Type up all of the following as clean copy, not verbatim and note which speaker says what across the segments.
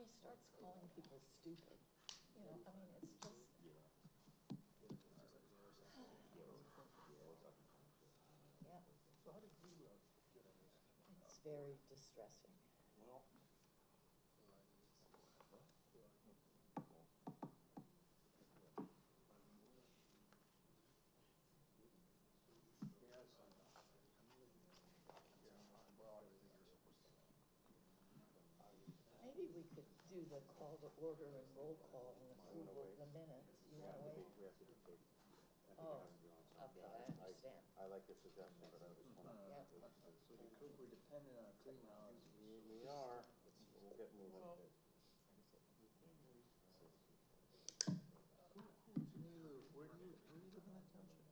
Speaker 1: he starts calling people stupid, you know, I mean, it's just. Yeah.
Speaker 2: So how did you get on this?
Speaker 1: It's very distressing.
Speaker 2: Well, yes, well, I think you're supposed to.
Speaker 1: Maybe we could do the call to order and roll call and approval of the minutes. You want to wait?
Speaker 3: We have to dictate.
Speaker 1: Oh, okay, I understand.
Speaker 3: I like your suggestion, but I just want to.
Speaker 1: Yeah.
Speaker 2: So you could, we're dependent on technology.
Speaker 3: We are. We'll get moving.
Speaker 2: Well, where do you live in that township?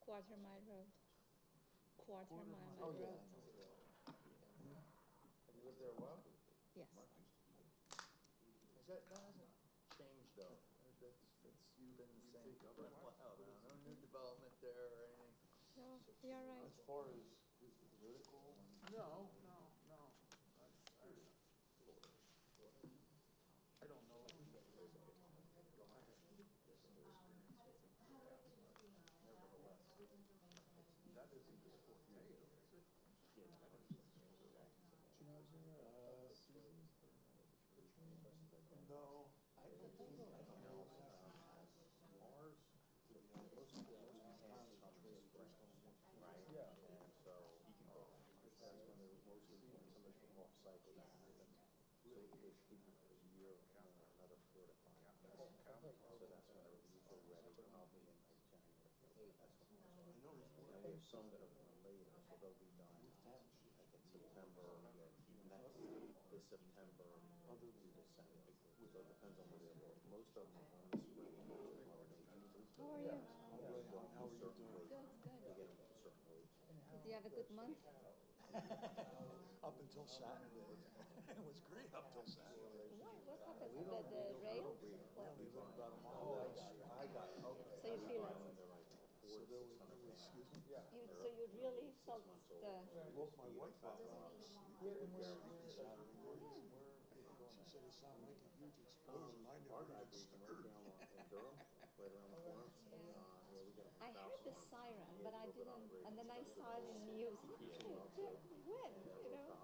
Speaker 4: Quarter Mile Road. Quarter Mile
Speaker 2: Oh, yeah.
Speaker 4: Road.
Speaker 2: Have you lived there a while?
Speaker 4: Yes.
Speaker 2: That hasn't changed though. That's you've been the same for a while now. No new development there or anything.
Speaker 4: No, you're right.
Speaker 2: As far as his political. No. I don't know. Nevertheless, that isn't his forte, though, is it? No, I don't know.
Speaker 3: Ours, most of the has some right?
Speaker 2: Yeah.
Speaker 3: And so that's when they mostly when somebody from off cycle that happened. So it was keeping for a year or another 4 to 5 months. So that's when they were usually ready, probably in like January, February. That's when it was. And we have some that are born later, so they'll be done like in September, this September through December. So it depends on where they're born. Most of them are born in the spring, most of them are in April.
Speaker 4: How are you?
Speaker 2: How are you doing?
Speaker 4: Good, good.
Speaker 3: They get them at a certain age.
Speaker 4: Did you have a good month?
Speaker 2: Up until Saturday. It was great up till Saturday.
Speaker 4: What happened? The rail?
Speaker 2: We only live about a mile. I got it. Okay.
Speaker 4: So you feel it?
Speaker 2: So there was, excuse me? Yeah.
Speaker 4: So you really felt the...
Speaker 2: Woke my wife up when I was sleeping Saturday morning. She said it sounded like a huge explosion. I never got stirred.
Speaker 4: I heard the siren, but I didn't, and then I saw it in the news. When, you know?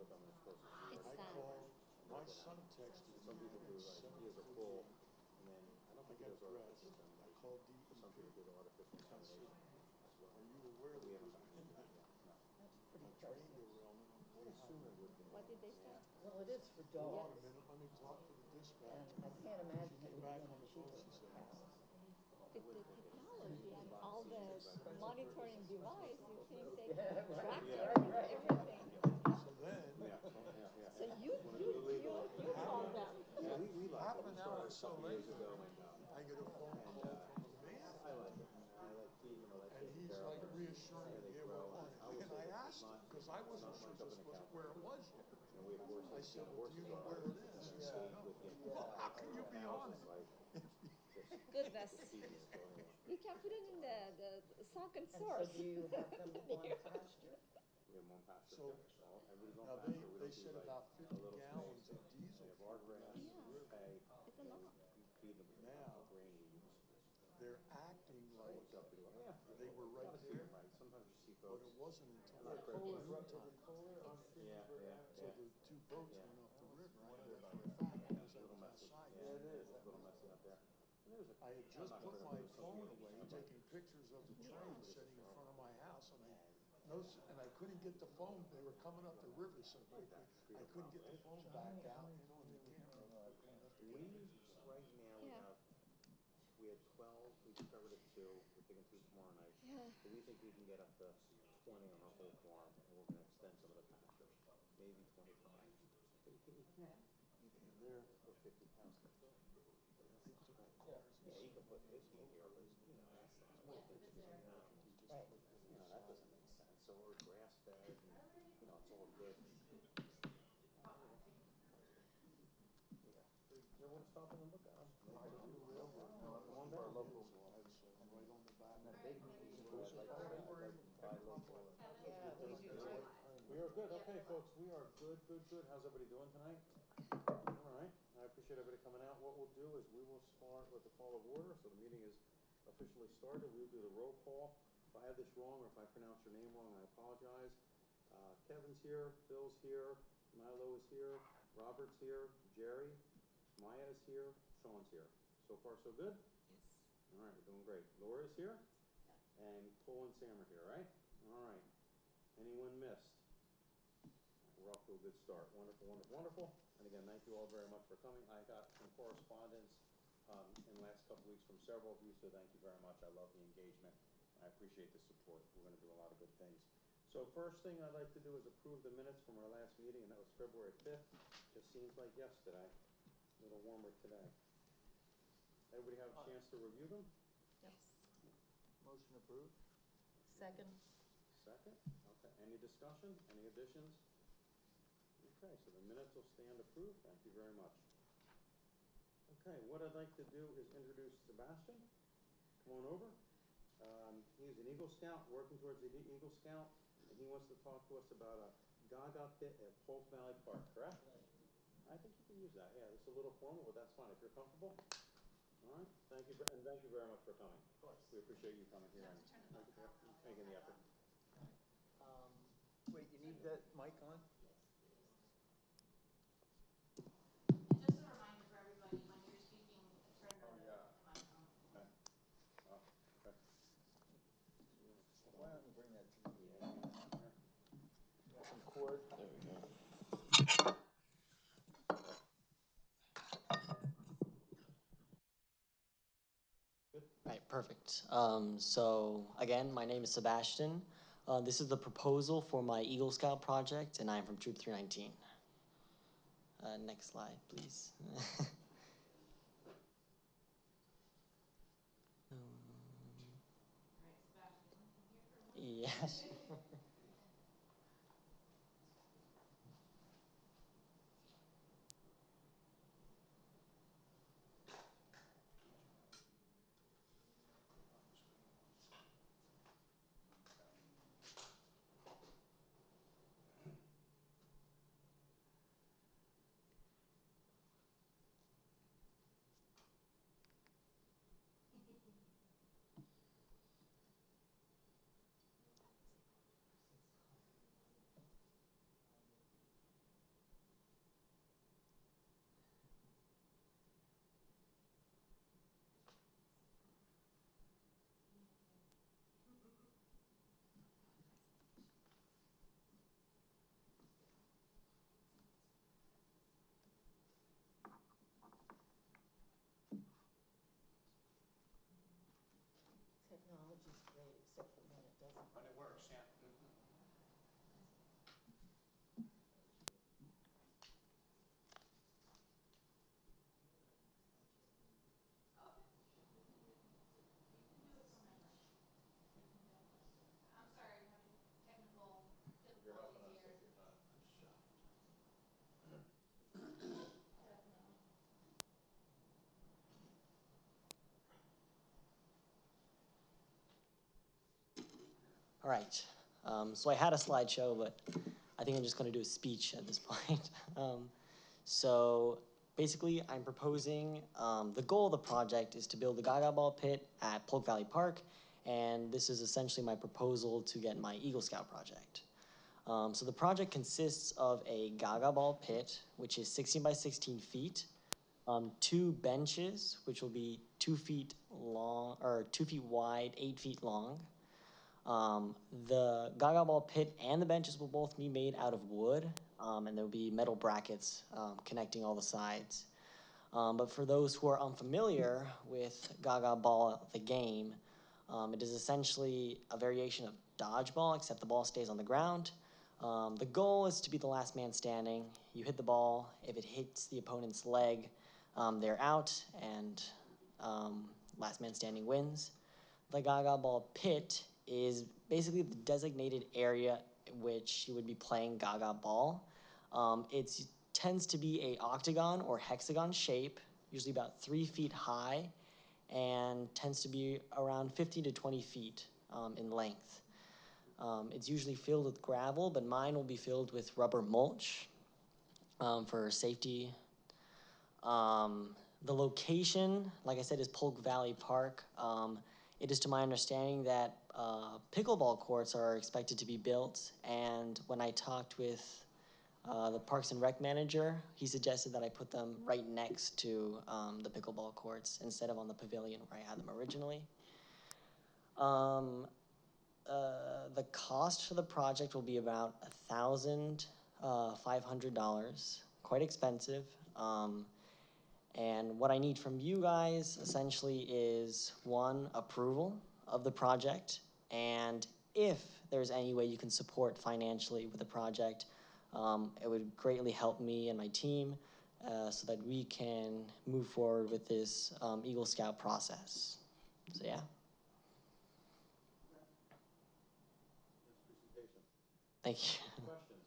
Speaker 4: It's
Speaker 2: I
Speaker 4: sad.
Speaker 2: called, my son texted
Speaker 3: Some
Speaker 2: me
Speaker 3: people
Speaker 2: at
Speaker 3: do like, he has a
Speaker 2: 7:48.
Speaker 3: full, and then I don't
Speaker 2: I
Speaker 3: think he
Speaker 2: got
Speaker 3: does
Speaker 2: dressed.
Speaker 3: artificial
Speaker 2: I
Speaker 3: insemination.
Speaker 2: called
Speaker 3: For some
Speaker 2: DEP.
Speaker 3: people do artificial
Speaker 2: I said,
Speaker 3: insemination as well.
Speaker 2: are you aware
Speaker 3: But
Speaker 2: that
Speaker 3: we haven't
Speaker 2: there's
Speaker 3: gotten into
Speaker 2: been
Speaker 3: that yet. No.
Speaker 1: That's
Speaker 2: a
Speaker 1: pretty
Speaker 2: train
Speaker 1: crazy.
Speaker 2: derailment on the way
Speaker 3: Assume it
Speaker 2: home?
Speaker 3: would be.
Speaker 4: What did they say?
Speaker 1: Well, it is for
Speaker 2: Hold on a
Speaker 1: dogs.
Speaker 2: minute, let me talk to the
Speaker 1: And
Speaker 2: dispatcher.
Speaker 1: I can't imagine
Speaker 2: She
Speaker 1: it
Speaker 2: came
Speaker 1: would
Speaker 2: back
Speaker 1: be
Speaker 2: on
Speaker 1: any
Speaker 2: the phone,
Speaker 1: cheaper
Speaker 2: she
Speaker 1: for
Speaker 2: said,
Speaker 1: cats.
Speaker 4: With the technology and all the monitoring device, you think they
Speaker 1: Yeah,
Speaker 4: can
Speaker 1: right,
Speaker 4: track
Speaker 1: right.
Speaker 4: everything.
Speaker 2: so then,
Speaker 4: So you called them.
Speaker 2: half an hour or so later, I get a phone call from a man. And he's like reassuring me, yeah, we're on it. And I asked him, because I wasn't sure just where it was yet. I said, well, do you know where it is? He said, no. Well, how can you be on it?
Speaker 4: Goodness. You can put it in the Saucon
Speaker 1: And so
Speaker 4: source.
Speaker 1: do you have them on pasture?
Speaker 3: We have one pasture.
Speaker 2: So,
Speaker 3: Everybody's on
Speaker 2: now
Speaker 3: pasture. We
Speaker 2: they
Speaker 3: don't do
Speaker 2: said
Speaker 3: like
Speaker 2: about
Speaker 3: a
Speaker 2: 50
Speaker 3: little
Speaker 2: gallons
Speaker 3: small
Speaker 2: of
Speaker 3: stuff.
Speaker 2: diesel
Speaker 3: We have our
Speaker 2: fuel.
Speaker 3: grass,
Speaker 4: Yeah.
Speaker 3: hay,
Speaker 4: It's a lot.
Speaker 3: we feed them with
Speaker 2: Now,
Speaker 3: grain we use.
Speaker 2: they're acting like
Speaker 3: Yeah.
Speaker 2: they were right there,
Speaker 3: Right. Sometimes you see
Speaker 2: but
Speaker 3: folks.
Speaker 2: it wasn't until
Speaker 3: Not
Speaker 2: like
Speaker 3: crazy.
Speaker 2: noontime.
Speaker 3: Yeah.
Speaker 2: So the two boats went off the river. I know that for a fact because I was outside.
Speaker 3: Yeah, it is. A little messy out there. And there's a,
Speaker 2: I had just
Speaker 3: I'm not
Speaker 2: put
Speaker 3: sure
Speaker 2: my
Speaker 3: if there's
Speaker 2: phone
Speaker 3: something
Speaker 2: away,
Speaker 3: about
Speaker 2: taking pictures of the train sitting in front of my house, and I couldn't get the phone. They were coming up the river so quickly. I couldn't get the phone back out, you know, and the camera quickly enough to get it.
Speaker 3: right now
Speaker 4: Yeah.
Speaker 3: we have 12. We discovered it 2. We're taking 2 tomorrow night.
Speaker 4: Yeah.
Speaker 3: So we think we can get up to 20 on our whole farm, and we're going to extend some of the pasture, maybe 25. But you can
Speaker 2: There,
Speaker 3: put 50 cows in the field.
Speaker 2: they took the cars.
Speaker 3: Yeah, you can put 50 in here, but you know that's more expensive than that.
Speaker 1: Right.
Speaker 3: You know that doesn't make sense. So we're grass fed, and you know it's all good. Yeah. You want to stop in and look at them?
Speaker 2: One of our local has right on the back.
Speaker 1: Yeah, we do too.
Speaker 2: We
Speaker 3: We are good, okay, folks, we are good. How's everybody doing tonight? All right, I appreciate everybody coming out. What we'll do is we will start with the call of order, so the meeting is officially started. We'll do the roll call. If I have this wrong or if I pronounce your name wrong, I apologize. Kevin's here, Bill's here, Milo is here, Robert's here, Jerry, Maya is here, Sean's here. So far, so good?
Speaker 4: Yes.
Speaker 3: All right, we're doing great. Laura's here? And Cole and Sam are here, right? All right. Anyone missed? We're off to a good start. Wonderful. And again, thank you all very much for coming. I got some correspondence in the last couple weeks from several of you, so thank you very much. I love the engagement. I appreciate the support. We're going to do a lot of good things. So first thing I'd like to do is approve the minutes from our last meeting, and that was February 5th. Just seems like yesterday. A little warmer today. Everybody have a chance to review them?
Speaker 4: Yes.
Speaker 2: Motion approved.
Speaker 1: Second.
Speaker 3: Second? Okay. Any discussion? Any additions? Okay, so the minutes will stand approved. Thank you very much. Okay, what I'd like to do is introduce Sebastian. Come on over. He's an Eagle Scout, working towards the Eagle Scout, and he wants to talk to us about a Gaga pit at Polk Valley Park, correct? I think you can use that. Yeah, it's a little formal, but that's fine if you're comfortable. All right, thank you, and thank you very much for coming.
Speaker 1: Of course.
Speaker 3: We appreciate you coming here and making the effort.
Speaker 2: Wait, you need that mic on?
Speaker 5: And just a reminder for everybody, when you're speaking, turn the mic on.
Speaker 3: Okay. Oh, okay.
Speaker 2: Why don't you bring that to me? Some cord.
Speaker 6: There we go. Right, perfect. So again, my name is Sebastian. This is the proposal for my Eagle Scout project, and I'm from Troop 319. Next slide, please.
Speaker 5: All right, Sebastian, listen here for a moment.
Speaker 6: Yes.
Speaker 1: Technology's great, except for when it doesn't.
Speaker 3: But it works, yeah.
Speaker 5: I'm sorry, we're having technical
Speaker 3: You're helping us
Speaker 5: difficulties
Speaker 3: take
Speaker 5: here.
Speaker 3: your time.
Speaker 5: Definitely.
Speaker 6: All right. So I had a slideshow, but I think I'm just going to do a speech at this point. So basically, I'm proposing the goal of the project is to build a Gaga ball pit at Polk Valley Park, and this is essentially my proposal to get my Eagle Scout project. So the project consists of a Gaga ball pit, which is 16 by 16 feet, 2 benches, which will be 2 feet long, or 2 feet wide, 8 feet long. The Gaga ball pit and the benches will both be made out of wood, and there will be metal brackets connecting all the sides. But for those who are unfamiliar with Gaga ball, the game, it is essentially a variation of dodgeball, except the ball stays on the ground. The goal is to be the last man standing. You hit the ball. If it hits the opponent's leg, they're out, and last man standing wins. The Gaga ball pit is basically the designated area in which you would be playing Gaga ball. It tends to be a octagon or hexagon shape, usually about 3 feet high, and tends to be around 15 to 20 feet in length. It's usually filled with gravel, but mine will be filled with rubber mulch for safety. The location, like I said, is Polk Valley Park. It is to my understanding that pickleball courts are expected to be built, and when I talked with the Parks and Rec manager, he suggested that I put them right next to the pickleball courts instead of on the pavilion where I had them originally. The cost for the project will be about $1,500, quite expensive. And what I need from you guys essentially is one, approval of the project, and if there's any way you can support financially with the project, it would greatly help me and my team so that we can move forward with this Eagle Scout process. So yeah.
Speaker 3: Nice presentation.
Speaker 6: Thank you.
Speaker 3: Questions?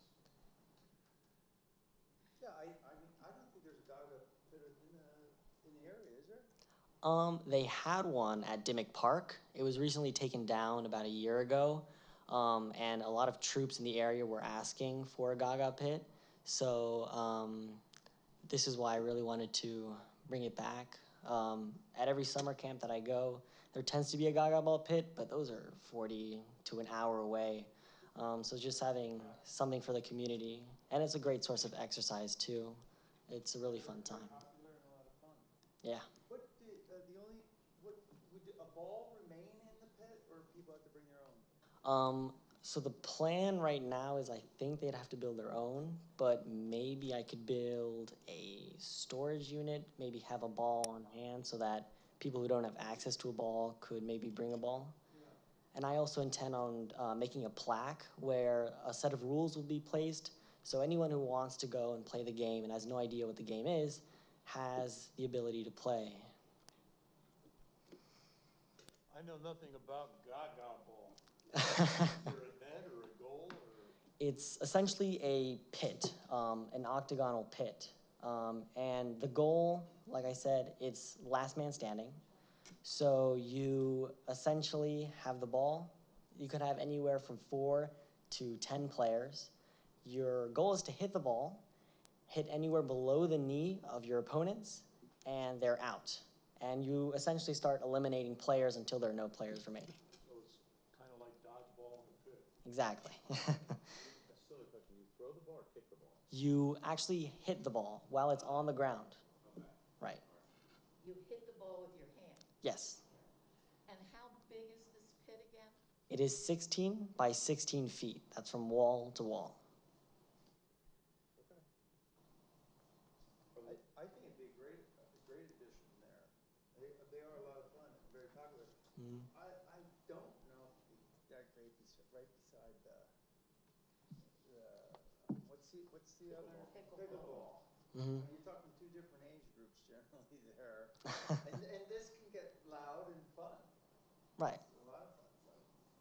Speaker 3: Yeah, I mean, I don't think there's a Gaga pit in the area, is there?
Speaker 6: They had one at Dimmock Park. It was recently taken down about a year ago, and a lot of troops in the area were asking for a Gaga pit. So this is why I really wanted to bring it back. At every summer camp that I go, there tends to be a Gaga ball pit, but those are 40 to an hour away. So just having something for the community, and it's a great source of exercise too. It's a really fun time.
Speaker 3: Popular and a lot of fun.
Speaker 6: Yeah.
Speaker 3: What would a ball remain in the pit, or people have to bring their own?
Speaker 6: So the plan right now is I think they'd have to build their own, but maybe I could build a storage unit, maybe have a ball on hand so that people who don't have access to a ball could maybe bring a ball.
Speaker 3: Yeah.
Speaker 6: And I also intend on making a plaque where a set of rules will be placed, so anyone who wants to go and play the game and has no idea what the game is has the ability to play.
Speaker 2: I know nothing about Gaga ball. Is there a net or a goal or?
Speaker 6: It's essentially a pit, an octagonal pit. And the goal, like I said, it's last man standing. So you essentially have the ball. You could have anywhere from 4 to 10 players. Your goal is to hit the ball, hit anywhere below the knee of your opponents, and they're out. And you essentially start eliminating players until there are no players remaining.
Speaker 2: So it's kind of like dodgeball in a pit.
Speaker 6: Exactly.
Speaker 3: A silly question. You throw the ball or kick the ball?
Speaker 6: You actually hit the ball while it's on the ground.
Speaker 3: Okay.
Speaker 6: Right.
Speaker 1: You hit the ball with your hand.
Speaker 6: Yes.
Speaker 1: And how big is this pit again?
Speaker 6: It is 16 by 16 feet. That's from wall to wall.
Speaker 3: Okay. I think it'd be a great addition there. They are a lot of fun and very popular.
Speaker 6: Mm.
Speaker 3: I don't know if it'd be that great right beside the what's the other? Pickleball.
Speaker 6: Mm-hmm.
Speaker 3: You're talking two different age groups generally there, and this can get loud and fun.
Speaker 6: Right.
Speaker 3: It's a lot of fun. So,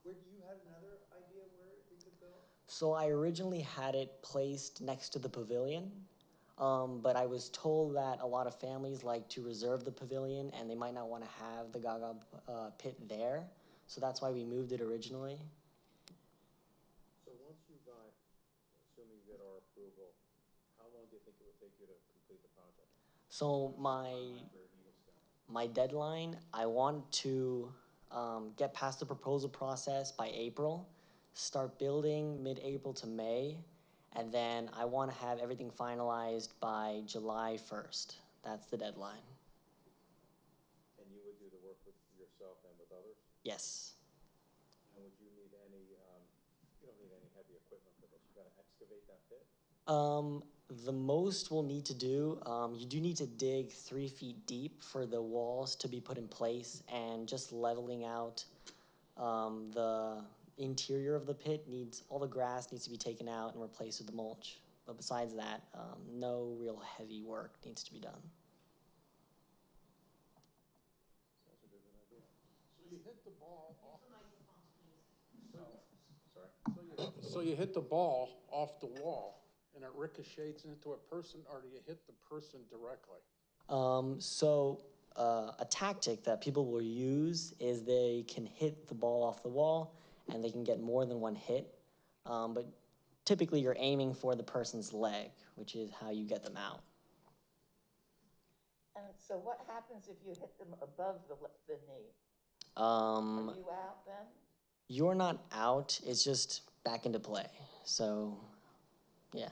Speaker 3: where you had another idea where it could go?
Speaker 6: So I originally had it placed next to the pavilion, but I was told that a lot of families like to reserve the pavilion and they might not want to have the Gaga pit there. So that's why we moved it originally.
Speaker 3: So once you got, assuming you get our approval, how long do you think it would take you to complete the project?
Speaker 6: So my deadline, I want to get past the proposal process by April, start building mid-April to May, and then I want to have everything finalized by July 1st. That's the deadline.
Speaker 3: And you would do the work with yourself and with others?
Speaker 6: Yes.
Speaker 3: And would you need any, you don't need any heavy equipment for this, you gotta excavate that pit?
Speaker 6: The most we'll need to do, you do need to dig 3 feet deep for the walls to be put in place, and just leveling out the interior of the pit all the grass needs to be taken out and replaced with the mulch. But besides that, no real heavy work needs to be done.
Speaker 3: Sounds like a good idea.
Speaker 2: So you hit the ball off.
Speaker 5: Use the microphones, please.
Speaker 3: Sorry.
Speaker 2: So you hit the ball off the wall and it ricochets into a person, or do you hit the person directly?
Speaker 6: A tactic that people will use is they can hit the ball off the wall and they can get more than one hit. But typically you're aiming for the person's leg, which is how you get them out.
Speaker 1: And so what happens if you hit them above the knee? Are you out then?
Speaker 6: You're not out, it's just back into play. So, yeah.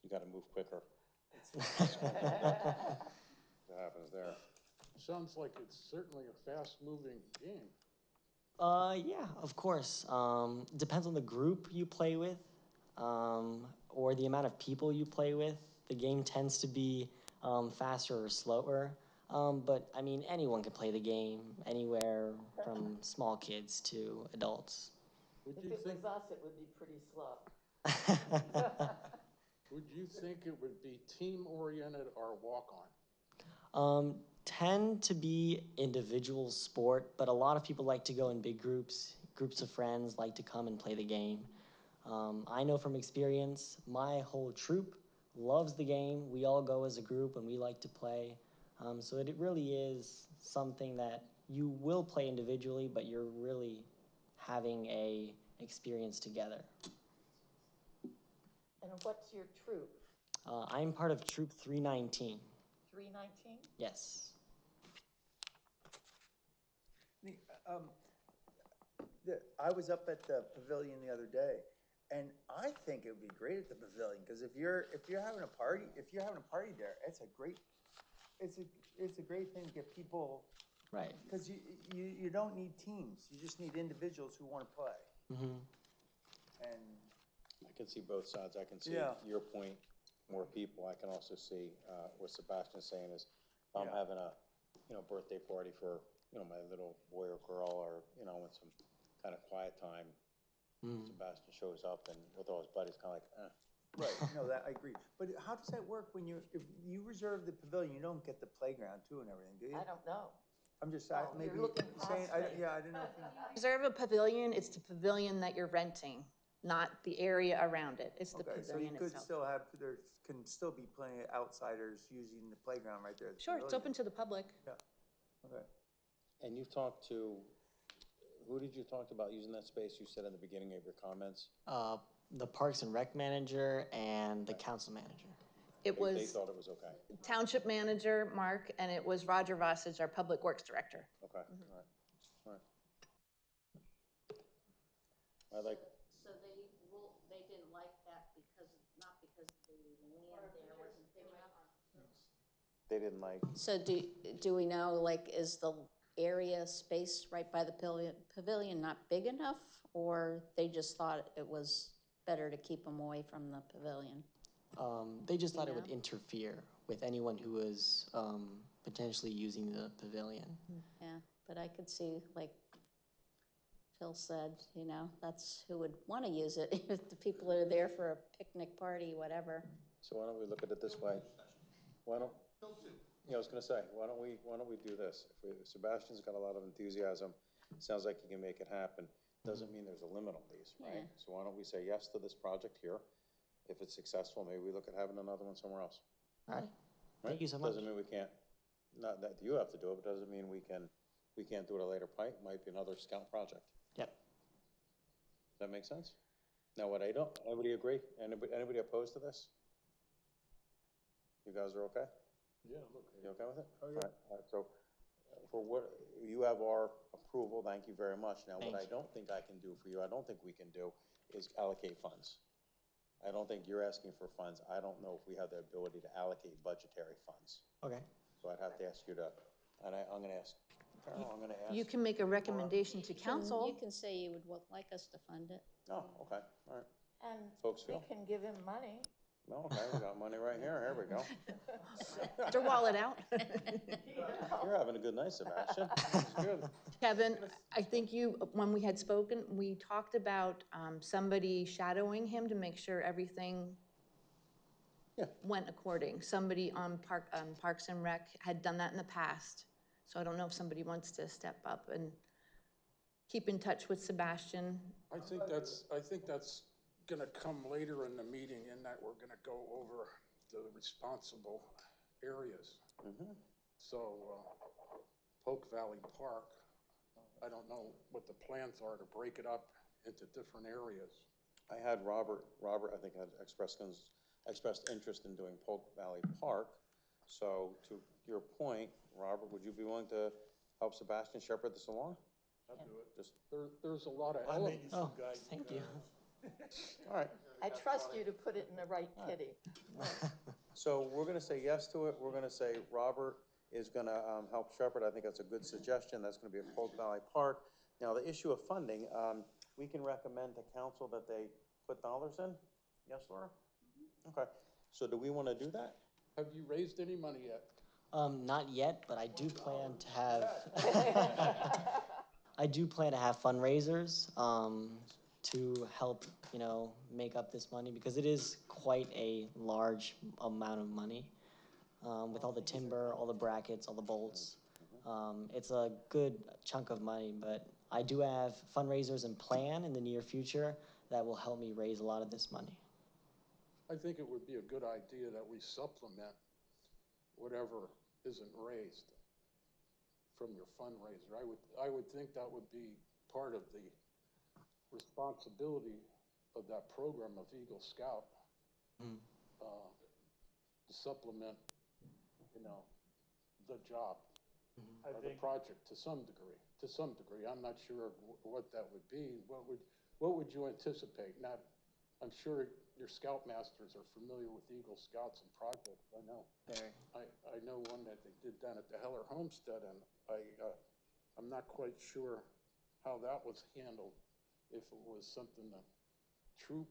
Speaker 3: You gotta move quicker. What happens there?
Speaker 2: Sounds like it's certainly a fast-moving game.
Speaker 6: Yeah, of course. Depends on the group you play with, or the amount of people you play with. The game tends to be faster or slower. But I mean, anyone can play the game, anywhere from small kids to adults.
Speaker 2: Would
Speaker 1: If
Speaker 2: you
Speaker 1: it
Speaker 2: think,
Speaker 1: was us, it would be pretty slow.
Speaker 2: would you think it would be team-oriented or walk-on?
Speaker 6: Tend to be individual sport, but a lot of people like to go in big groups. Groups of friends like to come and play the game. I know from experience, my whole troop loves the game. We all go as a group and we like to play. So it really is something that you will play individually, but you're really having a experience together.
Speaker 1: And what's your troop?
Speaker 6: I'm part of Troop 319.
Speaker 1: 319?
Speaker 6: Yes.
Speaker 7: I was up at the pavilion the other day, and I think it would be great at the pavilion, because if you're having a party there, it's a great thing to get people.
Speaker 6: Right.
Speaker 7: Because you don't need teams, you just need individuals who want to play.
Speaker 6: Mm-hmm.
Speaker 7: And
Speaker 3: I can see both sides. I can see your point, more people. I can also see what Sebastian's saying is, if I'm having a birthday party for my little boy or girl, or in some kind of quiet time, Sebastian shows up and with all his buddies, kind of like,
Speaker 7: right, no, that I agree. But how does that work when if you reserve the pavilion? You don't get the playground too and everything, do you?
Speaker 1: I don't know.
Speaker 7: I'm just
Speaker 1: Oh,
Speaker 7: maybe
Speaker 1: you're looking
Speaker 7: saying.
Speaker 1: past me.
Speaker 7: I didn't know if you.
Speaker 8: Reserve a pavilion, it's the pavilion that you're renting, not the area around it. It's the
Speaker 7: Okay, so you
Speaker 8: pavilion
Speaker 7: could
Speaker 8: itself.
Speaker 7: still can still be plenty of outsiders using the playground right there. At the
Speaker 8: Sure, it's
Speaker 7: pavilion.
Speaker 8: open to the public.
Speaker 7: Yeah. Okay.
Speaker 3: And you've talked to, who did you talk about using that space? You said in the beginning of your comments.
Speaker 6: The Parks and Rec manager and the council manager.
Speaker 8: It
Speaker 3: They
Speaker 8: was
Speaker 3: thought it was okay.
Speaker 8: Township Manager, Mark, and it was Roger Vossage, our Public Works Director.
Speaker 3: Okay, all right. I like,
Speaker 9: So they didn't like that not because the land there wasn't big enough?
Speaker 3: they didn't like,
Speaker 9: So do we know, like, is the area space right by the pavilion not big enough? Or they just thought it was better to keep them away from the pavilion?
Speaker 6: They just thought it would interfere with anyone who was potentially using the pavilion.
Speaker 9: Yeah, but I could see, like Phil said, that's who would want to use it, if the people are there for a picnic party, whatever.
Speaker 3: so why don't we look at it this way? Why don't, I was gonna say, why don't we do this? If Sebastian's got a lot of enthusiasm, sounds like he can make it happen. Doesn't mean there's a limit on these, right?
Speaker 9: Yeah.
Speaker 3: So why don't we say yes to this project here? If it's successful, maybe we look at having another one somewhere else.
Speaker 6: All right. Thank you so much.
Speaker 3: Doesn't mean we can't, not that you have to do it, but doesn't mean we can't do it at a later point. Might be another scout project.
Speaker 6: Yep.
Speaker 3: Does that make sense? Now, anybody agree? Anybody opposed to this? You guys are okay?
Speaker 2: Yeah, I'm okay.
Speaker 3: You okay with it?
Speaker 7: Oh, yeah.
Speaker 3: All right, so for what, you have our approval, thank you very much. Now, what I don't think I can do for you, I don't think we can do, is allocate funds. I don't think you're asking for funds. I don't know if we have the ability to allocate budgetary funds.
Speaker 6: Okay.
Speaker 3: So I'd have to ask you to, and I'm gonna ask, Carol, I'm gonna ask.
Speaker 8: You can make a recommendation to
Speaker 9: You
Speaker 8: council.
Speaker 9: can say you would like us to fund it.
Speaker 3: Oh, okay, all right.
Speaker 1: And
Speaker 3: Folks
Speaker 1: we
Speaker 3: feel?
Speaker 1: can give him money.
Speaker 3: No, okay, we got money right here. Here we go.
Speaker 8: Get your wallet out.
Speaker 3: You're having a good night, Sebastian. This is good.
Speaker 8: Kevin, I think when we had spoken, we talked about somebody shadowing him to make sure everything went according. Somebody on Parks and Rec had done that in the past. So I don't know if somebody wants to step up and keep in touch with Sebastian.
Speaker 2: I think that's gonna come later in the meeting, in that we're gonna go over the responsible areas. So, Polk Valley Park, I don't know what the plans are to break it up into different areas.
Speaker 3: I had Robert, I think had expressed interest in doing Polk Valley Park. So to your point, Robert, would you be willing to help Sebastian shepherd this along?
Speaker 2: I'll do it.
Speaker 3: Just,
Speaker 2: There's a lot of
Speaker 7: I may
Speaker 2: elements.
Speaker 7: need some
Speaker 6: Oh,
Speaker 7: guidance.
Speaker 6: thank you.
Speaker 3: all right.
Speaker 1: I trust you to put it in the right kitty.
Speaker 3: So we're gonna say yes to it. We're gonna say Robert is gonna, help shepherd. I think that's a good suggestion. That's gonna be at Polk Valley Park. Now, the issue of funding, we can recommend to council that they put dollars in? Yes, Laura? Okay. So do we wanna do that?
Speaker 2: Have you raised any money yet?
Speaker 6: Not yet, but I do plan to have, I do plan to have fundraisers, to help, you know, make up this money, because it is quite a large amount of money. With all the timber, all the brackets, all the bolts. It's a good chunk of money, but I do have fundraisers and plan in the near future that will help me raise a lot of this money.
Speaker 2: I think it would be a good idea that we supplement whatever isn't raised from your fundraiser. I would think that would be part of the responsibility of that program of Eagle Scout, to supplement, you know, the job or the project to some degree. I'm not sure what that would be. What would you anticipate? Not, I'm sure your scoutmasters are familiar with Eagle Scouts and projects. I know.
Speaker 6: Very.
Speaker 2: I know one that they did down at the Heller Homestead, and I'm not quite sure how that was handled. If it was something the troop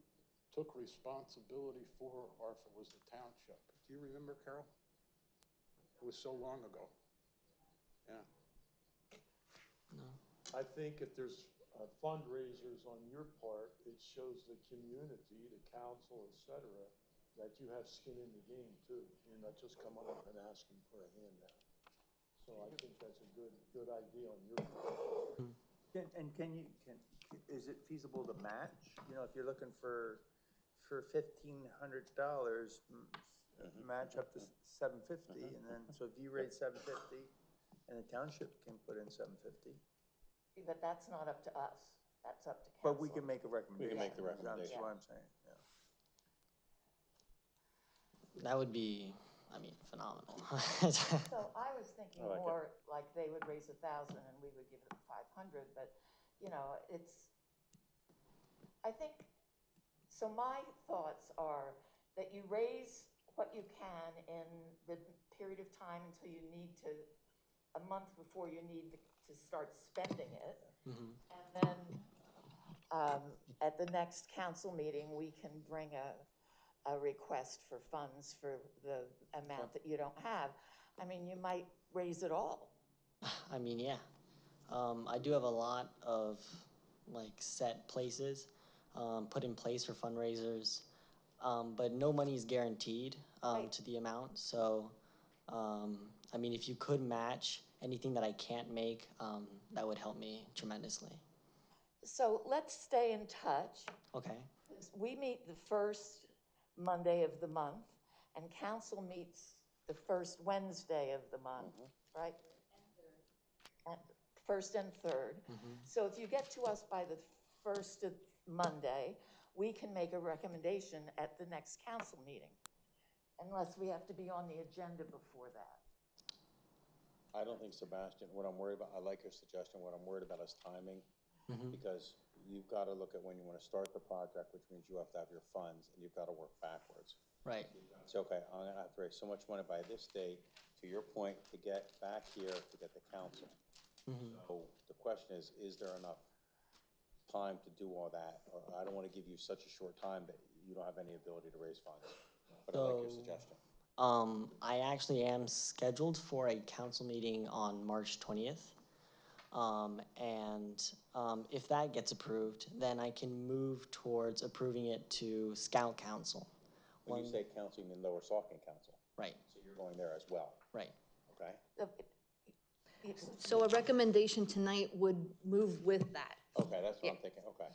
Speaker 2: took responsibility for, or if it was the township. Do you remember, Carol? It was so long ago. Yeah.
Speaker 6: No.
Speaker 7: I think if there's fundraisers on your part, it shows the community, the council, et cetera, that you have skin in the game too. You're not just coming up and asking for a handout. So I think that's a good idea on your part.
Speaker 3: Is it feasible to match? You know, if you're looking for $1,500, match up to $750, and then, so if you raise $750, and the township can put in $750.
Speaker 1: But that's not up to us. That's up to council.
Speaker 3: But we can make a recommendation.
Speaker 1: We can make the
Speaker 3: That's what I'm saying, yeah.
Speaker 6: That would be, I mean, phenomenal.
Speaker 1: So I was thinking
Speaker 3: I like it.
Speaker 1: more like they would raise 1,000 and we would give them 500, but, you know, I think, so my thoughts are that you raise what you can in the period of time until you need to, a month before you need to start spending it. And then at the next council meeting, we can bring a request for funds for the amount that you don't have. I mean, you might raise it all.
Speaker 6: I mean, yeah. I do have a lot of like set places put in place for fundraisers, but no money is guaranteed
Speaker 1: Right.
Speaker 6: to the amount. So, I mean, if you could match anything that I can't make, that would help me tremendously.
Speaker 1: So let's stay in touch.
Speaker 6: Okay.
Speaker 1: We meet the first Monday of the month, and council meets the first Wednesday of the month, right? And first and third. So if you get to us by the first of Monday, we can make a recommendation at the next council meeting, unless we have to be on the agenda before that.
Speaker 3: I don't think, Sebastian, what I'm worried about, I like your suggestion, what I'm worried about is timing. Because you've got to look at when you want to start the project, which means you have to have your funds, and you've got to work backwards.
Speaker 6: Right.
Speaker 3: So, okay, I'm gonna have to raise so much money by this date, to your point, to get back here, to get the council. So the question is there enough time to do all that? Or I don't want to give you such a short time that you don't have any ability to raise funds. But I like your suggestion.
Speaker 6: I actually am scheduled for a council meeting on March 20th. If that gets approved, then I can move towards approving it to Scout Council.
Speaker 3: When you say council, you mean Lower Saucon Council?
Speaker 6: Right,
Speaker 3: So you're going there as well,
Speaker 6: right.
Speaker 3: okay?
Speaker 8: So a recommendation tonight would move with that.
Speaker 3: Okay, that's what I'm thinking, okay.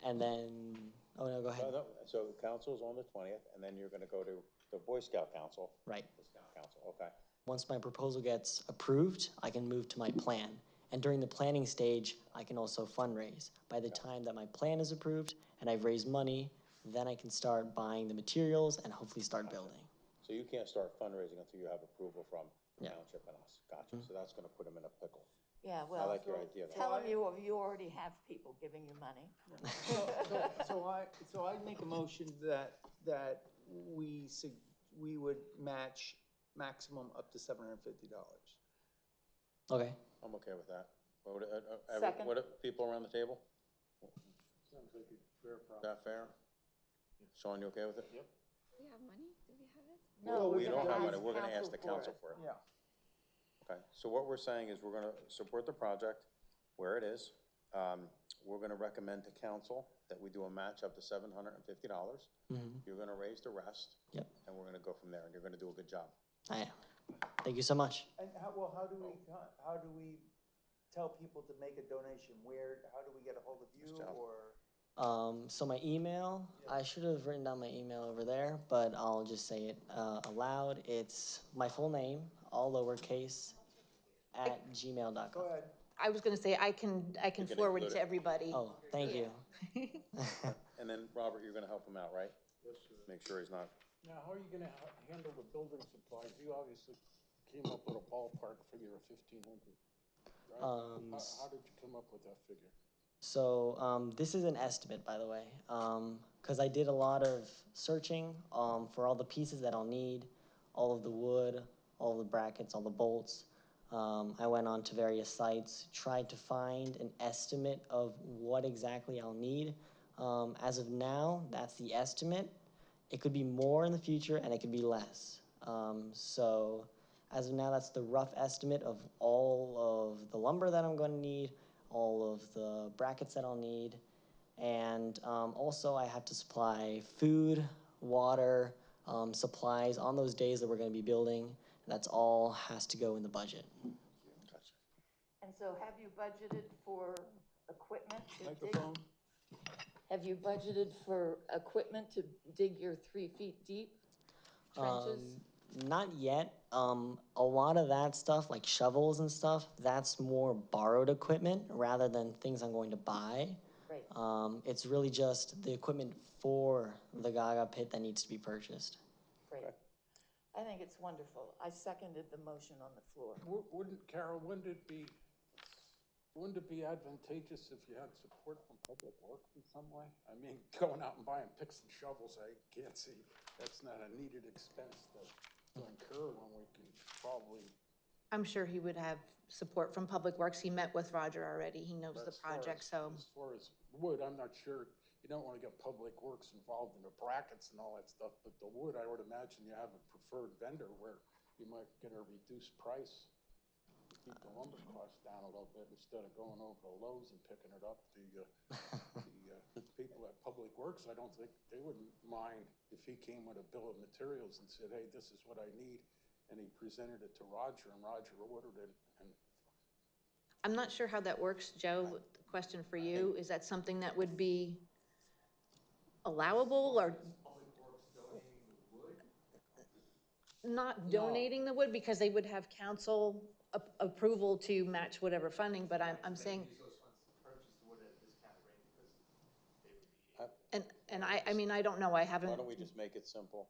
Speaker 6: And then, oh no, go ahead.
Speaker 3: No, so council's on the 20th, and then you're gonna go to the Boy Scout Council.
Speaker 6: Right.
Speaker 3: The Scout Council, okay.
Speaker 6: Once my proposal gets approved, I can move to my plan. And during the planning stage, I can also fundraise. By the time that my plan is approved and I've raised money, then I can start buying the materials and hopefully start building.
Speaker 3: So you can't start fundraising until you have approval from the
Speaker 6: Yeah.
Speaker 3: township and us. Gotcha. So that's gonna put them in a pickle.
Speaker 1: Yeah,
Speaker 3: I
Speaker 1: well,
Speaker 3: like your idea, though.
Speaker 1: tell them you already have people giving you money.
Speaker 7: So I make a motion that we would match maximum up to $750.
Speaker 6: Okay.
Speaker 3: I'm okay with that. What,
Speaker 1: Second.
Speaker 3: what, people around the table?
Speaker 2: Sounds like a fair
Speaker 3: Is
Speaker 2: problem.
Speaker 3: that fair? Sean, you okay with it? Yep.
Speaker 4: Do we have money? Do we have it?
Speaker 1: No,
Speaker 3: Well,
Speaker 1: we're
Speaker 3: we don't
Speaker 1: gonna
Speaker 3: have
Speaker 1: ask
Speaker 3: money. We're gonna ask the council for it.
Speaker 7: Yeah.
Speaker 3: Okay, so what we're saying is we're gonna support the project where it is. We're gonna recommend to council that we do a match up to $750. You're gonna raise the rest.
Speaker 6: Yep.
Speaker 3: And we're gonna go from there, and you're gonna do a good job.
Speaker 6: I am. Thank you so much.
Speaker 7: And how do we tell people to make a donation? How do we get a hold of you
Speaker 3: John.
Speaker 7: or?
Speaker 6: So my email, I should have written down my email over there, but I'll just say it aloud. It's my full name, all lowercase, at gmail.com.
Speaker 7: Go ahead.
Speaker 8: I was gonna say, I can
Speaker 3: can
Speaker 8: forward it
Speaker 3: include
Speaker 8: to
Speaker 3: it.
Speaker 8: everybody.
Speaker 6: Oh, thank you.
Speaker 3: And then, Robert, you're gonna help him out, right?
Speaker 2: Yes, sir.
Speaker 3: Make sure he's not,
Speaker 2: Now, how are you gonna handle the building supplies? You obviously came up with a ballpark figure of 1,500, right? How did you come up with that figure?
Speaker 6: So this is an estimate, by the way, because I did a lot of searching for all the pieces that I'll need, all of the wood, all the brackets, all the bolts. I went on to various sites, tried to find an estimate of what exactly I'll need. As of now, that's the estimate. It could be more in the future and it could be less. So as of now, that's the rough estimate of all of the lumber that I'm going to need, all of the brackets that I'll need. And also I have to supply food, water, supplies on those days that we're going to be building. That's all has to go in the budget.
Speaker 3: gotcha.
Speaker 1: And so have you budgeted for equipment to dig?
Speaker 2: Microphone?
Speaker 1: Have you budgeted for equipment to dig your 3 feet deep trenches?
Speaker 6: Not yet. A lot of that stuff, like shovels and stuff, that's more borrowed equipment rather than things I'm going to buy.
Speaker 1: Great,
Speaker 6: It's really just the equipment for the Gaga pit that needs to be purchased.
Speaker 1: great. I think it's wonderful. I seconded the motion on the floor.
Speaker 2: Carol, wouldn't it be advantageous if you had support from Public Works in some way? I mean, going out and buying picks and shovels, I can't see, that's not a needed expense to incur when we can probably.
Speaker 8: I'm sure he would have support from Public Works. He met with Roger already. He knows the project, so.
Speaker 2: As far as wood, I'm not sure, you don't want to get Public Works involved in the brackets and all that stuff, but the wood, I would imagine you have a preferred vendor where you might get a reduced price to keep the lumber costs down a little bit instead of going over to Lowe's and picking it up. The people at Public Works, I don't think they wouldn't mind if he came with a bill of materials and said, hey, this is what I need, and he presented it to Roger, and Roger ordered it, and
Speaker 8: I'm not sure how that works, Joe. Question for you, is that something that would be allowable or? Not donating the wood because they would have council approval to match whatever funding, but I'm saying. And I mean, I don't know, I haven't.
Speaker 3: Why don't we just make it simple?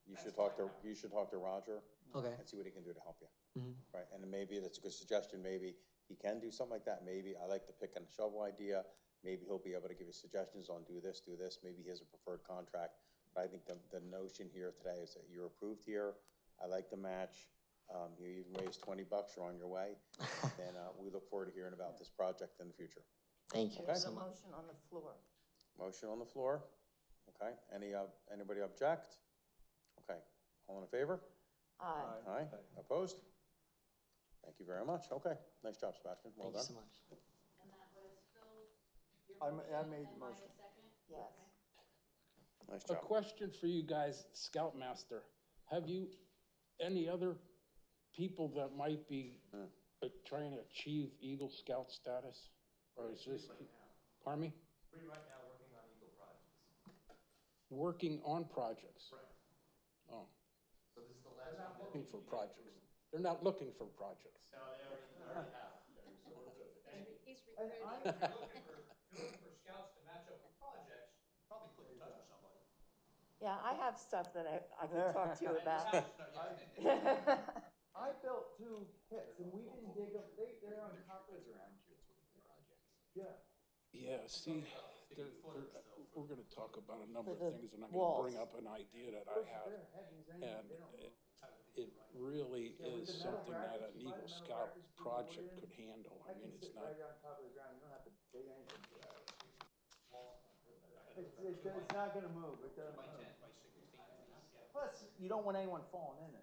Speaker 3: You should talk to Roger.
Speaker 6: Okay.
Speaker 3: And see what he can do to help you. Right, and maybe that's a good suggestion, maybe he can do something like that, maybe, I like the pick and shovel idea, maybe he'll be able to give you suggestions on do this, maybe he has a preferred contract, but I think the notion here today is that you're approved here, I like the match, you even raised $20, you're on your way, and we look forward to hearing about this project in the future.
Speaker 6: Thank you
Speaker 1: There's
Speaker 6: so
Speaker 1: a
Speaker 6: much.
Speaker 1: motion on the floor.
Speaker 3: Motion on the floor, okay, anybody object? Okay, all in favor?
Speaker 1: Aye.
Speaker 3: Aye, opposed? Thank you very much. Okay, nice job, Sebastian. Well
Speaker 6: Thank you
Speaker 3: done.
Speaker 6: so much.
Speaker 5: And that was Phil, your
Speaker 7: I
Speaker 5: motion,
Speaker 7: made
Speaker 5: and
Speaker 7: the
Speaker 5: Maya
Speaker 7: motion.
Speaker 5: second?
Speaker 1: Yes.
Speaker 3: Nice
Speaker 2: A
Speaker 3: job.
Speaker 2: question for you guys, Scoutmaster. Have you any other people that might be trying to achieve Eagle Scout status? Or is this, pardon me?
Speaker 10: We're right now working on Eagle projects.
Speaker 2: Working on projects?
Speaker 10: Right.
Speaker 2: Oh,
Speaker 10: So this is the last one.
Speaker 2: looking for projects. They're not looking for projects.
Speaker 10: No, they already have.
Speaker 7: And
Speaker 10: If you're looking for scouts to match up with projects, probably put in touch with somebody.
Speaker 1: Yeah, I have stuff that I could talk to you about.
Speaker 7: I built 2 pits and we didn't dig them, they're on top of the ground. Yeah.
Speaker 2: Yeah, see, we're gonna talk about a number
Speaker 1: For
Speaker 2: of
Speaker 1: the
Speaker 2: things, and I'm gonna bring
Speaker 1: walls.
Speaker 2: up an idea that I have.
Speaker 7: They're heavy as anything,
Speaker 2: And
Speaker 7: they don't move.
Speaker 2: it really
Speaker 7: Yeah, with
Speaker 2: is
Speaker 7: the metal
Speaker 2: something that
Speaker 7: brackets,
Speaker 2: an
Speaker 7: you buy
Speaker 2: Eagle
Speaker 7: the metal
Speaker 2: Scout
Speaker 7: brackets, put the wood
Speaker 2: project
Speaker 7: in.
Speaker 2: could handle. I
Speaker 7: That
Speaker 2: mean,
Speaker 7: can
Speaker 2: it's
Speaker 7: sit
Speaker 2: not,
Speaker 7: right on top of the ground, you don't have to dig anything. It's not gonna move, it doesn't move. Plus, you don't want anyone falling in it.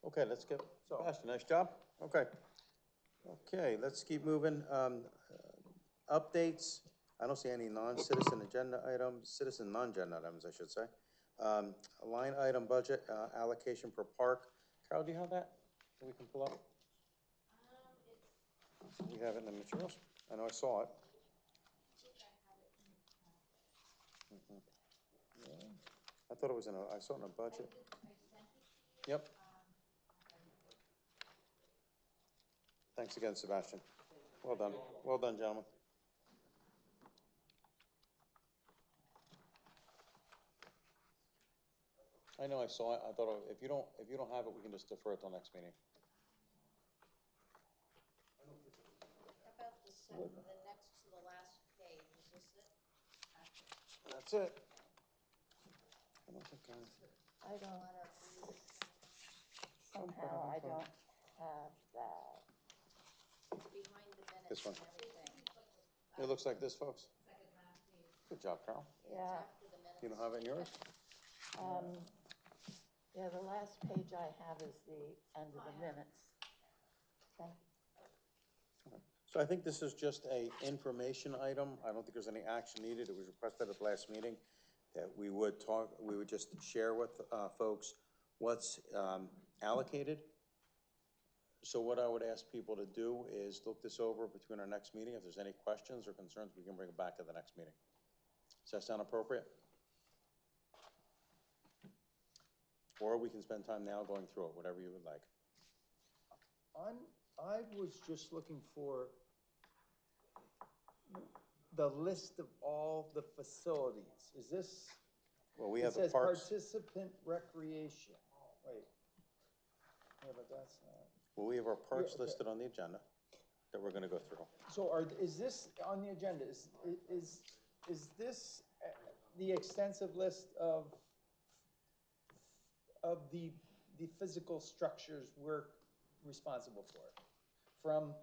Speaker 3: Okay, let's get, Sebastian, nice job. Okay. Okay, let's keep moving. Updates, I don't see any non-citizen agenda items, citizen non-agenda items, I should say. Line item budget, allocation per park. Carol, do you have that we can pull up? We have it in the materials. I know I saw it. I thought it was I saw it in a budget. Yep. Thanks again, Sebastian. Well done. Well done, gentlemen. I know I saw it. I thought if you don't have it, we can just defer it till next meeting.
Speaker 9: How about the next to the last page, is this it?
Speaker 3: That's it. I don't think
Speaker 1: I don't, somehow I don't have that.
Speaker 9: It's behind the minutes
Speaker 3: This one.
Speaker 9: and everything.
Speaker 3: it looks like this, folks. Good job, Carol.
Speaker 1: Yeah,
Speaker 9: After the minutes.
Speaker 3: You don't have it in yours?
Speaker 1: yeah, the last page I have is the end of the minutes. Thank you.
Speaker 3: So I think this is just a information item. I don't think there's any action needed. It was requested at the last meeting that we would just share with folks what's allocated. So what I would ask people to do is look this over between our next meeting. If there's any questions or concerns, we can bring it back at the next meeting. Does that sound appropriate? Or we can spend time now going through it, whatever you would like.
Speaker 7: I was just looking for the list of all the facilities. Is this?
Speaker 3: Well, we have the
Speaker 7: It says
Speaker 3: parks.
Speaker 7: participant recreation. Wait. Yeah, but that's not.
Speaker 3: Well, we have our parks
Speaker 7: Yeah, okay.
Speaker 3: listed on the agenda that we're gonna go through.
Speaker 7: So is this on the agenda? Is this the extensive list of the physical structures we're responsible for? From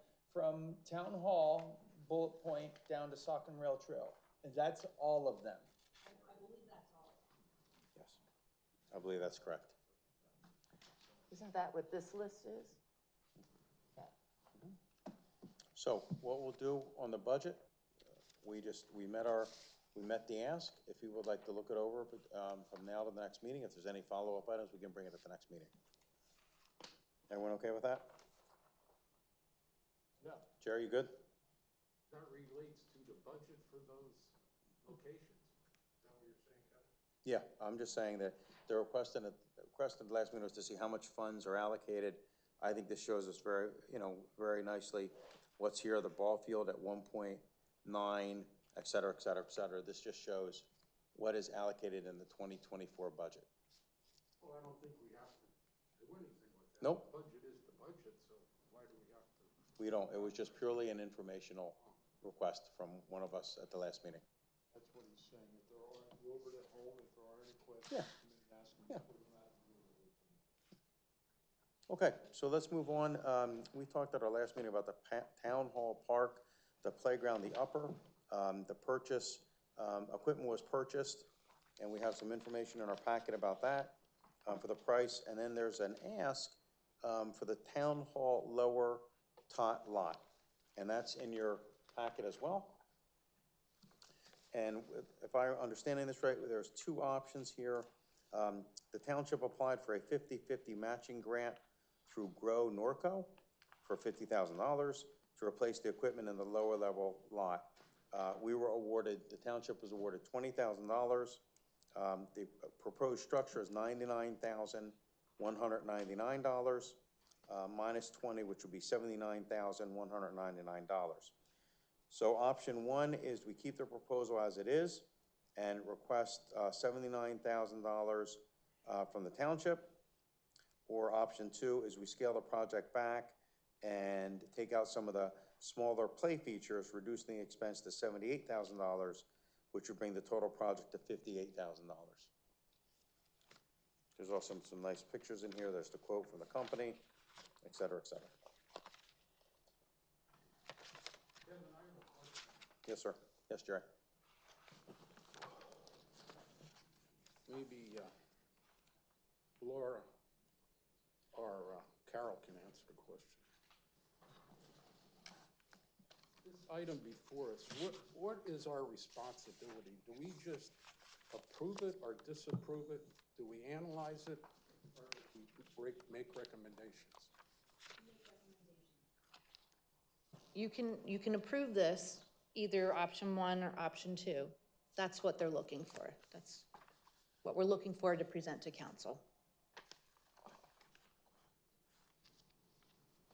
Speaker 7: Town Hall, Bullet Point, down to Saucon Rail Trail? And that's all of them?
Speaker 5: I believe that's all.
Speaker 3: Yes, I believe that's correct.
Speaker 1: Isn't that what this list is?
Speaker 3: So what we'll do on the budget, we met the ask. If you would like to look it over from now to the next meeting, if there's any follow-up items, we can bring it at the next meeting. Everyone okay with that?
Speaker 2: yeah,
Speaker 3: Jerry, you good?
Speaker 2: that relates to the budget for those locations. Is that what you're saying, Kevin?
Speaker 3: Yeah, I'm just saying that the request at the last meeting was to see how much funds are allocated. I think this shows us very nicely what's here, the ball field at 1.9, et cetera, et cetera, et cetera. This just shows what is allocated in the 2024 budget.
Speaker 2: Well, I don't think we have to do anything with that.
Speaker 3: Nope.
Speaker 2: The budget is the budget, so why do we have to?
Speaker 3: We don't, it was just purely an informational request from one of us at the last meeting.
Speaker 2: That's what he's saying. If there are, go over to home, if there are any questions,
Speaker 3: Yeah.
Speaker 2: come in and ask them.
Speaker 3: Yeah.
Speaker 2: Put them out and deal with them.
Speaker 3: Okay, so let's move on. We talked at our last meeting about the Town Hall Park, the playground, the upper, the purchase, equipment was purchased, and we have some information in our packet about that for the price. And then there's an ask for the Town Hall lower tot lot, and that's in your packet as well. And if I'm understanding this right, there's 2 options here. The township applied for a 50-50 matching grant through Grow Norco for $50,000 to replace the equipment in the lower level lot. The township was awarded $20,000. The proposed structure is $99,199. minus 20, which would be $79,199. So option one is we keep the proposal as it is and request $79,000 from the township. Or option two is we scale the project back and take out some of the smaller play features, reducing the expense to $78,000, which would bring the total project to $58,000. There's also some nice pictures in here. There's the quote from the company, et cetera, et cetera. Yes, sir. Yes, Jerry.
Speaker 11: Maybe Laura or Carol can answer the question. This item before us, what is our responsibility? Do we just approve it or disapprove it? Do we analyze it, or do we make recommendations?
Speaker 8: You can approve this, either option one or option two. That's what they're looking for. That's what we're looking for to present to council.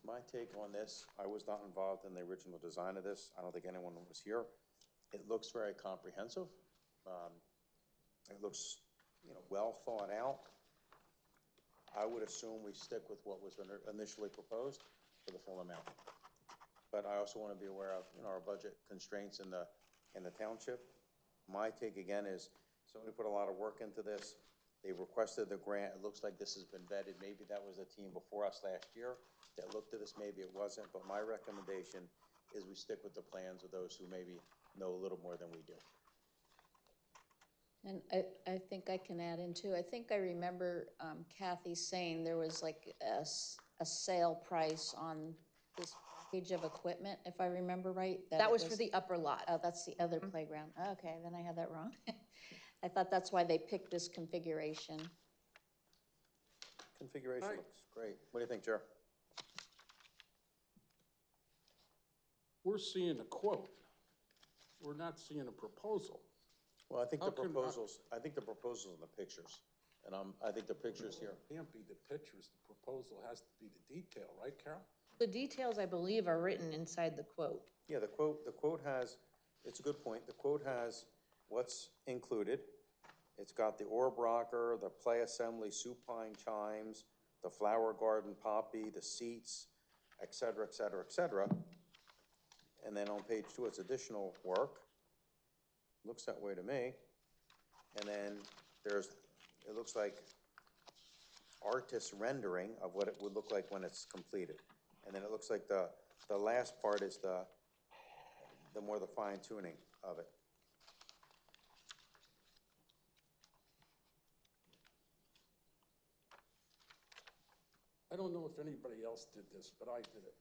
Speaker 3: My take on this, I was not involved in the original design of this. I don't think anyone was here. It looks very comprehensive. It looks, well thought out. I would assume we stick with what was initially proposed for the full amount. But I also want to be aware of, our budget constraints in the township. My take again is somebody put a lot of work into this. They requested the grant. It looks like this has been vetted. Maybe that was the team before us last year that looked at this. Maybe it wasn't. But my recommendation is we stick with the plans of those who maybe know a little more than we do.
Speaker 9: And I think I can add in too. I think I remember Kathy saying there was like a sale price on this package of equipment, if I remember right.
Speaker 8: That was for the upper lot.
Speaker 9: Oh, that's the other playground. Okay, then I had that wrong. I thought that's why they picked this configuration.
Speaker 3: Configuration looks great. What do you think, Jer?
Speaker 11: We're seeing a quote. We're not seeing a proposal.
Speaker 3: Well, I think
Speaker 11: How
Speaker 3: the
Speaker 11: can-
Speaker 3: proposals in the pictures. And I think the pictures here.
Speaker 11: It can't be the pictures. The proposal has to be the detail, right, Carol?
Speaker 8: The details, I believe, are written inside the quote.
Speaker 3: Yeah, the quote has, it's a good point. The quote has what's included. It's got the orb rocker, the play assembly, supine chimes, the flower garden poppy, the seats, et cetera, et cetera, et cetera. And then on page 2, it's additional work. Looks that way to me. And then it looks like artist rendering of what it would look like when it's completed. And then it looks like the last part is the more the fine tuning of it.
Speaker 11: I don't know if anybody else did this, but I did it.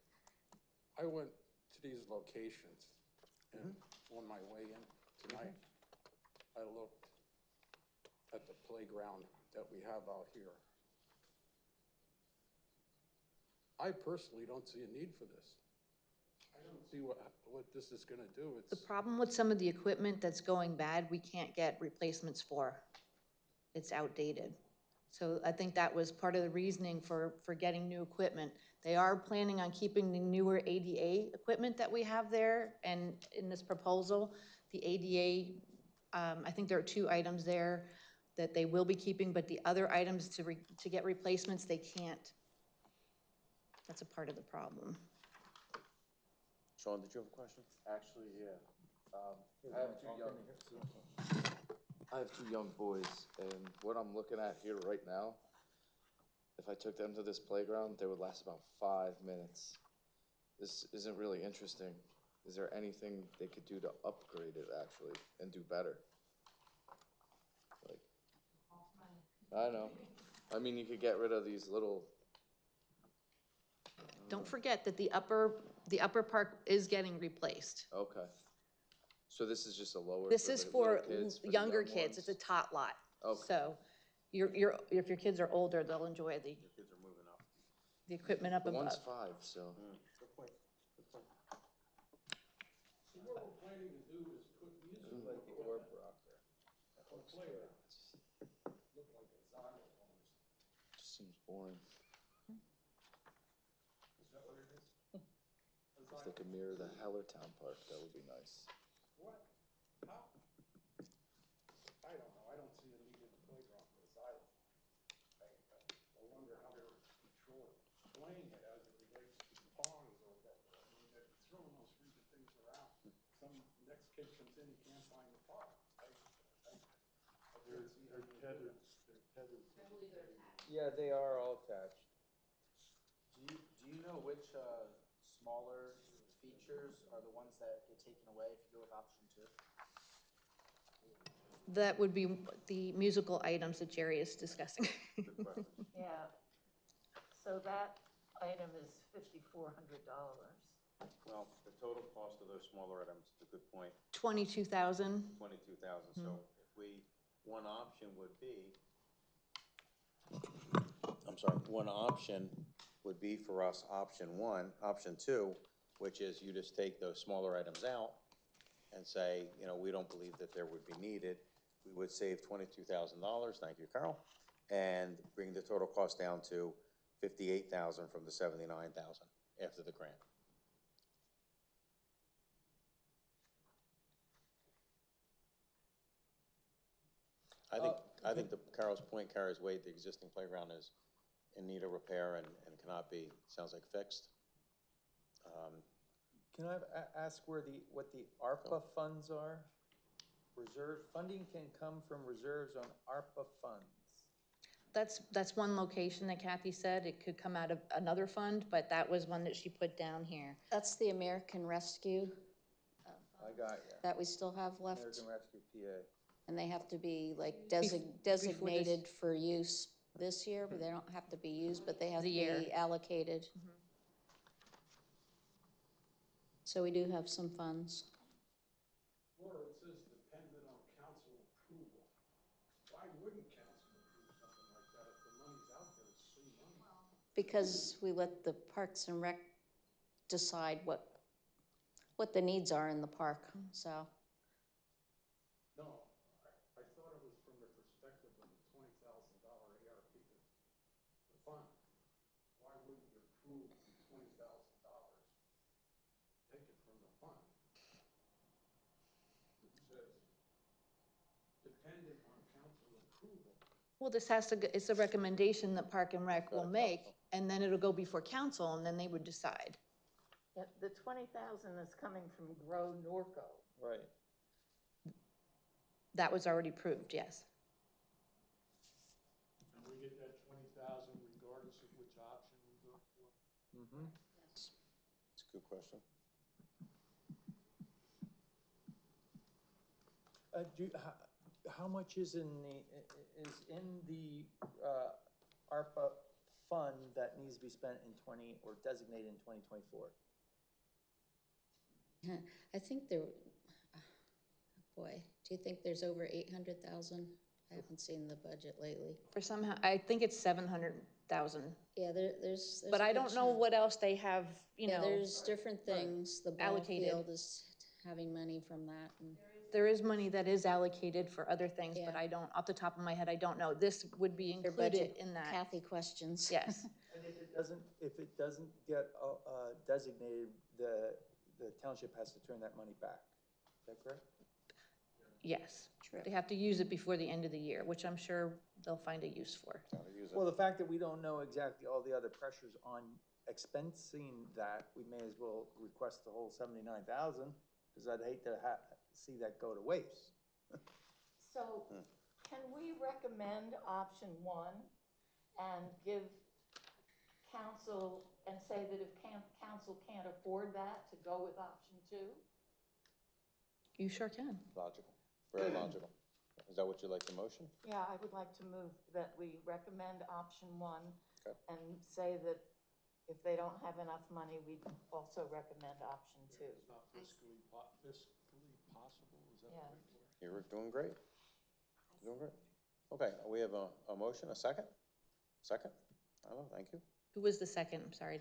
Speaker 11: I went to these locations, and on my way in tonight, I looked at the playground that we have out here. I personally don't see a need for this. I don't see what this is gonna do.
Speaker 8: The problem with some of the equipment that's going bad, we can't get replacements for. It's outdated. So I think that was part of the reasoning for getting new equipment. They are planning on keeping the newer ADA equipment that we have there, and in this proposal, the ADA, I think there are 2 items there that they will be keeping, but the other items to get replacements, they can't. That's a part of the problem.
Speaker 3: Sean, did you have a question?
Speaker 12: Actually, yeah. I have two young boys, and what I'm looking at here right now, if I took them to this playground, they would last about 5 minutes. This isn't really interesting. Is there anything they could do to upgrade it, actually, and do better? Like, I know. I mean, you could get rid of these little...
Speaker 8: Don't forget that the upper part is getting replaced.
Speaker 12: Okay. So this is just a lower...
Speaker 8: This is for
Speaker 12: kids, for the
Speaker 8: younger
Speaker 12: young
Speaker 8: kids.
Speaker 12: ones?
Speaker 8: It's a tot lot.
Speaker 12: Okay.
Speaker 8: So if your kids are older, they'll enjoy the
Speaker 3: Your kids are moving up.
Speaker 8: the equipment up
Speaker 12: The
Speaker 8: above.
Speaker 12: one's 5, so...
Speaker 3: Good point. Good point.
Speaker 11: So what we're planning to do is put music
Speaker 3: Like the orb rocker.
Speaker 11: on a playground. Look like a Zion almost.
Speaker 12: Just seems boring. it could mirror the Hellertown Park, that would be nice.
Speaker 11: What, how? I don't know, I don't see a needed playground for this island. I wonder how they're playing it as it relates to the ponds or that, I mean, they're throwing those freaking things around. Some, next kid comes in, he can't find the park.
Speaker 2: They're tethered, they're tethered.
Speaker 5: I believe they're attached.
Speaker 7: Yeah, they are all attached.
Speaker 3: Do you know which, smaller features are the ones that get taken away if you go with option 2?
Speaker 8: That would be the musical items that Jerry is discussing.
Speaker 1: Yeah, so that item is $5,400.
Speaker 3: Well, the total cost of those smaller items is a good point,
Speaker 8: 22,000.
Speaker 3: 22,000. So if we, one option would be, one option would be for us, option 1, option 2, which is you just take those smaller items out and say, you know, we don't believe that there would be needed. We would save $22,000, thank you, Carol, and bring the total cost down to $58,000 from the $79,000 after the grant. I think the Carol's point carries weight. The existing playground is in need of repair and cannot be, sounds like, fixed.
Speaker 7: Can I ask what the ARPA funds are? Reserve, funding can come from reserves on ARPA funds.
Speaker 8: That's one location that Kathy said. It could come out of another fund, but that was one that she put down here.
Speaker 9: That's the American Rescue
Speaker 7: I got you.
Speaker 9: that we still have left.
Speaker 7: American Rescue PA.
Speaker 9: And they have to be like
Speaker 8: Before
Speaker 9: designated for use this year, but they don't have to be used, but they have to be allocated. So we do have some funds.
Speaker 11: Laura, it says dependent on council approval. Why wouldn't council approve something like that if the money's out there, it's free money?
Speaker 9: Because we let the Parks and Rec decide what the needs are in the park, so.
Speaker 11: No, I thought it was from the perspective of the $20,000 ARP, the fund. Why wouldn't you approve the $20,000? Take it from the fund. It says dependent on council approval.
Speaker 8: Well, this has to, it's a recommendation that Park and Rec will make, and then it'll go before council, and then they would decide.
Speaker 1: Yeah, the 20,000 is coming from Grow Norco.
Speaker 7: Right.
Speaker 8: That was already approved, yes.
Speaker 2: And we get that 20,000 regardless of which option we go for?
Speaker 7: Mm-hmm.
Speaker 3: It's a good question.
Speaker 7: How much is in the ARPA fund that needs to be spent in or designated in 2024?
Speaker 9: I think there, boy, do you think there's over 800,000? I haven't seen the budget lately.
Speaker 8: For somehow, I think it's 700,000.
Speaker 9: Yeah, there's.
Speaker 8: But I don't know what else they have, you know.
Speaker 9: There's different things. The ball
Speaker 8: allocated.
Speaker 9: field is having money from that. And
Speaker 8: There is money that is allocated for other things, but
Speaker 9: Yeah.
Speaker 8: I don't, off the top of my head, I don't know. This would be
Speaker 9: their
Speaker 8: included
Speaker 9: budget,
Speaker 8: in that.
Speaker 9: Kathy questions.
Speaker 8: Yes.
Speaker 7: And if it doesn't get designated, the township has to turn that money back. Is that correct?
Speaker 8: Yes.
Speaker 9: True.
Speaker 8: They have to use it before the end of the year, which I'm sure they'll find a use for.
Speaker 7: Well, the fact that we don't know exactly all the other pressures on expensing that, we may as well request the whole 79,000, because I'd hate to see that go to waste.
Speaker 1: So can we recommend option 1 and give council and say that if council can't afford that, to go with option 2?
Speaker 8: You sure can.
Speaker 3: Logical, very logical. Is that what you like the motion?
Speaker 1: Yeah, I would like to move that we recommend option 1
Speaker 3: Okay.
Speaker 1: and say that if they don't have enough money, we also recommend option 2.
Speaker 2: It's not fiscally possible, is that the
Speaker 1: Yeah.
Speaker 2: right word?
Speaker 3: You're doing great. Doing great. Okay, we have a motion, a second? Second? Hello, thank you.
Speaker 8: Who was the second? I'm sorry.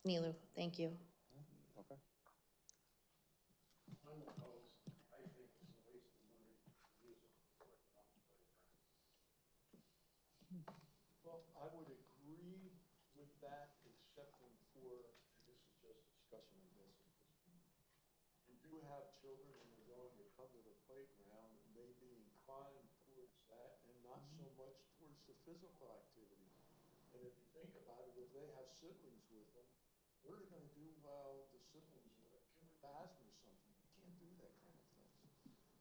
Speaker 8: Nilu, thank you.
Speaker 3: Okay.
Speaker 11: I'm opposed. I think it's a waste of money to use it for a playground.
Speaker 2: Well, I would agree with that, excepting for, and this is just discussion, I guess, do have children and they're going to come to the playground, and may be inclined towards that and not so much towards the physical activity. And if you think about it, if they have siblings with them, what are they gonna do while the siblings have asthma or something? You can't do that kind of thing.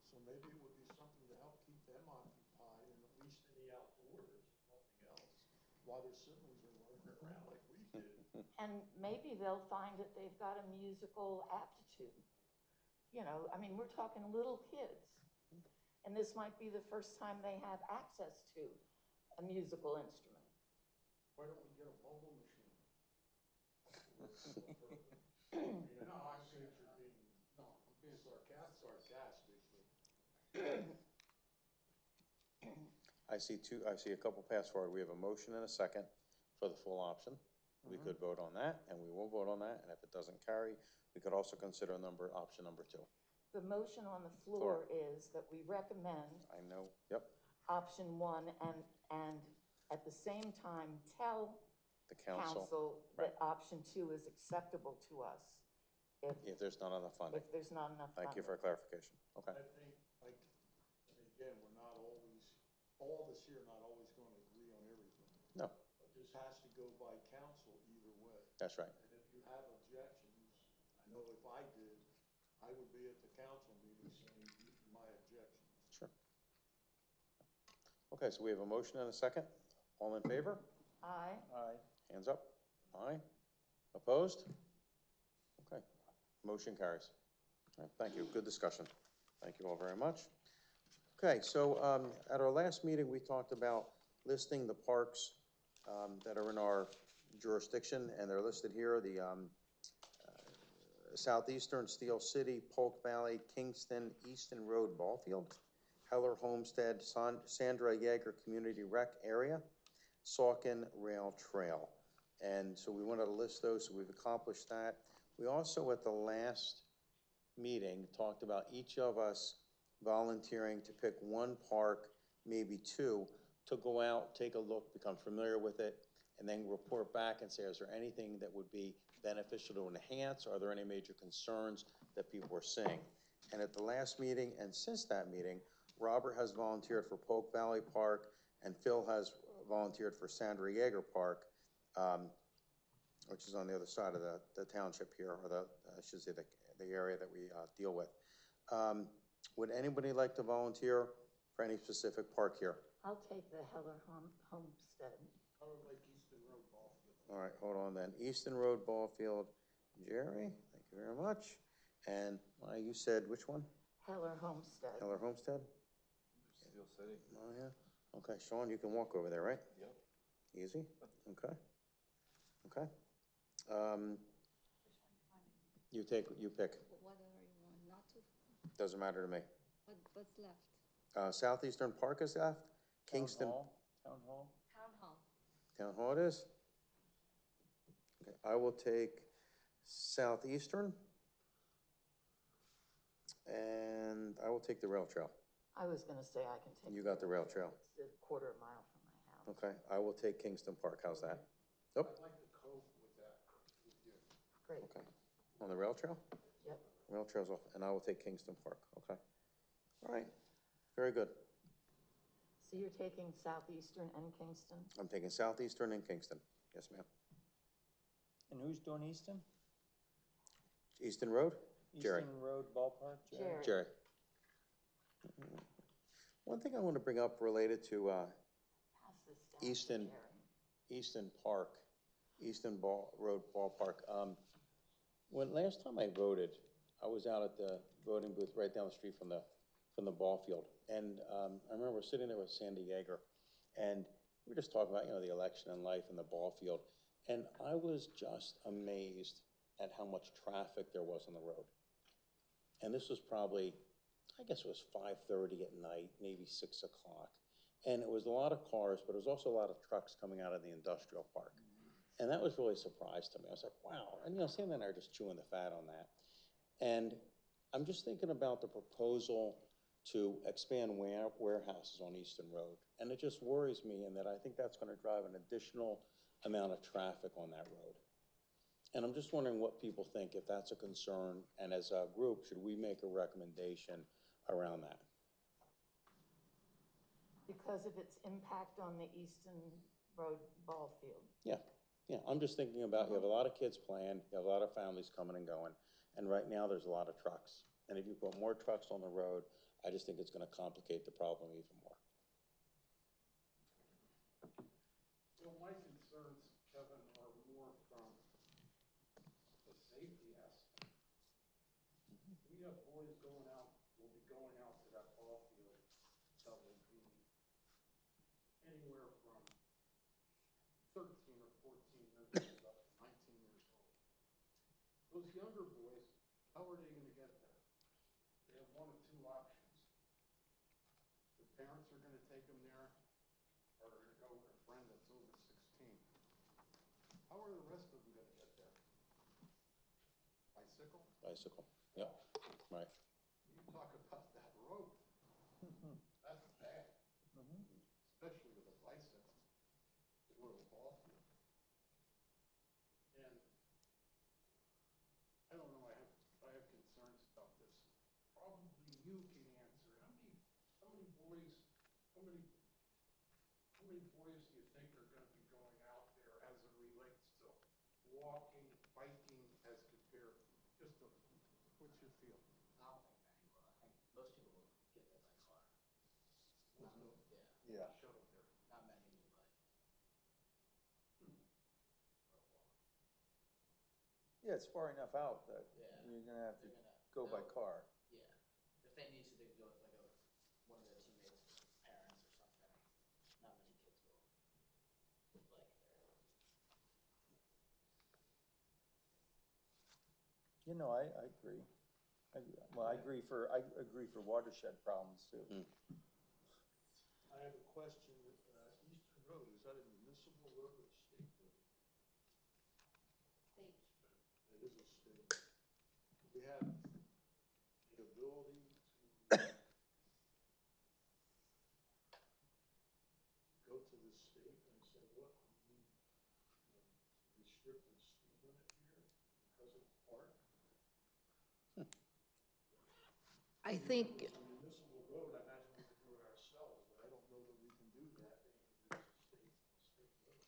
Speaker 2: So maybe it would be something to help keep them occupied, and at least in the outdoors, if nothing else, while their siblings are running around like we did.
Speaker 1: And maybe they'll find that they've got a musical aptitude. You know, I mean, we're talking little kids. And this might be the first time they have access to a musical instrument.
Speaker 11: Why don't we get a mobile machine? No, I'm being sarcastic.
Speaker 3: I see a couple pass forward. We have a motion and a second for the full option. We could vote on that, and we will vote on that, and if it doesn't carry, we could also consider option number 2.
Speaker 1: The motion on the floor is that we recommend
Speaker 3: I know, yep,
Speaker 1: option 1 and at the same time tell
Speaker 3: the council,
Speaker 1: that option 2 is acceptable to us
Speaker 3: if there's not enough funding.
Speaker 1: if there's not enough funding.
Speaker 3: Thank you for clarification. Okay.
Speaker 2: I think, like, and again, we're not always, all of us here are not always gonna agree on everything.
Speaker 3: No,
Speaker 2: But this has to go by council either way.
Speaker 3: that's right.
Speaker 2: And if you have objections, I know if I did, I would be at the council meeting saying, these are my objections.
Speaker 3: Sure. Okay, so we have a motion and a second. All in favor?
Speaker 1: Aye.
Speaker 7: Aye.
Speaker 3: Hands up. Aye. Opposed? Okay, motion carries. All right, thank you. Good discussion. Thank you all very much. Okay, so at our last meeting, we talked about listing the parks that are in our jurisdiction, and they're listed here. The Southeastern, Steel City, Polk Valley, Kingston, Easton Road, Ballfield, Heller Homestead, Sandra Yeager Community Rec Area, Saucon Rail Trail. And so we wanted to list those, so we've accomplished that. We also, at the last meeting, talked about each of us volunteering to pick one park, maybe 2, to go out, take a look, become familiar with it, and then report back and say, is there anything that would be beneficial to enhance? Are there any major concerns that people are seeing? And at the last meeting, and since that meeting, Robert has volunteered for Polk Valley Park, and Phil has volunteered for Sandra Yeager Park, which is on the other side of the township here, or I should say the area that we deal with. Would anybody like to volunteer for any specific park here?
Speaker 1: I'll take the Heller Homestead.
Speaker 11: I would like Easton Road, Ballfield.
Speaker 3: All right, hold on then. Easton Road, Ballfield. Jerry, thank you very much. And you said which one?
Speaker 1: Heller Homestead.
Speaker 3: Heller Homestead?
Speaker 12: Steel City.
Speaker 3: Oh, yeah. Okay, Sean, you can walk over there, right?
Speaker 12: Yep.
Speaker 3: Easy? Okay. Okay. You pick.
Speaker 4: Whatever you want, not to,
Speaker 3: Doesn't matter to me.
Speaker 4: what's left?
Speaker 3: Southeastern Park is left. Kingston.
Speaker 7: Town Hall?
Speaker 4: Town Hall.
Speaker 3: Town Hall it is. Okay, I will take Southeastern. And I will take the rail trail.
Speaker 1: I was gonna say I can take.
Speaker 3: You got the rail trail.
Speaker 1: It's a quarter of a mile from my house.
Speaker 3: Okay, I will take Kingston Park. How's that? Yep.
Speaker 11: I'd like to cope with that, with you.
Speaker 1: Great.
Speaker 3: Okay. On the rail trail?
Speaker 1: Yep.
Speaker 3: Rail trail's off, and I will take Kingston Park. Okay. All right. Very good.
Speaker 1: So you're taking Southeastern and Kingston?
Speaker 3: I'm taking Southeastern and Kingston. Yes, ma'am.
Speaker 7: And who's doing Easton?
Speaker 3: Easton Road? Jerry.
Speaker 7: Easton Road Ballpark?
Speaker 1: Jerry.
Speaker 3: Jerry. One thing I want to bring up related to
Speaker 1: Pass this down to
Speaker 3: Easton,
Speaker 1: Jerry.
Speaker 3: Easton Park, Easton Road Ballpark. When last time I voted, I was out at the voting booth right down the street from the ball field. And I remember sitting there with Sandy Yeager, and we were just talking about, the election and life and the ball field. And I was just amazed at how much traffic there was on the road. And this was probably, I guess it was 5:30 at night, maybe 6 o'clock. And it was a lot of cars, but it was also a lot of trucks coming out of the industrial park. And that was really a surprise to me. I was like, wow. And, Sandy and I are just chewing the fat on that. And I'm just thinking about the proposal to expand warehouses on Easton Road. And it just worries me in that I think that's going to drive an additional amount of traffic on that road.
Speaker 13: And I'm just wondering what people think, if that's a concern, and as a group, should we make a recommendation around that?
Speaker 1: Because of its impact on the Easton Road ball field.
Speaker 13: Yeah, yeah, I'm just thinking about, you have a lot of kids playing, you have a lot of families coming and going, and right now there's a lot of trucks. And if you put more trucks on the road, I just think it's gonna complicate the problem even more.
Speaker 11: So my concerns, Kevin, are more from the safety aspect. We have boys going out, will be going out to that ball field that will be anywhere from 13 or 14 years old up to 19 years old. Those younger boys, how are they going to get there? They have one of two options. Their parents are going to take them there, or they're going to go with a friend that's over 16. How are the rest of them going to get there? Bicycle?
Speaker 13: Bicycle, yep, right.
Speaker 11: You talk about that road. That's bad. Especially with a bicycle to go to a ball field. And I don't know, I have concerns about this. Probably you can answer. How many boys do you think are going to be going out there as it relates to walking, biking, as compared, just a, what's your feel?
Speaker 3: I don't think many will. I think most people will get there by car.
Speaker 11: Most of them?
Speaker 7: Yeah.
Speaker 11: Shuttle there.
Speaker 3: Not many will bike.
Speaker 7: Yeah, it's far enough out that
Speaker 3: Yeah.
Speaker 7: you're gonna have to
Speaker 3: They're gonna
Speaker 7: go by car.
Speaker 3: Yeah. If they need to, they can go with like one of their teammates' parents or something. Not many kids will bike there.
Speaker 7: You know, I agree. Well, I agree for watershed problems too.
Speaker 2: I have a question. Eastern Road, is that a municipal road or a state road?
Speaker 4: State.
Speaker 2: It is a state. Do we have the ability to go to the state and say, look, we need, restricted speed limit here because of the park?
Speaker 8: I think,
Speaker 2: If it's a municipal road, I imagine we could do it ourselves, but I don't know that we can do that. It's a state road.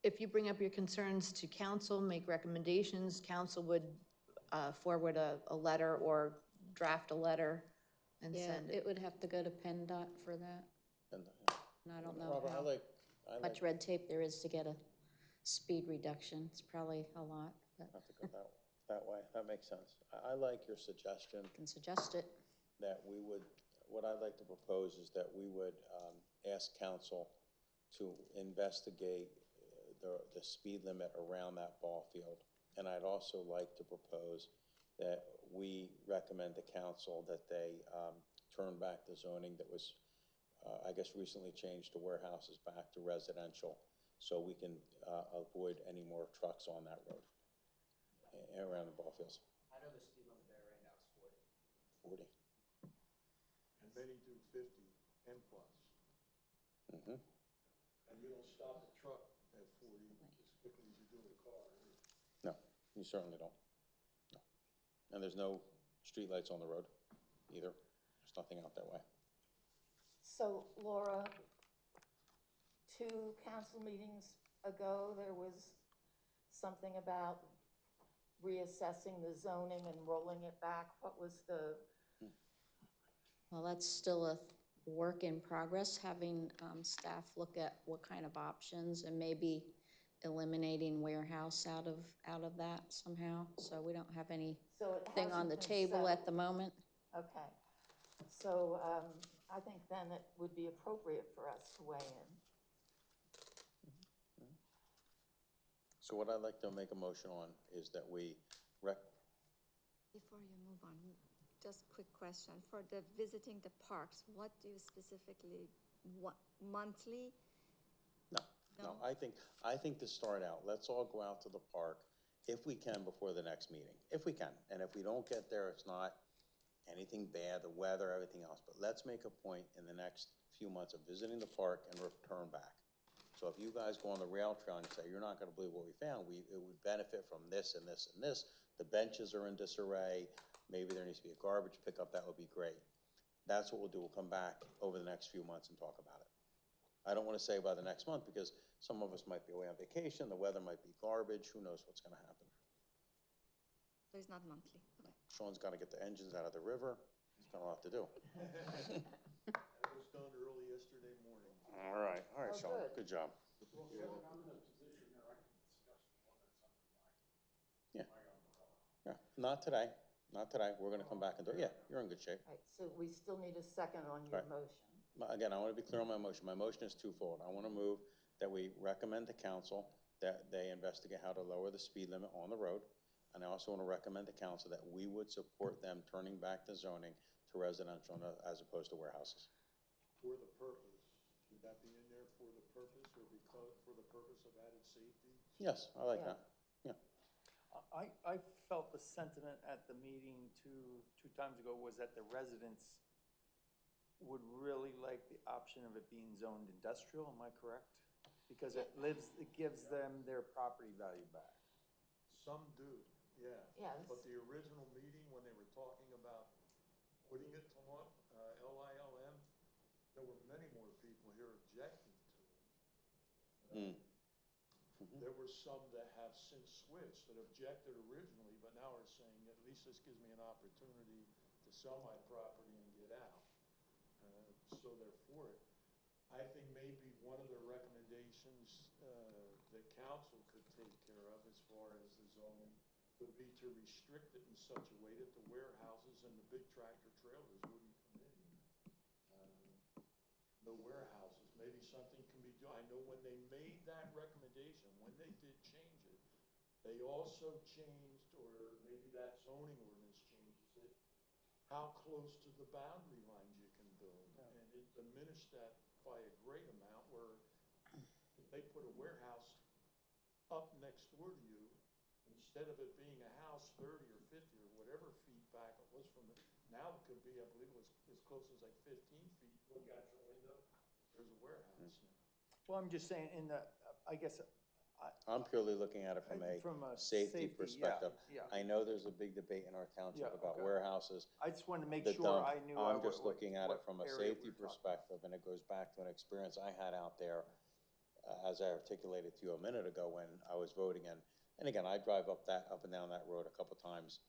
Speaker 8: if you bring up your concerns to council, make recommendations, council would forward a letter or draft a letter and
Speaker 9: Yeah,
Speaker 8: send
Speaker 9: it
Speaker 8: it.
Speaker 9: would have to go to PennDOT for that.
Speaker 13: And,
Speaker 9: And I don't know
Speaker 13: Robert,
Speaker 9: how much red tape there is to get a speed reduction. It's probably a lot, but
Speaker 13: have to go that way, that makes sense. I like your suggestion
Speaker 9: I can suggest it.
Speaker 13: that we would, what I'd like to propose is that we would ask council to investigate the speed limit around that ball field. And I'd also like to propose that we recommend to council that they turn back the zoning that was, I guess, recently changed to warehouses back to residential, so we can avoid any more trucks on that road around the ball fields.
Speaker 3: I know the speed limit there right now is 40.
Speaker 13: 40.
Speaker 2: And many do 50 and plus.
Speaker 13: Mm-hmm.
Speaker 2: And you don't stop a truck at 40 as quickly as you do a car.
Speaker 13: No, you certainly don't. No. And there's no streetlights on the road either. There's nothing out that way.
Speaker 1: So Laura, 2 council meetings ago, there was something about reassessing the zoning and rolling it back. What was the?
Speaker 9: Well, that's still a work in progress, having staff look at what kind of options and maybe eliminating warehouse out of that somehow. So we don't have anything on the table at the moment.
Speaker 1: Okay. So I think then it would be appropriate for us to weigh in.
Speaker 13: So what I'd like to make a motion on is that we
Speaker 4: Before you move on, just quick question. For the visiting the parks, what do you specifically want, monthly?
Speaker 13: No, I think to start out, let's all go out to the park if we can before the next meeting, if we can. And if we don't get there, it's not anything bad, the weather, everything else. But let's make a point in the next few months of visiting the park and return back. So if you guys go on the rail trail and say, you're not gonna believe what we found, it would benefit from this and this and this. The benches are in disarray, maybe there needs to be a garbage pickup, that would be great. That's what we'll do, we'll come back over the next few months and talk about it. I don't wanna say by the next month, because some of us might be away on vacation, the weather might be garbage, who knows what's gonna happen.
Speaker 4: So it's not monthly, okay.
Speaker 13: Sean's gotta get the engines out of the river, he's got a lot to do.
Speaker 2: That was done early yesterday morning.
Speaker 13: All right,
Speaker 1: Oh,
Speaker 13: Sean,
Speaker 1: good.
Speaker 13: good job.
Speaker 11: Well, Kevin, I'm in a position where I can discuss the one that's under
Speaker 13: Yeah.
Speaker 11: my umbrella.
Speaker 13: Yeah, not today, we're gonna come back and do it, yeah, you're in good shape.
Speaker 1: All right, so we still need a second on your
Speaker 13: Right.
Speaker 1: motion.
Speaker 13: Again, I wanna be clear on my motion, my motion is twofold, I wanna move that we recommend to council that they investigate how to lower the speed limit on the road, and I also wanna recommend to council that we would support them turning back the zoning to residential as opposed to warehouses.
Speaker 2: For the purpose, should that be in there for the purpose, or because, for the purpose of added safety?
Speaker 13: Yes, I like
Speaker 1: Yeah.
Speaker 13: that, yeah.
Speaker 7: I felt the sentiment at the meeting two times ago was that the residents would really like the option of it being zoned industrial, am I correct? Because it gives them their property value back.
Speaker 2: Some do, yeah.
Speaker 1: Yes.
Speaker 2: But the original meeting, when they were talking about putting it to LILM, there were many more people here objecting to it. There were some that have since switched, that objected originally, but now are saying, at least this gives me an opportunity to sell my property and get out. So they're for it. I think maybe one of the recommendations that council could take care of as far as the zoning would be to restrict it in such a way that the warehouses and the big tractor trailers wouldn't come in. No warehouses, maybe something can be done. I know when they made that recommendation, when they did change it, they also changed, or maybe that zoning ordinance changes it, how close to the boundary lines you can build. And it diminished that by a great amount, where if they put a warehouse up next door to you, instead of it being a house 30 or 50 or whatever feet back it was from it, now it could be, I believe it was as close as like 15 feet. When you got your window, there's a warehouse now.
Speaker 7: Well, I'm just saying, I guess,
Speaker 13: I'm purely looking at it from a safety perspective.
Speaker 7: yeah.
Speaker 13: I know there's a big debate in our township
Speaker 7: Yeah,
Speaker 13: about
Speaker 7: okay.
Speaker 13: warehouses.
Speaker 7: I just wanted to make
Speaker 13: the
Speaker 7: sure
Speaker 13: dump.
Speaker 7: I knew.
Speaker 13: I'm just looking at it
Speaker 7: what
Speaker 13: from a
Speaker 7: area
Speaker 13: safety
Speaker 7: we were talking
Speaker 13: perspective, and it goes back to an experience I had out there, as I articulated to you a minute ago when I was voting in. And again, I drive up and down that road a couple times,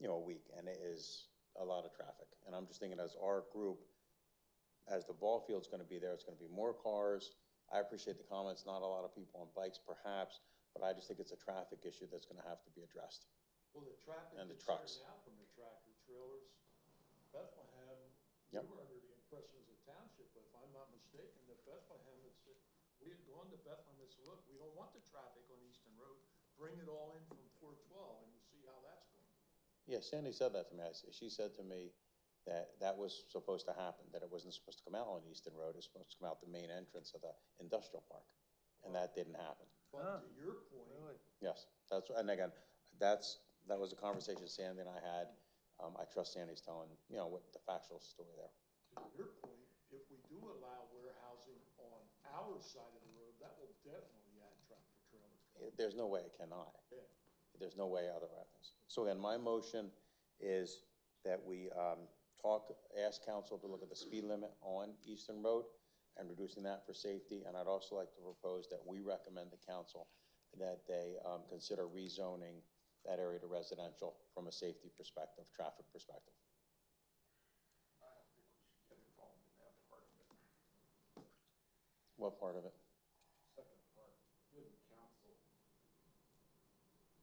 Speaker 13: a week, and it is a lot of traffic. And I'm just thinking, as our group, as the ball field's gonna be there, it's gonna be more cars. I appreciate the comments, not a lot of people on bikes perhaps, but I just think it's a traffic issue that's gonna have to be addressed.
Speaker 2: Well, the traffic
Speaker 13: And the
Speaker 2: that's
Speaker 13: trucks.
Speaker 2: there now from the tractor trailers, Bethlehem,
Speaker 13: Yep.
Speaker 2: we were under the impression as a township, but if I'm not mistaken, that Bethlehem had said, we had gone to Bethlehem and said, look, we don't want the traffic on Easton Road, bring it all in from 412, and you see how that's going.
Speaker 13: Yeah, Sandy said that to me. She said to me that was supposed to happen, that it wasn't supposed to come out on Easton Road, it was supposed to come out the main entrance of the industrial park. And that didn't happen.
Speaker 2: But to your point,
Speaker 13: Yes, and again, that was a conversation Sandy and I had. I trust Sandy's telling, what the factual story there.
Speaker 2: to your point, if we do allow warehousing on our side of the road, that will definitely add tractor trailers.
Speaker 13: There's no way it cannot.
Speaker 2: Yeah.
Speaker 13: There's no way otherwise. So again, my motion is that we ask council to look at the speed limit on Eastern Road and reducing that for safety. And I'd also like to propose that we recommend to council that they consider rezoning that area to residential from a safety perspective, traffic perspective.
Speaker 11: I don't think we should get involved in that part of it.
Speaker 13: What part of it?
Speaker 11: Second part, giving council,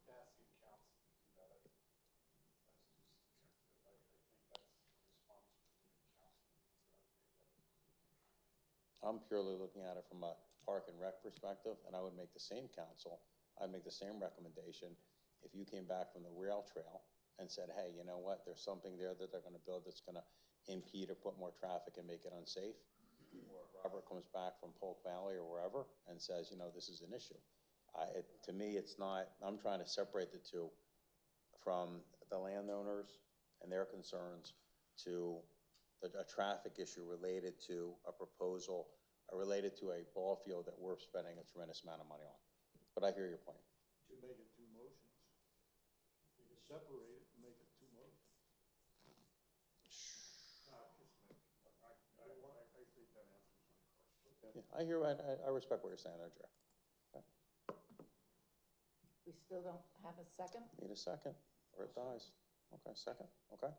Speaker 11: asking council to do that, I think that's too subjective. I think that's the responsibility of council.
Speaker 13: I'm purely looking at it from a park and rec perspective, and I would make the same I'd make the same recommendation if you came back from the rail trail and said, hey, you know what, there's something there that they're gonna build that's gonna impede or put more traffic and make it unsafe. Or if Robert comes back from Polk Valley or wherever and says, this is an issue. To me, it's not, I'm trying to separate the two from the landowners and their concerns to a traffic issue related to a proposal related to a ball field that we're spending a tremendous amount of money on. But I hear your point.
Speaker 2: To make it two motions. You can separate it and make it two motions. I think that answers my question.
Speaker 13: Yeah, I hear, I respect what you're saying there, Jeff. Okay.
Speaker 1: We still don't have a second?
Speaker 13: Need a second, or it dies. Okay, second, okay.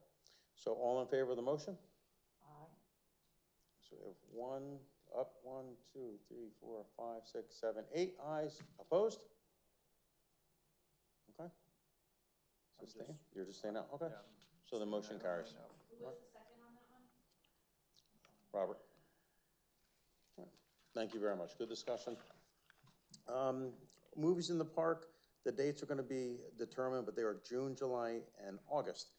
Speaker 13: So all in favor of the motion?
Speaker 1: Aye.
Speaker 13: So we have 1, 2, 3, 4, 5, 6, 7, 8 ayes. Opposed? Okay. So staying? You're just staying out? Okay. So the motion carries.
Speaker 5: Who was the second on that one?
Speaker 13: Robert? All right. Thank you very much. Good discussion. Movies in the park, the dates are going to be determined, but they are June, July, and August.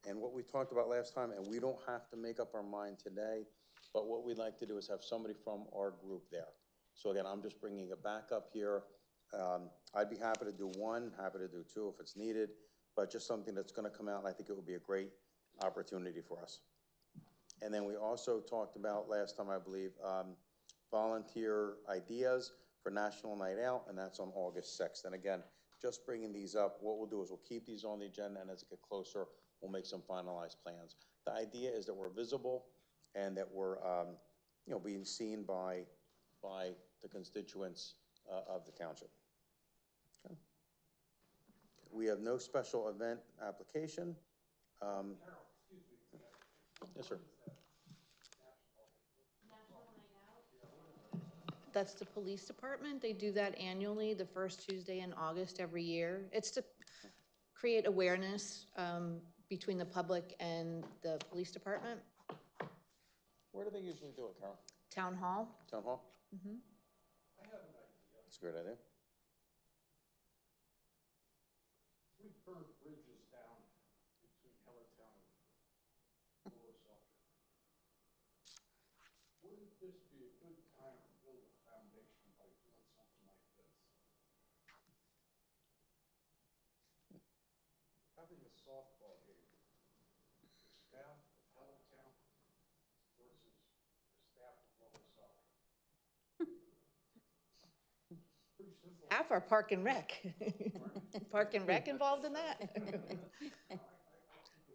Speaker 13: And what we talked about last time, and we don't have to make up our mind today, but what we'd like to do is have somebody from our group there. So again, I'm just bringing it back up here. I'd be happy to do 1, happy to do 2 if it's needed, but just something that's going to come out, and I think it would be a great opportunity for us. And then we also talked about last time, I believe, volunteer ideas for National Night Out, and that's on August 6th. And again, just bringing these up, what we'll do is we'll keep these on the agenda, and as it gets closer, we'll make some finalized plans. The idea is that we're visible and that we're, you know, being seen by the constituents of the township. Okay. We have no special event application.
Speaker 10: Carol, excuse me.
Speaker 13: Yes, sir.
Speaker 5: National Night Out?
Speaker 8: That's the police department. They do that annually, the first Tuesday in August every year. It's to create awareness between the public and the police department.
Speaker 13: Where do they usually do it, Carol?
Speaker 8: Town hall.
Speaker 13: Town hall?
Speaker 8: Mm-hmm.
Speaker 10: I have an idea.
Speaker 13: That's a great idea.
Speaker 11: We burn bridges down between Hellertown and Lower Saucon. Wouldn't this be a good time to build a foundation by doing something like this? Having a softball game, the staff of Hellertown versus the staff of Lower Saucon. Pretty simple.
Speaker 8: Half our Park and Rec. Park and Rec involved in that?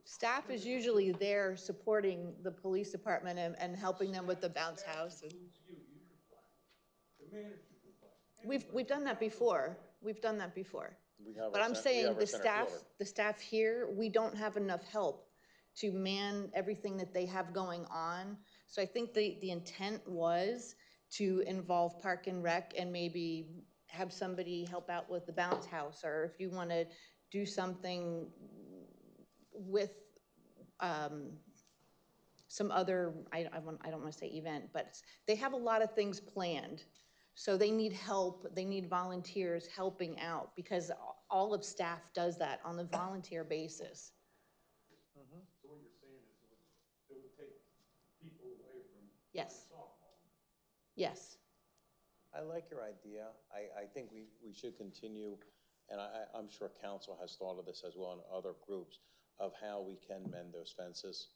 Speaker 8: Staff is usually there supporting the police department and helping them with the bounce house.
Speaker 11: You could play. The manager could play.
Speaker 8: We've done that before. We've done that before. But I'm
Speaker 13: we
Speaker 8: saying
Speaker 13: have our
Speaker 8: the
Speaker 13: center
Speaker 8: staff,
Speaker 13: fielder.
Speaker 8: the staff here, we don't have enough help to man everything that they have going on. So I think the intent was to involve Park and Rec and maybe have somebody help out with the bounce house, or if you want to do something with some other, I don't want to say event, but they have a lot of things planned. So they need help, they need volunteers helping out, because all of staff does that on the volunteer basis.
Speaker 11: So what you're saying is it would take people away from
Speaker 8: Yes.
Speaker 11: softball.
Speaker 8: Yes.
Speaker 13: I like your idea. I think we should continue, and I'm sure council has thought of this as well in other groups, of how we can mend those fences.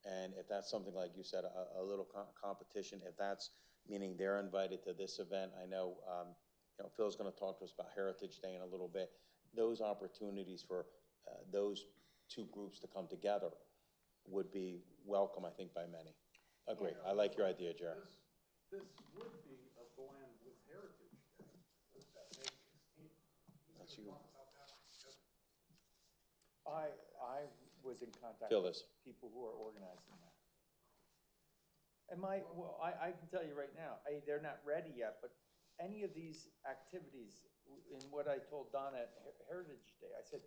Speaker 13: And if that's something, like you said, a little competition, if that's meaning they're invited to this event, I know, you know, Phil's gonna talk to us about Heritage Day in a little bit. Those opportunities for those two groups to come together would be welcome, I think, by many. Agree. I like your idea, Jerry.
Speaker 11: This would be a blend with Heritage Day, with that May 16th.
Speaker 13: That's you.
Speaker 7: I was in contact
Speaker 13: Feel
Speaker 7: with
Speaker 13: this.
Speaker 7: people who are organizing that. And well, I can tell you right now, they're not ready yet, but any of these activities, in what I told Donna at Heritage Day, I said,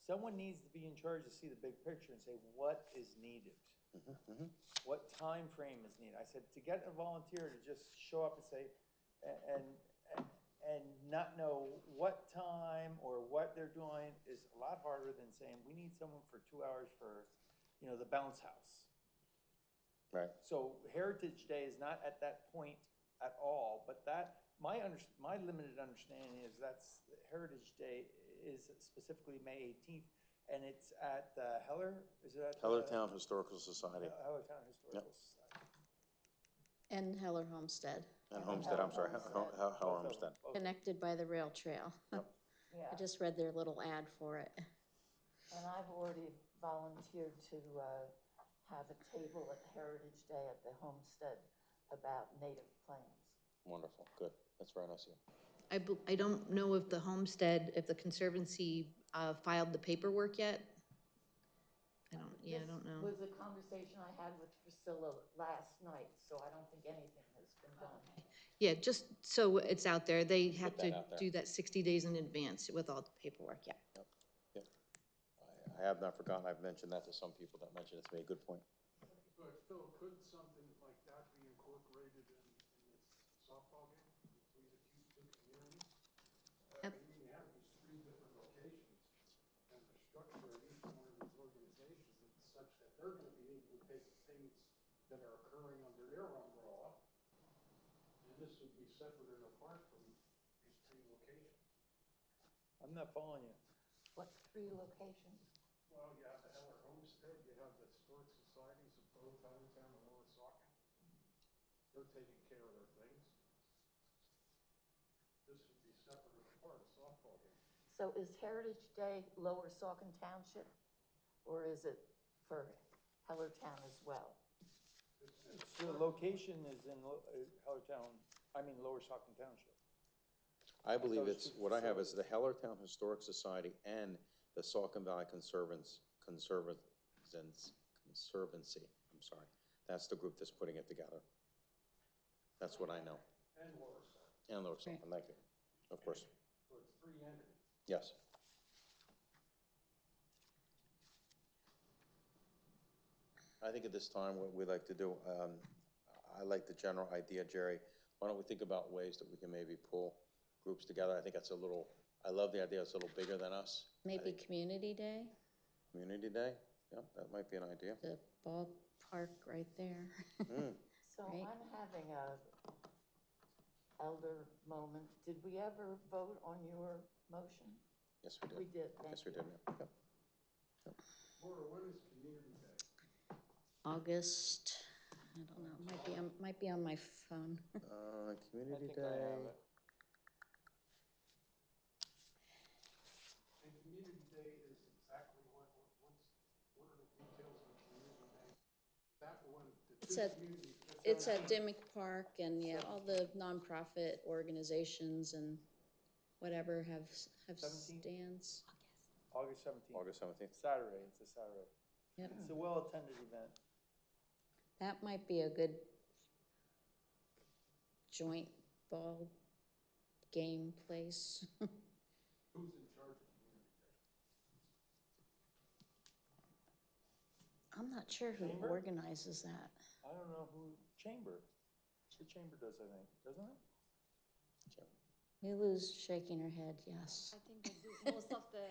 Speaker 7: someone needs to be in charge to see the big picture and say, what is needed? What time frame is needed? I said, to get a volunteer to just show up and say, and not know what time or what they're doing is a lot harder than saying, we need someone for 2 hours for, you know, the bounce house.
Speaker 13: Right.
Speaker 7: So Heritage Day is not at that point at all, but that, my limited understanding is that's, Heritage Day is specifically May 18th, and it's at the is it at
Speaker 13: Hellertown Historical Society.
Speaker 7: Hellertown Historical Society.
Speaker 9: And Heller Homestead,
Speaker 12: And Homestead, I'm sorry, Heller Homestead.
Speaker 9: connected by the rail trail.
Speaker 1: Yeah.
Speaker 9: I just read their little ad for it.
Speaker 1: And I've already volunteered to have a table at Heritage Day at the homestead about native plants.
Speaker 12: Wonderful, good. That's very nice of you.
Speaker 8: I don't know if the homestead, if the Conservancy filed the paperwork yet. I don't know.
Speaker 1: This was a conversation I had with Priscilla last night, so I don't think anything has been done.
Speaker 8: Yeah, just so it's out there, they have
Speaker 12: Put
Speaker 8: to
Speaker 12: that out there.
Speaker 8: do that 60 days in advance with all the paperwork, yeah.
Speaker 12: I have not forgotten, I've mentioned that to some people that mentioned it to me, good point.
Speaker 11: But Phil, could something like that be incorporated in this softball game between the two communities? I mean, you have these three different locations, and the structure of each one of these organizations is such that they're gonna be able to take things that are occurring under their umbrella, and this would be separate and apart from these three locations.
Speaker 7: I'm not following you.
Speaker 1: What 3 locations?
Speaker 11: Well, you have the Heller Homestead, you have the historic societies of both Hellertown and Lower Saucon. They're taking care of their things. This would be separate and apart, a softball game.
Speaker 1: So is Heritage Day Lower Saucon Township, or is it for Hellertown as well?
Speaker 7: The location is in Hellertown, Lower Saucon Township.
Speaker 12: I believe
Speaker 7: those
Speaker 12: it's,
Speaker 7: two
Speaker 12: what I have is the Hellertown Historic Society and the Saucon Valley Conservancy, I'm sorry. That's the group that's putting it together. That's what I know.
Speaker 11: And Lower Saucon.
Speaker 12: And Lower Saucon, thank you, of course.
Speaker 11: So it's 3 entities.
Speaker 12: Yes. I think at this time, what we'd like to do, I like the general idea, Jerry. Why don't we think about ways that we can maybe pull groups together? I think that's a little, I love the idea, it's a little bigger than us.
Speaker 9: Maybe Community Day,
Speaker 12: Community Day, yeah, that might be an idea.
Speaker 9: the ballpark right there.
Speaker 1: So
Speaker 9: Right.
Speaker 1: I'm having a elder moment. Did we ever vote on your motion?
Speaker 12: Yes, we did.
Speaker 1: We did, thank
Speaker 12: Yes, we
Speaker 1: you.
Speaker 12: did, yeah.
Speaker 11: Laura, when is Community Day?
Speaker 9: August, I don't know, might be on my phone.
Speaker 12: Community
Speaker 7: I think I have
Speaker 12: Day.
Speaker 7: it.
Speaker 11: And Community Day is exactly what are the details of Community Day? That one, the
Speaker 9: It's
Speaker 11: two
Speaker 9: at,
Speaker 11: communities.
Speaker 9: it's at Dimmick Park, and yeah, all the nonprofit organizations and whatever have
Speaker 7: 17th?
Speaker 9: stands.
Speaker 7: August 17th.
Speaker 12: August 17th.
Speaker 7: Saturday, it's a Saturday.
Speaker 9: Yep.
Speaker 7: It's a well-attended event.
Speaker 9: That might be a good joint ball game place.
Speaker 11: Who's in charge of Community Day?
Speaker 9: I'm not sure who
Speaker 7: Chamber?
Speaker 9: organizes that.
Speaker 7: I don't know who, Chamber. The Chamber does, I think, doesn't it?
Speaker 9: Lulu's shaking her head, yes.
Speaker 4: I think they do most of the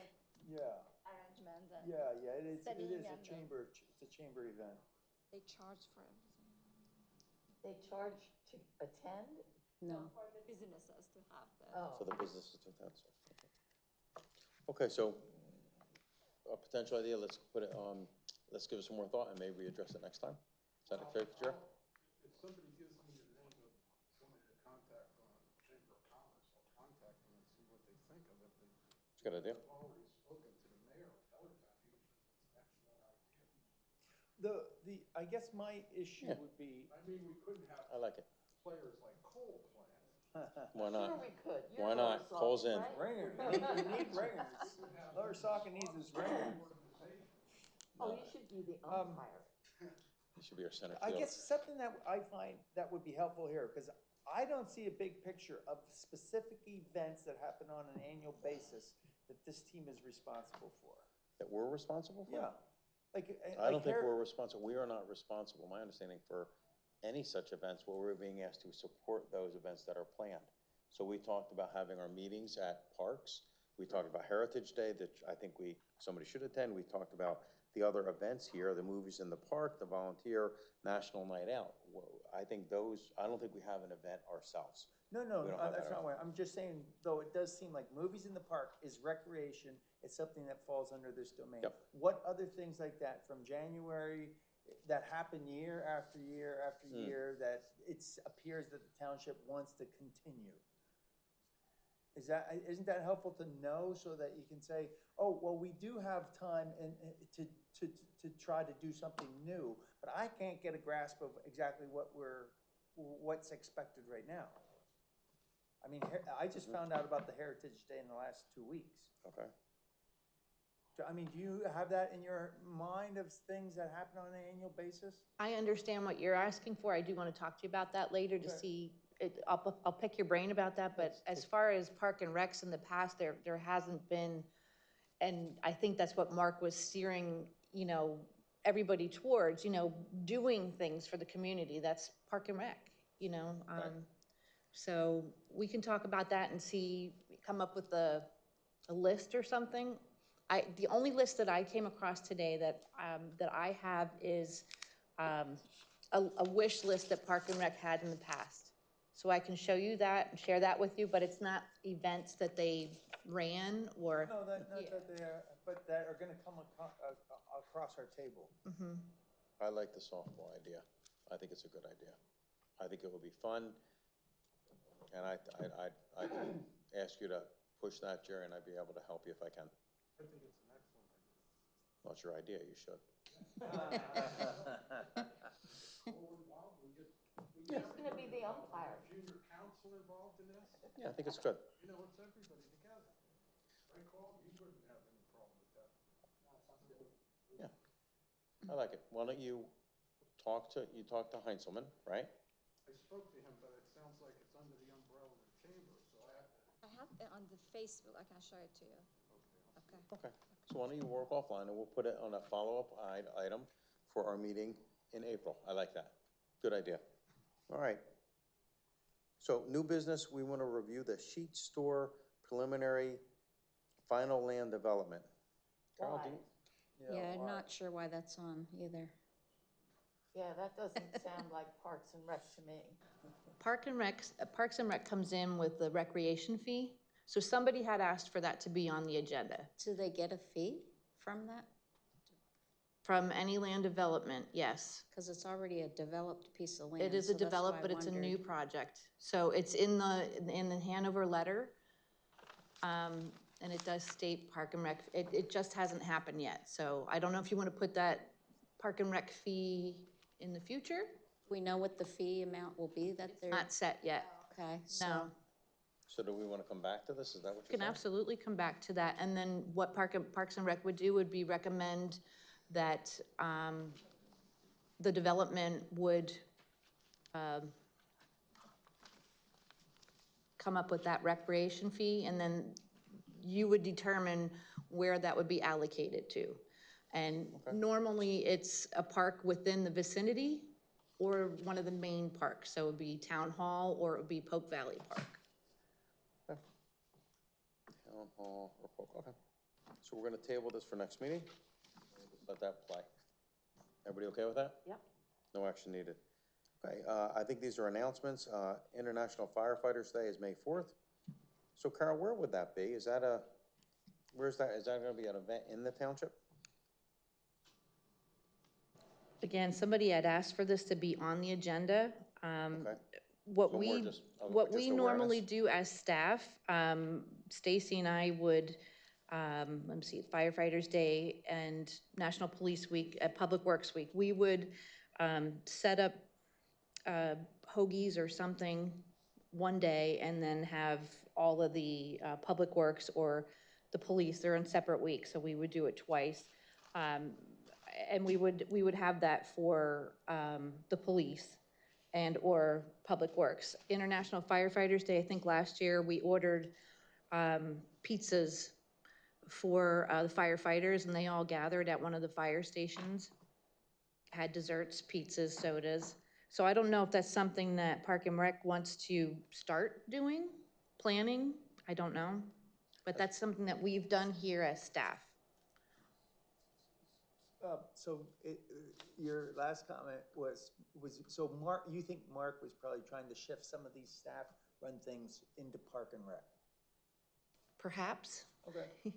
Speaker 7: Yeah,
Speaker 4: arrangement and
Speaker 7: yeah, it is
Speaker 4: setting
Speaker 7: a
Speaker 4: and
Speaker 7: chamber, it's a chamber event.
Speaker 4: they charge for everything.
Speaker 1: They charge to attend?
Speaker 9: No.
Speaker 4: For the businesses to have the.
Speaker 1: Oh.
Speaker 12: For the businesses to that, so. Okay, so a potential idea, let's put it, let's give it some more thought and maybe address it next time. Is that okay, Jerry?
Speaker 11: If somebody gives me the name of somebody to contact on Chamber of Commerce, I'll contact them and see what they think of it.
Speaker 12: It's a good idea.
Speaker 11: I've already spoken to the mayor of Hellertown, he says it's an excellent idea.
Speaker 7: I guess my issue
Speaker 12: Yeah.
Speaker 7: would be,
Speaker 11: I mean, we couldn't have
Speaker 12: I like it.
Speaker 11: players like Cole playing.
Speaker 12: Why not?
Speaker 1: Sure we could.
Speaker 12: Why
Speaker 1: You're
Speaker 12: not?
Speaker 1: Lower
Speaker 12: Cole's
Speaker 1: Saucon,
Speaker 12: in.
Speaker 1: right?
Speaker 7: ringers, you need ringers. Lower Saucon needs his ringers.
Speaker 1: Oh, you should be the umpire.
Speaker 12: It should be our center
Speaker 7: I
Speaker 12: field.
Speaker 7: guess something that I find that would be helpful here, because I don't see a big picture of specific events that happen on an annual basis that this team is responsible for.
Speaker 12: That we're responsible for?
Speaker 7: Yeah.
Speaker 12: I don't think we're responsible, we are not responsible, my understanding, for any such events where we're being asked to support those events that are planned. So we talked about having our meetings at parks, we talked about Heritage Day, that I think somebody should attend, we talked about the other events here, the movies in the park, the volunteer National Night Out. I think I don't think we have an event ourselves.
Speaker 7: No,
Speaker 12: We don't have
Speaker 7: that's
Speaker 12: that
Speaker 7: not why, I'm just saying, though, it does seem like movies in the park is recreation, it's something that falls under this domain.
Speaker 12: Yep.
Speaker 7: What other things like that from January that happen year after year after year, that appears that the township wants to continue. Isn't that helpful to know, so that you can say, oh, well, we do have time to try to do something new, but I can't get a grasp of exactly what's expected right now. I mean, I just found out about the Heritage Day in the last 2 weeks.
Speaker 13: Okay.
Speaker 7: I mean, do you have that in your mind of things that happen on an annual basis?
Speaker 8: I understand what you're asking for. I do want to talk to you about that later to
Speaker 7: Okay.
Speaker 8: see, I'll pick your brain about that, but as far as Park and Recs in the past, there hasn't been, and I think that's what Mark was steering, everybody towards, doing things for the community. That's Park and Rec,
Speaker 7: Right.
Speaker 8: So we can talk about that and come up with a list or something. The only list that I came across today that I have is a wish list that Park and Rec had in the past. So I can show you that and share that with you, but it's not events that they ran or.
Speaker 7: No, that they are, but that are gonna come across our table.
Speaker 8: Mhm.
Speaker 13: I like the softball idea. I think it's a good idea. I think it would be fun. And I'd ask you to push that, Jerry, and I'd be able to help you if I can.
Speaker 2: I think it's an excellent idea.
Speaker 13: Well, it's your idea, you should.
Speaker 1: Who's gonna be the umpire?
Speaker 2: Junior council involved in this?
Speaker 13: Yeah, I think it's good.
Speaker 2: It's everybody together. Right, Carl? You wouldn't have any problem with that.
Speaker 13: Yeah, I like it. Why don't you talk to Heinzelman, right?
Speaker 2: I spoke to him, but it sounds like it's under the umbrella of the chamber, so
Speaker 4: I have it on the Facebook, I can show it to you. Okay.
Speaker 13: Okay. So why don't you work offline and we'll put it on a follow-up item for our meeting in April. I like that. Good idea. All right. So new business, we want to review the sheet store preliminary final land development. Carol, do you?
Speaker 9: Yeah, I'm not sure why that's on either.
Speaker 1: Yeah, that doesn't sound like Parks and Rec to me.
Speaker 8: Parks and Rec comes in with the recreation fee. So somebody had asked for that to be on the agenda.
Speaker 9: Do they get a fee from that?
Speaker 8: From any land development, yes.
Speaker 9: Because it's already a developed piece of land.
Speaker 8: It is
Speaker 9: so
Speaker 8: a
Speaker 9: that's why
Speaker 8: developed,
Speaker 9: I
Speaker 8: but it's a new
Speaker 9: wondered.
Speaker 8: project. So it's in the Hanover letter. And it does state Park and Rec. It just hasn't happened yet. So I don't know if you want to put that Park and Rec fee in the future.
Speaker 9: We know what the fee amount will be that they're.
Speaker 8: Not set yet.
Speaker 9: Okay, so.
Speaker 8: No.
Speaker 13: So do we want to come back to this? Is that what you're saying?
Speaker 8: Can absolutely come back to that. And then what Parks and Rec would do would be recommend that the development would come up with that recreation fee, and then you would determine where that would be allocated to. And normally it's a park within the vicinity or one of the main parks. So it would be Town Hall or it would be Poke Valley Park.
Speaker 13: Okay. Town Hall or Polk, okay. So we're gonna table this for next meeting. We'll just let that play. Everybody okay with that?
Speaker 8: Yep.
Speaker 13: No action needed. Okay, I think these are announcements. International Firefighters Day is May 4th. So Carol, where would that be? Is that is that gonna be an event in the township?
Speaker 8: Again, somebody had asked for this to be on the agenda.
Speaker 13: Okay.
Speaker 8: What
Speaker 13: So more
Speaker 8: we
Speaker 13: just
Speaker 8: normally
Speaker 13: awareness?
Speaker 8: do as staff, Stacy and I would, let me see, Firefighters Day and National Police Week, Public Works Week, we would set up hoagies or something one day and then have all of the Public Works or the police, they're on separate weeks, so we would do it twice. And we would have that for the police and or Public Works. International Firefighters Day, I think last year we ordered pizzas for the firefighters, and they all gathered at one of the fire stations, had desserts, pizzas, sodas. So I don't know if that's something that Park and Rec wants to start doing, planning, I don't know. But that's something that we've done here as staff.
Speaker 7: So your last comment was, so Mark, you think Mark was probably trying to shift some of these staff-run things into Park and Rec?
Speaker 8: Perhaps.
Speaker 7: Okay.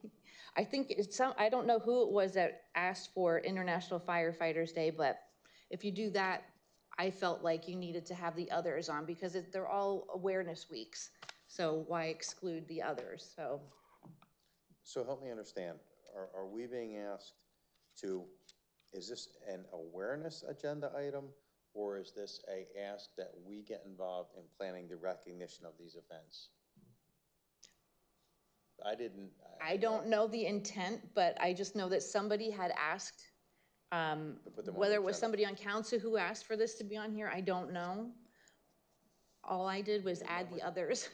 Speaker 8: I think I don't know who it was that asked for International Firefighters Day, but if you do that, I felt like you needed to have the others on because they're all awareness weeks. So why exclude the others?
Speaker 13: So help me understand, are we being asked to, is this an awareness agenda item? Or is this a ask that we get involved in planning the recognition of these events?
Speaker 8: I don't know the intent, but I just know that somebody had asked,
Speaker 13: put them on
Speaker 8: whether
Speaker 13: the
Speaker 8: it was
Speaker 13: agenda.
Speaker 8: somebody on council who asked for this to be on here, I don't know. All I did was add the others.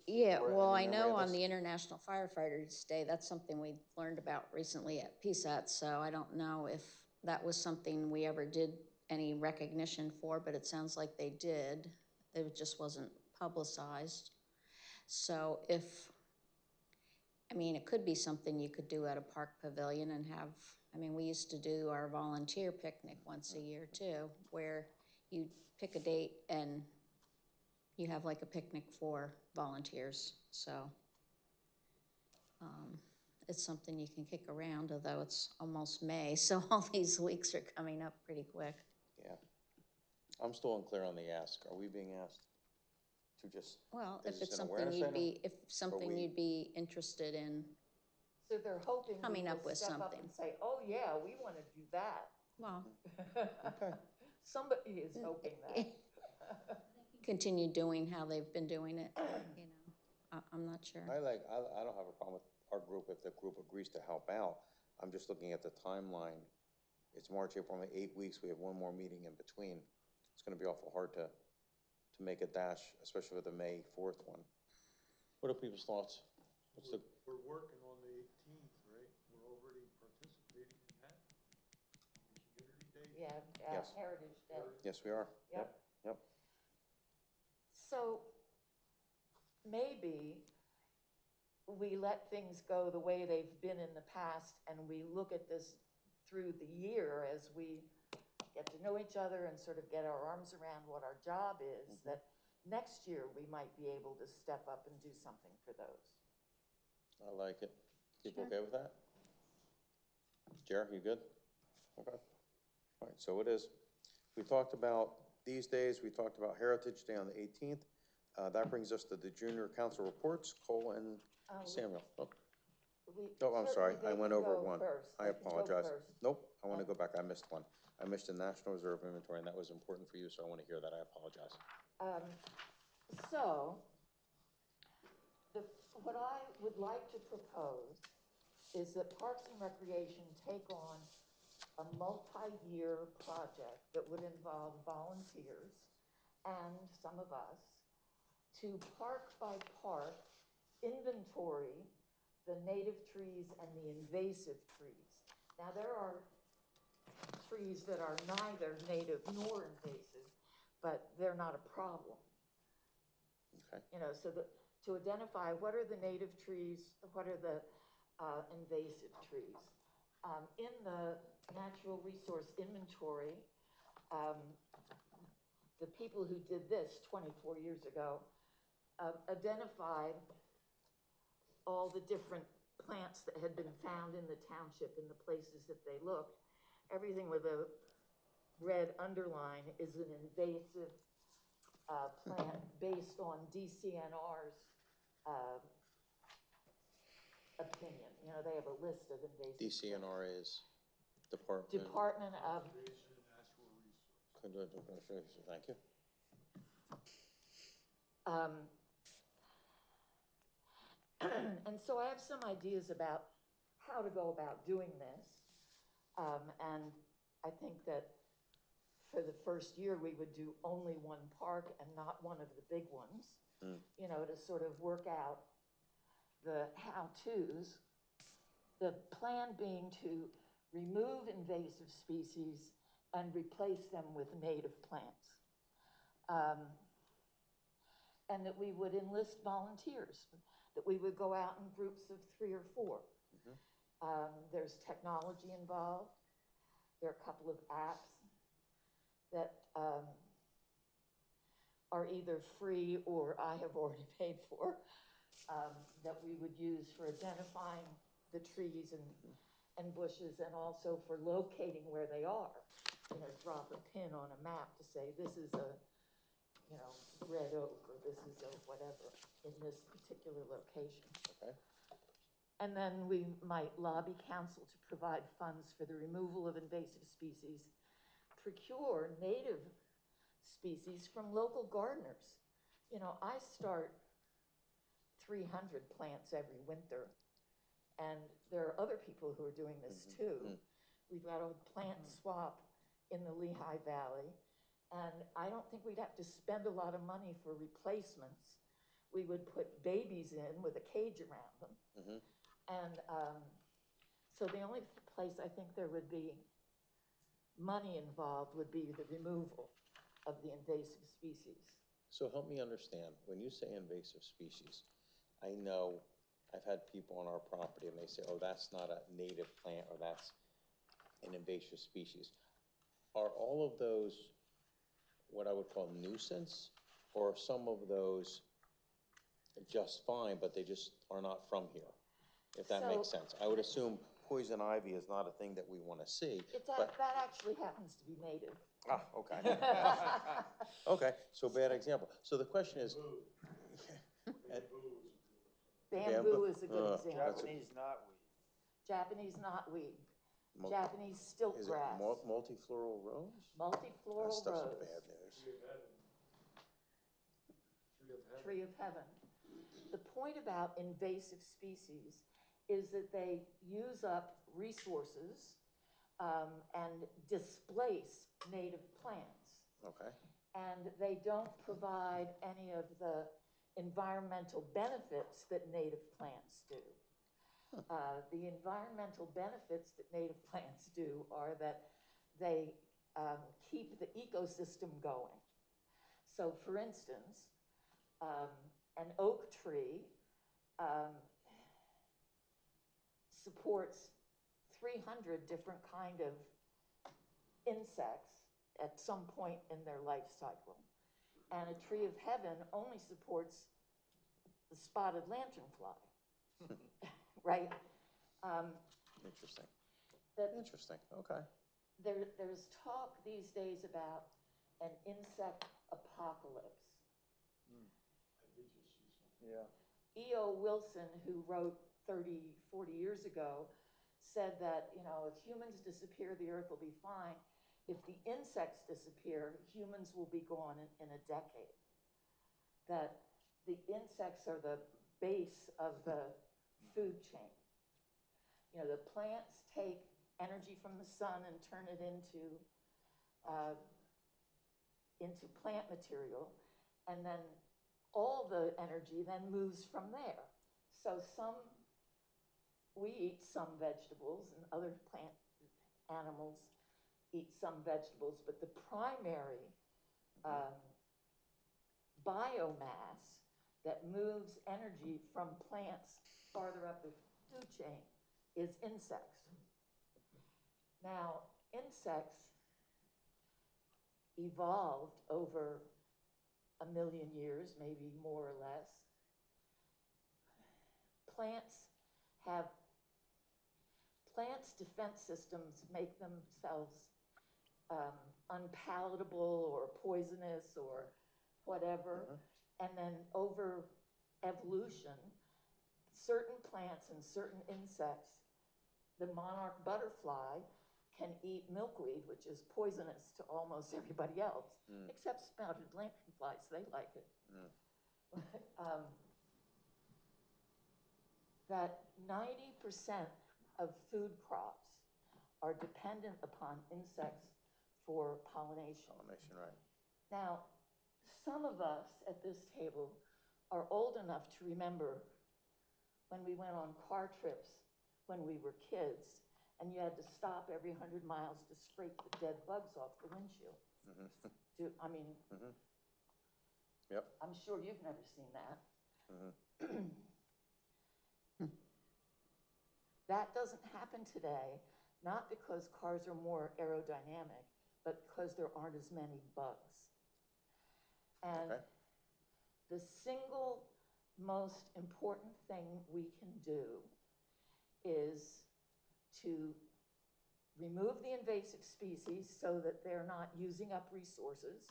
Speaker 9: Yeah,
Speaker 13: Or
Speaker 9: well,
Speaker 13: any
Speaker 9: I
Speaker 13: memory
Speaker 9: know
Speaker 13: of
Speaker 9: on
Speaker 13: this?
Speaker 9: the International Firefighters Day, that's something we learned about recently at PSAT, so I don't know if that was something we ever did any recognition for, but it sounds like they did. It just wasn't publicized. So I mean, it could be something you could do at a park pavilion and have, I mean, we used to do our volunteer picnic once a year too, where you pick a date and you have like a picnic for volunteers, so. It's something you can kick around, although it's almost May, so all these weeks are coming up pretty quick.
Speaker 13: Yeah. I'm still unclear on the ask. Are we being asked to just,
Speaker 9: Well,
Speaker 13: is
Speaker 9: if
Speaker 13: this
Speaker 9: it's
Speaker 13: an
Speaker 9: something
Speaker 13: awareness item?
Speaker 9: if something
Speaker 13: we-
Speaker 9: you'd be interested in,
Speaker 1: So they're hoping we
Speaker 9: Coming
Speaker 1: will
Speaker 9: up with
Speaker 1: step up
Speaker 9: something.
Speaker 1: and say, oh yeah, we want to do that.
Speaker 9: well,
Speaker 13: Okay.
Speaker 1: Somebody is hoping that.
Speaker 9: continue doing how they've been doing it, you know, I'm not sure.
Speaker 13: I don't have a problem with our group if the group agrees to help out. I'm just looking at the timeline. It's March, April, May, 8 weeks. We have one more meeting in between. It's gonna be awful hard to make a dash, especially with the May 4th one. What are people's thoughts? What's the,
Speaker 2: We're working on the 18th, right? We're already participating in that? Community Day?
Speaker 1: Yeah,
Speaker 13: Yes.
Speaker 1: Heritage Day.
Speaker 13: yes, we are.
Speaker 1: Yep.
Speaker 13: Yep.
Speaker 1: So maybe we let things go the way they've been in the past and we look at this through the year as we get to know each other and sort of get our arms around what our job is, that next year we might be able to step up and do something for those.
Speaker 13: I like it. People okay with that? Jer, you good? Okay. All right, so it is. We talked about these days, we talked about Heritage Day on the 18th. That brings us to the junior council reports, Cole and Samuel. Oh, I'm sorry, I went over one. I apologize. Nope, I want to go back, I missed one. I missed the National Reserve Inventory, and that was important for you, so I want to hear that, I apologize.
Speaker 1: So, what I would like to propose is that Parks and Recreation take on a multi-year project that would involve volunteers and some of us to park by park inventory the native trees and the invasive trees. Now there are trees that are neither native nor invasive, but they're not a problem.
Speaker 13: Okay.
Speaker 1: You know, so to identify what are the native trees, what are the invasive trees. In the natural resource inventory, the people who did this 24 years ago identified all the different plants that had been found in the township in the places that they looked. Everything with a red underline is an invasive plant based on DCNR's opinion. You know, they have a list of invasive
Speaker 13: DCNR is Department
Speaker 1: of
Speaker 2: Conservation and Natural Resources.
Speaker 13: Thank you.
Speaker 1: And so I have some ideas about how to go about doing this. And I think that for the first year, we would do only one park and not one of the big ones, you know, to sort of work out the how-tos. The plan being to remove invasive species and replace them with native plants. And that we would enlist volunteers, that we would go out in groups of 3 or 4. There's technology involved. There are a couple of apps that are either free or I have already paid for, that we would use for identifying the trees and bushes and also for locating where they are. drop a pin on a map to say this is a, red oak, or this is a whatever in this particular location.
Speaker 13: Okay.
Speaker 1: And then we might lobby council to provide funds for the removal of invasive species, procure native species from local gardeners. I start 300 plants every winter, and there are other people who are doing this too. We've got a plant swap in the Lehigh Valley, and I don't think we'd have to spend a lot of money for replacements. We would put babies in with a cage around them. And so the only place I think there would be money involved would be the removal of the invasive species.
Speaker 13: So help me understand, when you say invasive species, I know I've had people on our property and they say, oh, that's not a native plant, or that's an invasive species. Are all of those what I would call nuisance, or are some of those just fine, but they just are not from here? If that makes sense. I would assume poison ivy is not a thing that we want to see.
Speaker 1: That actually happens to be native.
Speaker 13: Ah, okay. Okay, so bad example. So the question is.
Speaker 1: Bamboo is a good example.
Speaker 7: Japanese knotweed.
Speaker 1: Japanese knotweed. Japanese stilt grass.
Speaker 13: Is it multifloral rose?
Speaker 1: Multifloral
Speaker 13: That stuff's
Speaker 1: rose.
Speaker 13: bad news.
Speaker 1: Tree of heaven. The point about invasive species is that they use up resources and displace native plants.
Speaker 13: Okay.
Speaker 1: And they don't provide any of the environmental benefits that native plants do. The environmental benefits that native plants do are that they keep the ecosystem going. So for instance, an oak tree supports 300 different kind of insects at some point in their life cycle. And a tree of heaven only supports the spotted lanternfly, right?
Speaker 13: Interesting.
Speaker 1: Interesting,
Speaker 13: okay.
Speaker 1: There's talk these days about an insect apocalypse.
Speaker 7: Yeah.
Speaker 1: E.O. Wilson, who wrote 30, 40 years ago, said that, if humans disappear, the earth will be fine. If the insects disappear, humans will be gone in a decade. That the insects are the base of the food chain. The plants take energy from the sun and turn it into plant material, and then all the energy then moves from there. So we eat some vegetables, and other plant animals eat some vegetables, but the primary biomass that moves energy from plants farther up the food chain is insects. Now, insects evolved over 1 million years, maybe more or less. Plants' defense systems make themselves unpalatable or poisonous or whatever. And then over evolution, certain plants and certain insects, the monarch butterfly can eat milkweed, which is poisonous to almost everybody else, except spotted lanternflies, they like it. That 90% of food crops are dependent upon insects for pollination.
Speaker 13: Pollination, right.
Speaker 1: Now, some of us at this table are old enough to remember when we went on car trips when we were kids, and you had to stop every 100 miles to scrape the dead bugs off the windshield.
Speaker 13: Yep.
Speaker 1: I'm sure you've never seen that. That doesn't happen today, not because cars are more aerodynamic, but because there aren't as many bugs. And the single most important thing we can do is to remove the invasive species so that they're not using up resources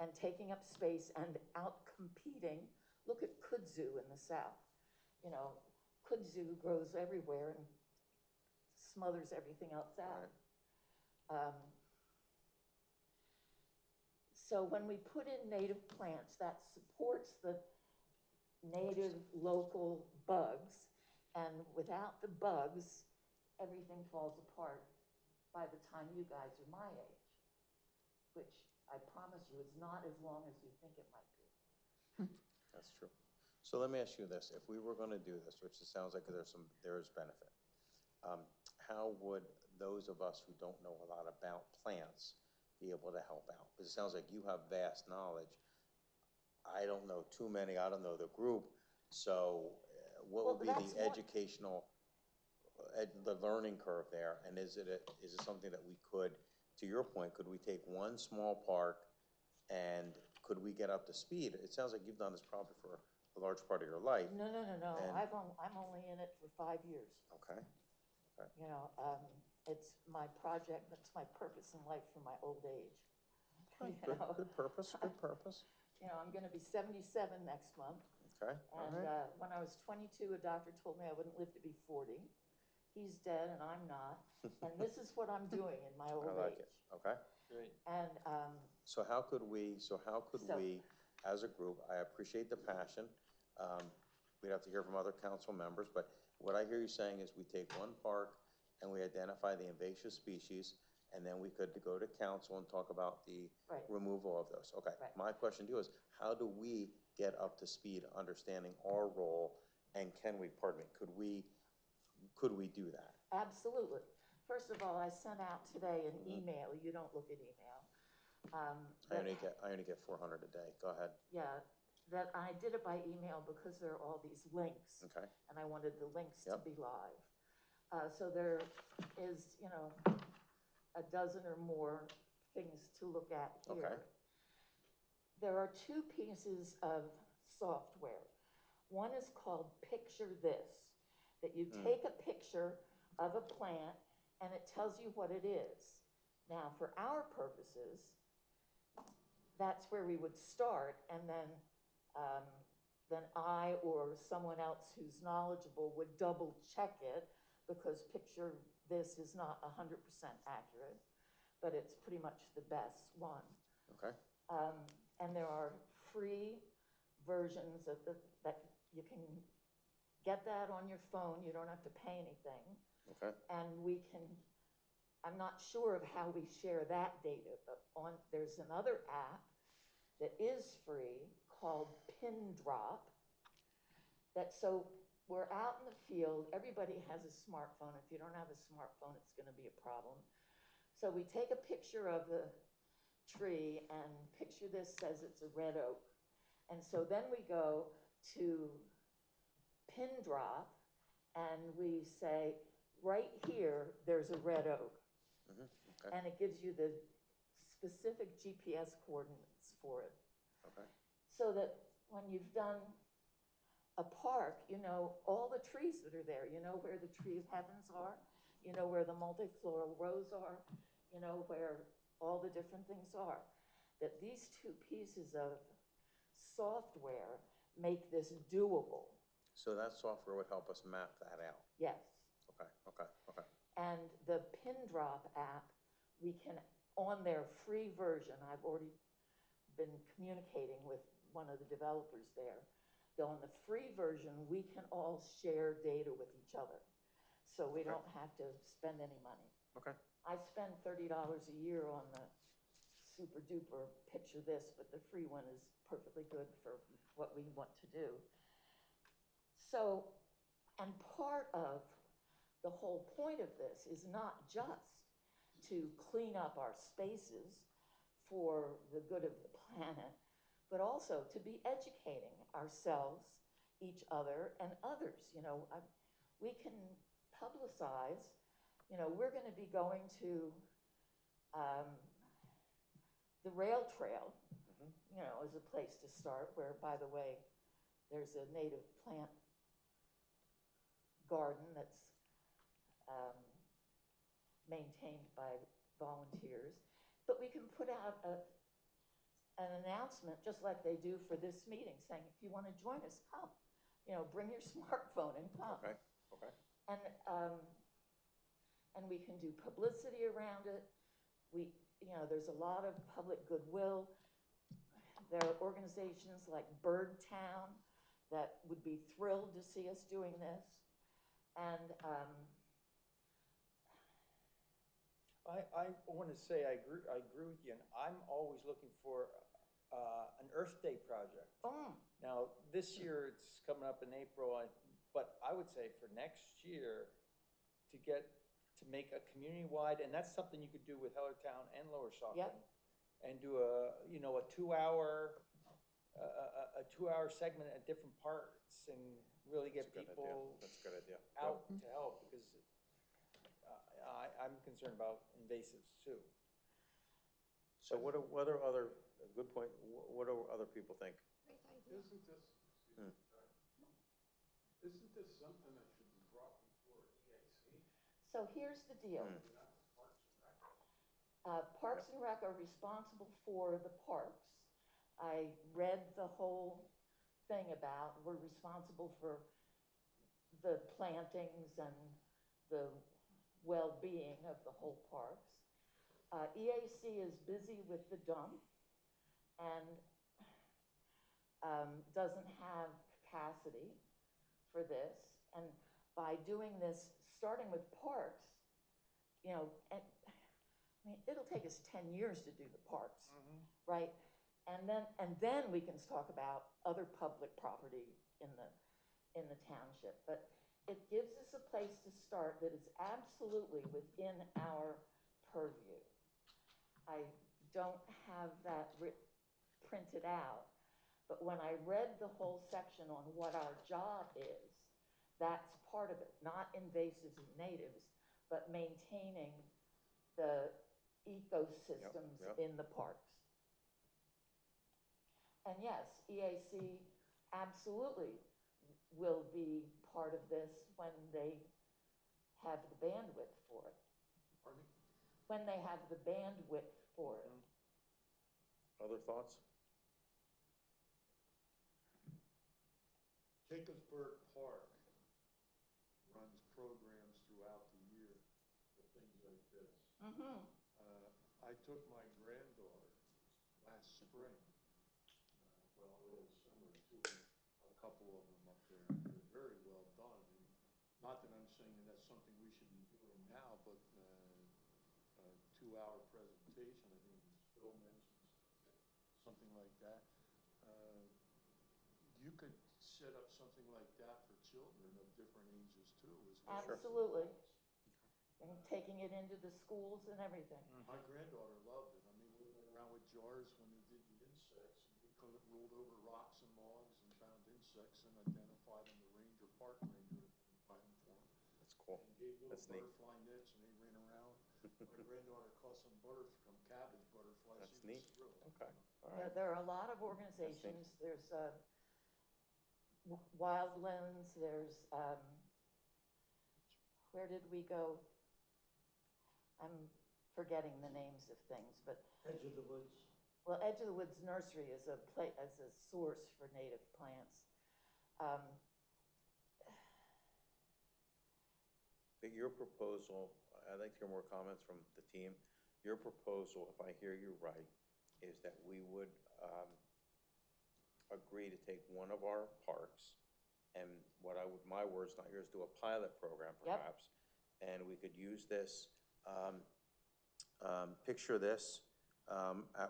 Speaker 1: and taking up space and out-competing. Look at kudzu in the south. You know, kudzu grows everywhere and smothers everything outside. So when we put in native plants, that supports the native local bugs, and without the bugs, everything falls apart by the time you guys are my age, which I promise you is not as long as you think it might be.
Speaker 13: That's true. So let me ask you this, if we were gonna do this, which it sounds like there is benefit, how would those of us who don't know a lot about plants be able to help out? Because it sounds like you have vast knowledge. I don't know too many, I don't know the group, so what would be the educational, the learning curve there? And is it something that we could, to your point, could we take one small park and could we get up to speed? It sounds like you've done this probably for a large part of your life.
Speaker 1: No. I'm only in it for 5 years.
Speaker 13: Okay.
Speaker 1: You know, it's my project, it's my purpose in life for my old age.
Speaker 13: Okay. Good purpose, good purpose.
Speaker 1: You know, I'm gonna be 77 next month.
Speaker 13: Okay, all
Speaker 1: And
Speaker 13: right.
Speaker 1: when I was 22, a doctor told me I wouldn't live to be 40. He's dead and I'm not. And this is what I'm doing in my old
Speaker 13: I like
Speaker 1: age.
Speaker 13: it, okay.
Speaker 6: Great.
Speaker 1: And
Speaker 13: So how could we, as a group, I appreciate the passion. We'd have to hear from other council members, but what I hear you saying is we take one park and we identify the invasive species, and then we could go to council and talk about the removal of those. Okay, my question to you is, how do we get up to speed understanding our role, and could we do that?
Speaker 1: absolutely. First of all, I sent out today an email. You don't look at email.
Speaker 13: I only get 400 a day. Go ahead.
Speaker 1: Yeah, that I did it by email because there are all these links.
Speaker 13: Okay.
Speaker 1: And I wanted the links to be live. So there is, you know, a dozen or more things to look at here.
Speaker 13: Okay.
Speaker 1: There are 2 pieces of software. One is called Picture This, that you take a picture of a plant and it tells you what it is. Now, for our purposes, that's where we would start, and then I or someone else who's knowledgeable would double check it, because Picture This is not 100% accurate, but it's pretty much the best one.
Speaker 13: Okay.
Speaker 1: And there are free versions of that you can get that on your phone. You don't have to pay anything.
Speaker 13: Okay.
Speaker 1: And I'm not sure of how we share that data, but there's another app that is free called Pin Drop. So we're out in the field. Everybody has a smartphone. If you don't have a smartphone, it's going to be a problem. So we take a picture of the tree, and Picture This says it's a red oak. And so then we go to Pin Drop, and we say, right here, there's a red oak.
Speaker 13: Okay.
Speaker 1: And it gives you the specific GPS coordinates for it.
Speaker 13: Okay.
Speaker 1: So that when you've done a park, you know all the trees that are there. You know where the tree of heavens are. You know where the multifloral rose are. You know where all the different things are. That these 2 pieces of software make this doable.
Speaker 13: So that software would help us map that out?
Speaker 1: Yes.
Speaker 13: Okay.
Speaker 1: And the Pin Drop app, we can, on their free version, I've already been communicating with one of the developers there. On the free version, we can all share data with each other. So we don't have to spend any money.
Speaker 13: Okay.
Speaker 1: I spend $30 a year on the super duper Picture This, but the free one is perfectly good for what we want to do. So, and part of the whole point of this is not just to clean up our spaces for the good of the planet, but also to be educating ourselves, each other, and others. You know, we can publicize. You know, we're going to be going to the rail trail, you know, as a place to start, where, by the way, there's a native plant garden that's maintained by volunteers. But we can put out an announcement, just like they do for this meeting, saying, if you want to join us, come. You know, bring your smartphone and come.
Speaker 13: Okay, okay.
Speaker 1: And we can do publicity around it. There's a lot of public goodwill. There are organizations like Bird Town that would be thrilled to see us doing this. And
Speaker 7: I want to say I agree with you, and I'm always looking for an Earth Day project. Now, this year it's coming up in April, but I would say for next year to make a community-wide, and that's something you could do with Hellertown and Lower Saucon, and do a 2-hour segment at different parts and really get people
Speaker 13: That's a good idea.
Speaker 7: out to help, because I'm concerned about invasives too.
Speaker 13: So what are other, a good point, what do other people think?
Speaker 4: Great idea.
Speaker 11: Isn't this something that should be brought before EAC?
Speaker 1: so here's the deal. Parks and Rec are responsible for the parks. I read the whole thing about we're responsible for the plantings and the well-being of the whole parks. EAC is busy with the dump and doesn't have capacity for this. And by doing this, starting with parks, and it'll take us 10 years to do the parks, right? And then we can talk about other public property in the township. But it gives us a place to start that is absolutely within our purview. I don't have that printed out, but when I read the whole section on what our job is, that's part of it, not invasives and natives, but maintaining the ecosystems in the parks. And yes, EAC absolutely will be part of this when they have the bandwidth for it.
Speaker 11: Pardon me?
Speaker 1: When they have the bandwidth for it.
Speaker 13: Other thoughts?
Speaker 2: Jacobsburg Park runs programs throughout the year for things like this. I took my granddaughter last spring, early summer, to a couple of them up there. They're very well done. And not that I'm saying that that's something we should be doing now, but a 2-hour presentation, I think Phil mentions, something like that. You could set up something like that for children of different ages too, as well.
Speaker 1: Absolutely. And taking it into the schools and everything.
Speaker 2: My granddaughter loved it. I mean, we went around with jars when they did the insects, and we rolled over rocks and logs and found insects and identified them. The park ranger identified them for them.
Speaker 13: That's cool.
Speaker 2: And gave little
Speaker 13: That's neat.
Speaker 2: butterfly nets, and they ran around. My granddaughter caught some cabbage butterflies.
Speaker 13: That's neat. Okay, all
Speaker 1: Yeah,
Speaker 13: right.
Speaker 1: there are a lot of organizations. There's Wildlands, there's, where did we go? I'm forgetting the names of things, but.
Speaker 2: Edge of the Woods.
Speaker 1: Well, Edge of the Woods Nursery is a source for native plants.
Speaker 13: But your proposal, I'd like to hear more comments from the team. Your proposal, if I hear you right, is that we would agree to take one of our parks and my words, not yours, do a pilot program perhaps. And we could use this, picture this,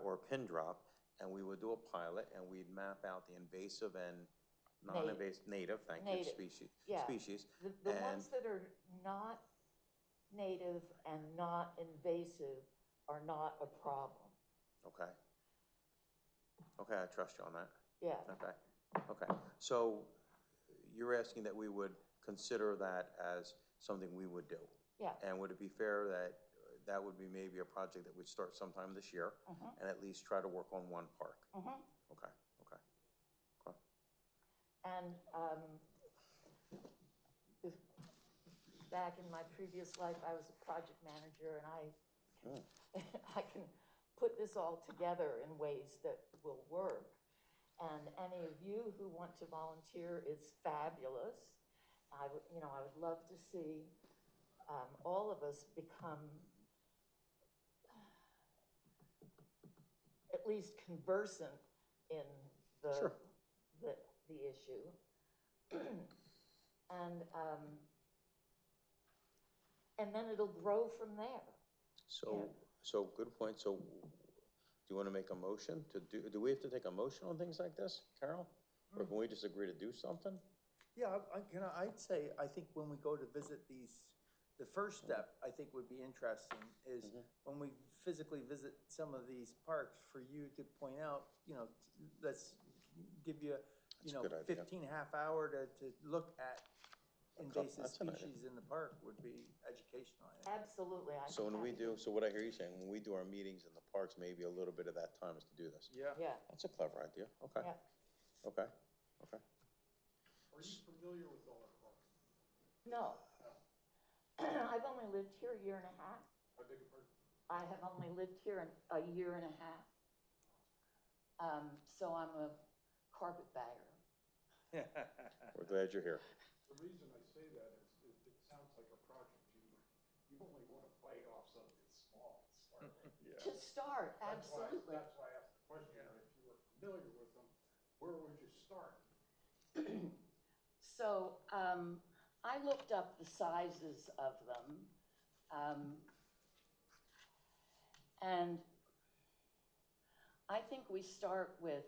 Speaker 13: or pin drop, and we would do a pilot and we'd map out the invasive and non-invasive, native, thank you, species.
Speaker 1: The ones that are not native and not invasive are not a problem.
Speaker 13: Okay. Okay, I trust you on that.
Speaker 1: Yeah.
Speaker 13: Okay. So you're asking that we would consider that as something we would do?
Speaker 1: Yeah.
Speaker 13: And would it be fair that that would be maybe a project that we'd start sometime this year and at least try to work on one park? Okay.
Speaker 1: And back in my previous life, I was a project manager, and I can put this all together in ways that will work. And any of you who want to volunteer is fabulous. I would love to see all of us become at least conversant in the
Speaker 13: Sure.
Speaker 1: the issue. And then it'll grow from there.
Speaker 13: So good point. So do you want to make a motion to do we have to take a motion on things like this, Carol? Or can we just agree to do something?
Speaker 7: Yeah, I'd say, I think when we go to visit these, the first step, I think would be interesting, is when we physically visit some of these parks, for you to point out, let's give you,
Speaker 13: That's a good idea.
Speaker 7: 15 half hour to look at invasive
Speaker 13: That's an idea.
Speaker 7: species in the park would be educational, I think.
Speaker 1: Absolutely.
Speaker 13: So when we do, so what I hear you saying, when we do our meetings in the parks, maybe a little bit of that time is to do this.
Speaker 7: Yeah.
Speaker 1: Yeah.
Speaker 13: That's a clever idea. Okay.
Speaker 1: Yeah.
Speaker 13: Okay. Okay.
Speaker 2: Are you familiar with all our parks?
Speaker 1: No. I've only lived here a year and a half.
Speaker 2: I beg your pardon?
Speaker 1: I have only lived here a year and a half. So I'm a carpetbagger.
Speaker 13: We're glad you're here.
Speaker 2: The reason I say that is it sounds like a project you only want to bite off something small to start with.
Speaker 1: To start, absolutely.
Speaker 2: That's why I asked the question. If you were familiar with them, where would you start?
Speaker 1: So I looked up the sizes of them, and I think we start with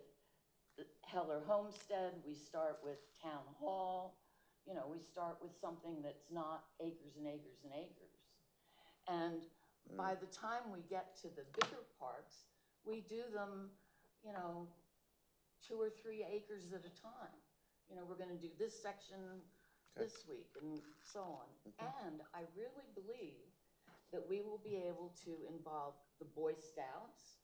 Speaker 1: Heller Homestead, we start with Town Hall, we start with something that's not acres and acres and acres. And by the time we get to the bigger parks, we do them, 2 or 3 acres at a time. We're going to do this section this week and so on. And I really believe that we will be able to involve the Boy Scouts.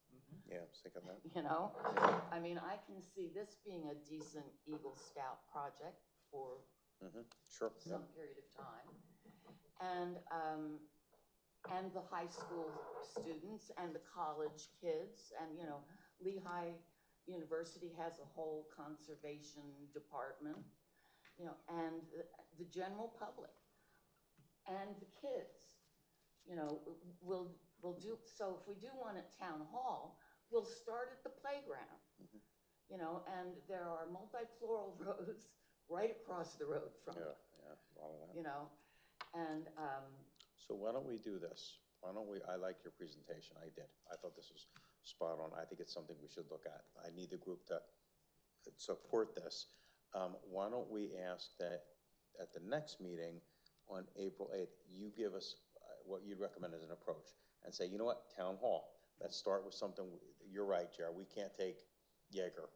Speaker 13: Yeah, I was thinking that.
Speaker 1: I mean, I can see this being a decent Eagle Scout project for
Speaker 13: Sure.
Speaker 1: some period of time. And the high school students and the college kids, and Lehigh University has a whole conservation department, and the general public and the kids, we'll do. So if we do one at Town Hall, we'll start at the playground, and there are multi-floral rows right across the road from it.
Speaker 13: Yeah, a lot of that.
Speaker 1: And
Speaker 13: So why don't we do this? I like your presentation. I did. I thought this was spot on. I think it's something we should look at. I need the group to support this. Why don't we ask that at the next meeting on April 8th, you give us what you'd recommend as an approach and say, you know what, Town Hall, let's start with something. You're right, Jared. We can't take Jaeger.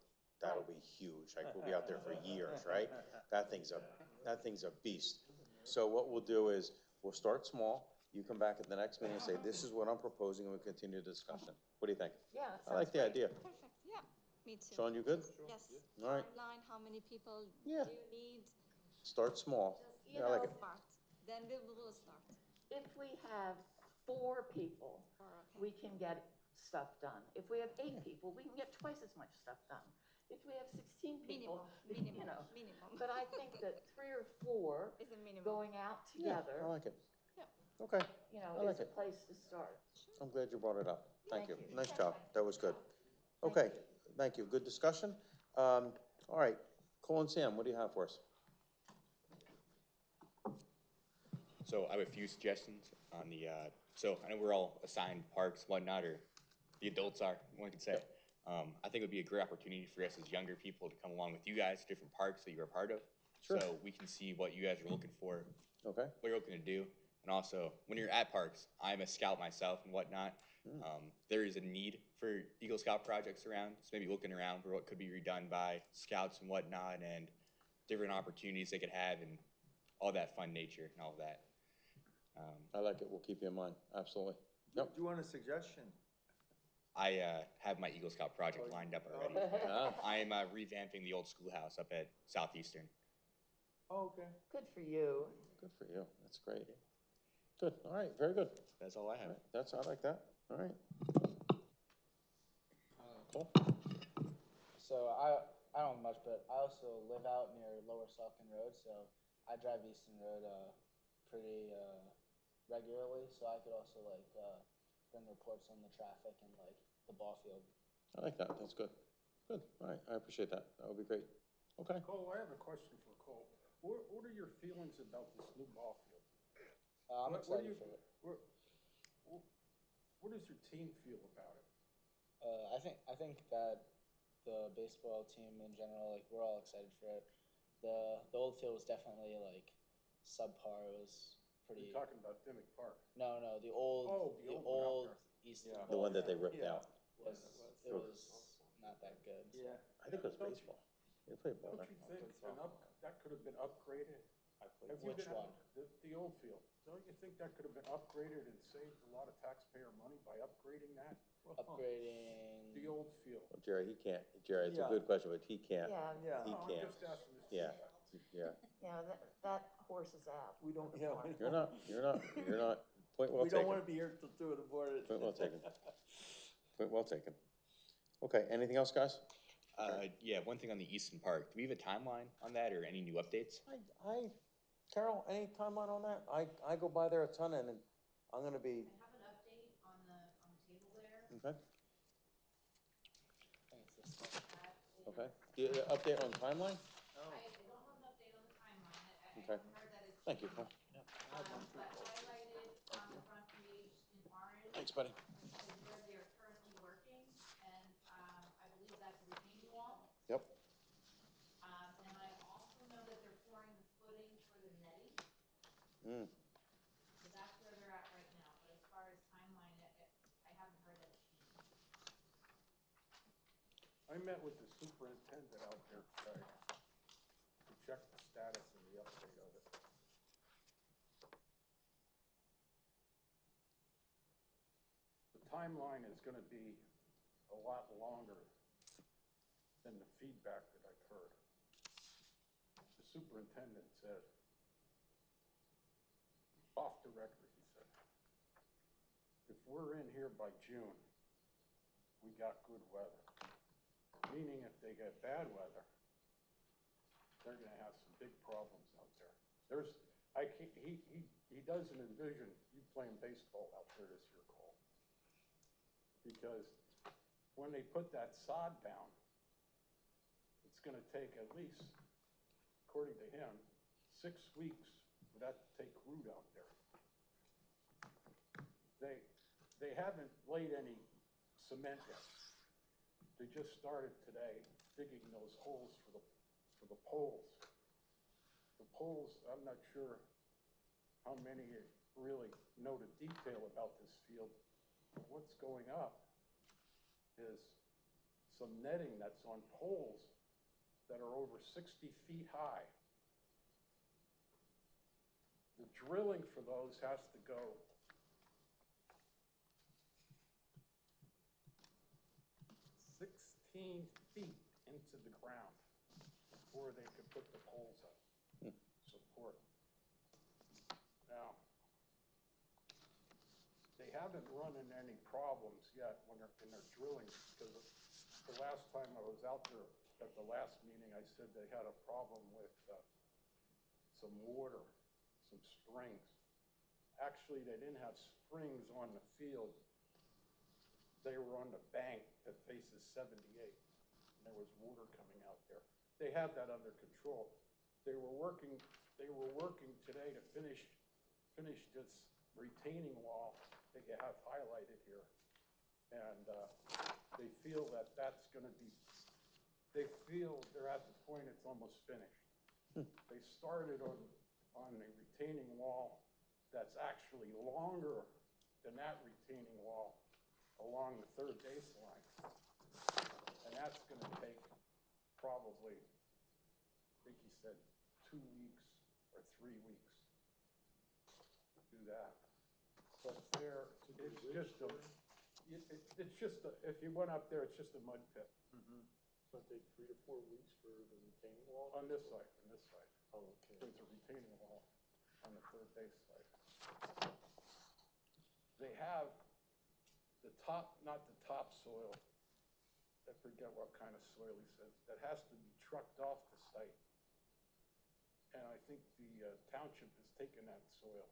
Speaker 13: That'll be huge. Like, we'll be out there for years, right? That thing's a beast. So what we'll do is we'll start small. You come back at the next meeting and say, this is what I'm proposing, and we'll continue the discussion. What do you think?
Speaker 1: yeah,
Speaker 13: I like the idea.
Speaker 4: Perfect, yeah, me too.
Speaker 13: Sean, you good?
Speaker 4: Yes.
Speaker 13: All right.
Speaker 4: Timeline, how many people
Speaker 13: Yeah.
Speaker 4: do you need?
Speaker 13: Start small.
Speaker 1: You
Speaker 13: Yeah, I like
Speaker 1: know,
Speaker 13: it.
Speaker 4: Start, then we will start.
Speaker 1: if we have 4 people, we can get stuff done. If we have 8 people, we can get twice as much stuff done. If we have 16 people,
Speaker 4: Minimum.
Speaker 1: But I think that 3 or 4
Speaker 4: Is a minimum.
Speaker 1: going out
Speaker 13: Yeah,
Speaker 1: together,
Speaker 13: I like it. Okay. I like
Speaker 1: is a
Speaker 13: it.
Speaker 1: place to start.
Speaker 13: I'm glad you brought it up. Thank you.
Speaker 1: Thank you.
Speaker 13: Nice job. That was good. Okay, thank you. Good discussion. All right, Cole and Sam, what do you have for us?
Speaker 14: So I have a few suggestions on the, so I know we're all assigned parks, whatnot, or the adults are, one could say. I think it would be a great opportunity for us as younger people to come along with you guys to different parks that you're a part of.
Speaker 13: Sure.
Speaker 14: So we can see what you guys are looking for,
Speaker 13: Okay.
Speaker 14: what you're looking to do. And also, when you're at parks, I'm a scout myself and whatnot. There is a need for Eagle Scout projects around. So maybe looking around for what could be redone by scouts and whatnot, and different opportunities they could have, and all that fun nature and all of that.
Speaker 13: I like it. We'll keep you in mind. Absolutely. Yep.
Speaker 7: Do you want a suggestion?
Speaker 14: I have my Eagle Scout project lined up already. I am revamping the old schoolhouse up at Southeastern.
Speaker 7: Oh, okay.
Speaker 1: Good for you.
Speaker 13: Good for you. That's great. Good. All right. Very good.
Speaker 14: That's all I
Speaker 13: All
Speaker 14: have.
Speaker 13: right. I like that. All right. Cool.
Speaker 15: So I don't much, but I also live out near Lower Saucon Road, so I drive Easton Road pretty regularly. So I could also like bring reports on the traffic and like the ball field.
Speaker 13: I like that. That's good. Good. All right. I appreciate that. That would be great. Okay.
Speaker 11: Cole, I have a question for Cole. What are your feelings about this new ball field?
Speaker 15: I'm
Speaker 11: What
Speaker 15: excited for it.
Speaker 11: What does your team feel about it?
Speaker 15: I think that the baseball team in general, like we're all excited for it. The old field was definitely like subpar. It was pretty.
Speaker 11: You're talking about Dimmick Park.
Speaker 15: No, the old
Speaker 11: the old one out there.
Speaker 15: Easton.
Speaker 13: The one that they ripped out.
Speaker 15: It was not that good. So.
Speaker 7: Yeah.
Speaker 13: I think it was baseball. They played ball
Speaker 11: Don't
Speaker 13: there.
Speaker 11: you think that could have been upgraded?
Speaker 15: Which one?
Speaker 11: The old field. Don't you think that could have been upgraded and saved a lot of taxpayer money by upgrading that?
Speaker 15: Upgrading
Speaker 11: The old field.
Speaker 13: Well, Jerry, he can't. Jerry, it's a
Speaker 7: Yeah.
Speaker 13: good question, but he can't.
Speaker 1: Yeah,
Speaker 7: Yeah.
Speaker 13: He
Speaker 11: No, I'm
Speaker 13: can't.
Speaker 11: just asking this.
Speaker 13: Yeah. Yeah.
Speaker 1: yeah, that horse is out.
Speaker 7: We don't, yeah.
Speaker 13: You're not. Point well
Speaker 7: We
Speaker 13: taken.
Speaker 7: don't want to be here till 2 in the morning.
Speaker 13: Point well taken. Point well taken. Okay, anything else, guys?
Speaker 14: Yeah, one thing on the Easton Park. Do we have a timeline on that or any new updates?
Speaker 7: Carol, any timeline on that? I go by there a ton and I'm gonna be,
Speaker 5: I have an update on the table there.
Speaker 13: Okay,
Speaker 5: That is-
Speaker 13: okay. Do you update on timeline?
Speaker 5: I don't have an update on the timeline. I
Speaker 13: Okay.
Speaker 5: haven't heard that it's.
Speaker 13: Thank you.
Speaker 5: But highlighted on the front page in orange.
Speaker 13: Thanks, buddy.
Speaker 5: Is where they are currently working, and I believe that's a retaining wall.
Speaker 13: Yep.
Speaker 5: And I also know that they're pouring the footing for the netting,
Speaker 13: Mm.
Speaker 5: so that's where they're at right now. But as far as timeline, I haven't heard that it's changed.
Speaker 11: I met with the superintendent out there today to check the status and the update of it. The timeline is gonna be a lot longer than the feedback that I've heard. The superintendent said, off the record, he said, if we're in here by June, we got good weather. Meaning if they get bad weather, they're gonna have some big problems out there. He doesn't envision you playing baseball out there this year, Cole. Because when they put that sod down, it's gonna take at least, according to him, 6 weeks for that to take root out there. They haven't laid any cement yet. They just started today digging those holes for the poles. The poles, I'm not sure how many really know the detail about this field, but what's going up is some netting that's on poles that are over 60 feet high. The drilling for those has to go 16 feet into the ground before they could put the poles up, support. Now, they haven't run into any problems yet when they're drilling, because the last time I was out there at the last meeting, I said they had a problem with some water, some springs. Actually, they didn't have springs on the field. They were on the bank that faces 78, and there was water coming out there. They have that under control. They were working today to finish this retaining wall that you have highlighted here. And they feel that that's gonna be, they feel they're at the point it's almost finished. They started on a retaining wall that's actually longer than that retaining wall along the third baseline. And that's gonna take probably, I think he said 2 weeks or 3 weeks to do that. But it's just a, if you went up there, it's just a mud pit.
Speaker 2: It's gonna take 3 to 4 weeks for the retaining wall?
Speaker 11: On this side, on this side.
Speaker 2: Oh, okay.
Speaker 11: There's a retaining wall on the third base side. They have the top, not the topsoil, I forget what kind of soil he says, that has to be trucked off the site. And I think the township has taken that soil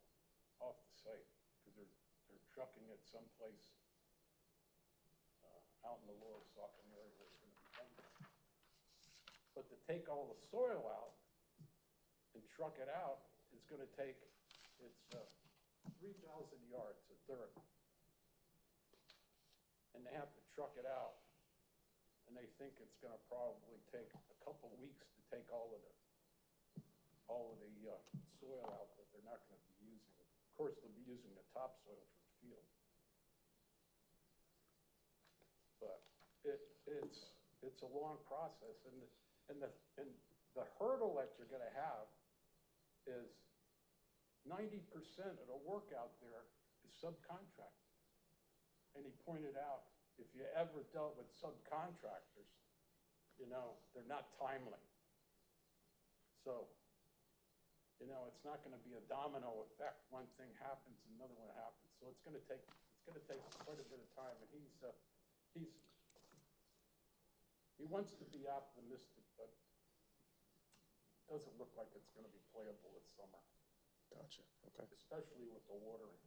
Speaker 11: off the site, because they're trucking it someplace out in the lower Saucon area where it's gonna be done. But to take all the soil out and truck it out is gonna take, it's 3,000 yards of dirt. And they have to truck it out, and they think it's gonna probably take a couple weeks to take all of the soil out that they're not gonna be using. Of course, they'll be using the topsoil for the field. But it's a long process, and the hurdle that you're gonna have is 90% of the work out there is subcontracted. And he pointed out, if you ever dealt with subcontractors, you know, they're not timely. So, you know, it's not gonna be a domino effect. One thing happens, another one happens. So it's gonna take quite a bit of time, and he wants to be optimistic, but it doesn't look like it's gonna be playable this summer.
Speaker 13: Gotcha, okay.
Speaker 11: Especially with the watering.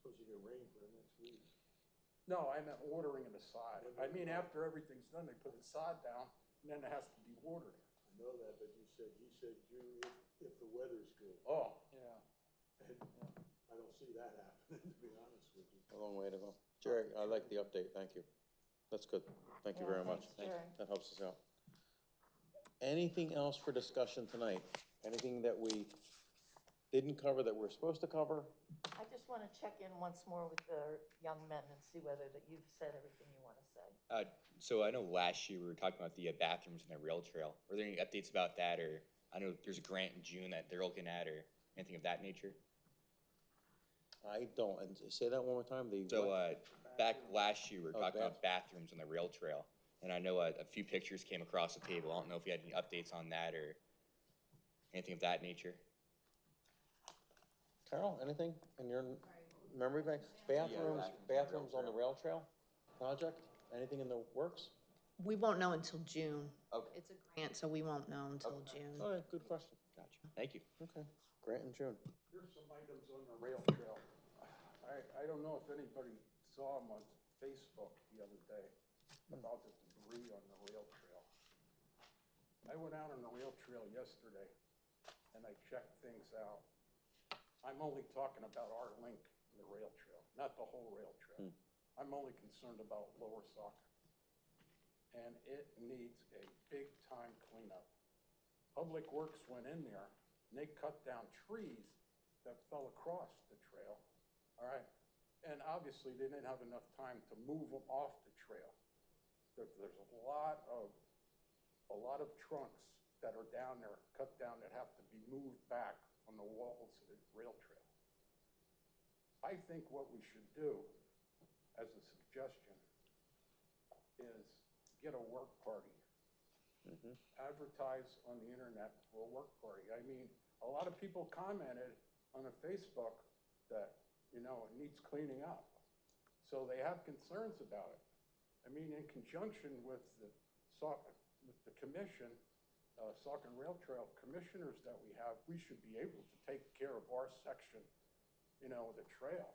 Speaker 2: Supposed to get rain for the next week.
Speaker 11: No, I meant watering in the sod. I mean, after everything's done, they put the sod down, and then it has to be watered.
Speaker 2: I know that, but he said June if the weather's good.
Speaker 11: Oh, yeah.
Speaker 2: And I don't see that happening, to be honest with you.
Speaker 13: A long way to go. Jerry, I like the update, thank you. That's good, thank you very much.
Speaker 1: Thanks, Jerry.
Speaker 13: That helps us out. Anything else for discussion tonight? Anything that we didn't cover that we're supposed to cover?
Speaker 1: I just want to check in once more with the young men and see whether that you've said everything you want to say.
Speaker 14: So I know last year we were talking about the bathrooms and the rail trail. Were there any updates about that, or I know there's a grant in June that they're looking at, or anything of that nature?
Speaker 13: I don't, and say that one more time,
Speaker 14: Back last year, we were talking about bathrooms on the rail trail, and I know a few pictures came across the table. I don't know if you had any updates on that or anything of that nature.
Speaker 13: Carol, anything in your memory bank? Bathrooms on the rail trail project? Anything in the works?
Speaker 8: We won't know until June.
Speaker 14: Okay.
Speaker 8: It's a grant, so we won't know until June.
Speaker 13: All right, good question.
Speaker 14: Gotcha. Thank you.
Speaker 13: Okay, grant in June.
Speaker 11: Here's some items on the rail trail. I don't know if anybody saw them on Facebook the other day about the debris on the rail trail. I went out on the rail trail yesterday and I checked things out. I'm only talking about our link in the rail trail, not the whole rail trail. I'm only concerned about Lower Saucon. And it needs a big time cleanup. Public Works went in there and they cut down trees that fell across the trail, all right? And obviously they didn't have enough time to move them off the trail. There's a lot of trunks that are down there, cut down, that have to be moved back on the walls of the rail trail. I think what we should do, as a suggestion, is get a work party. Advertise on the internet for a work party. I mean, a lot of people commented on the Facebook that, you know, it needs cleaning up. So they have concerns about it. I mean, in conjunction with the commission, Saucon Rail Trail commissioners that we have, we should be able to take care of our section, you know, of the trail.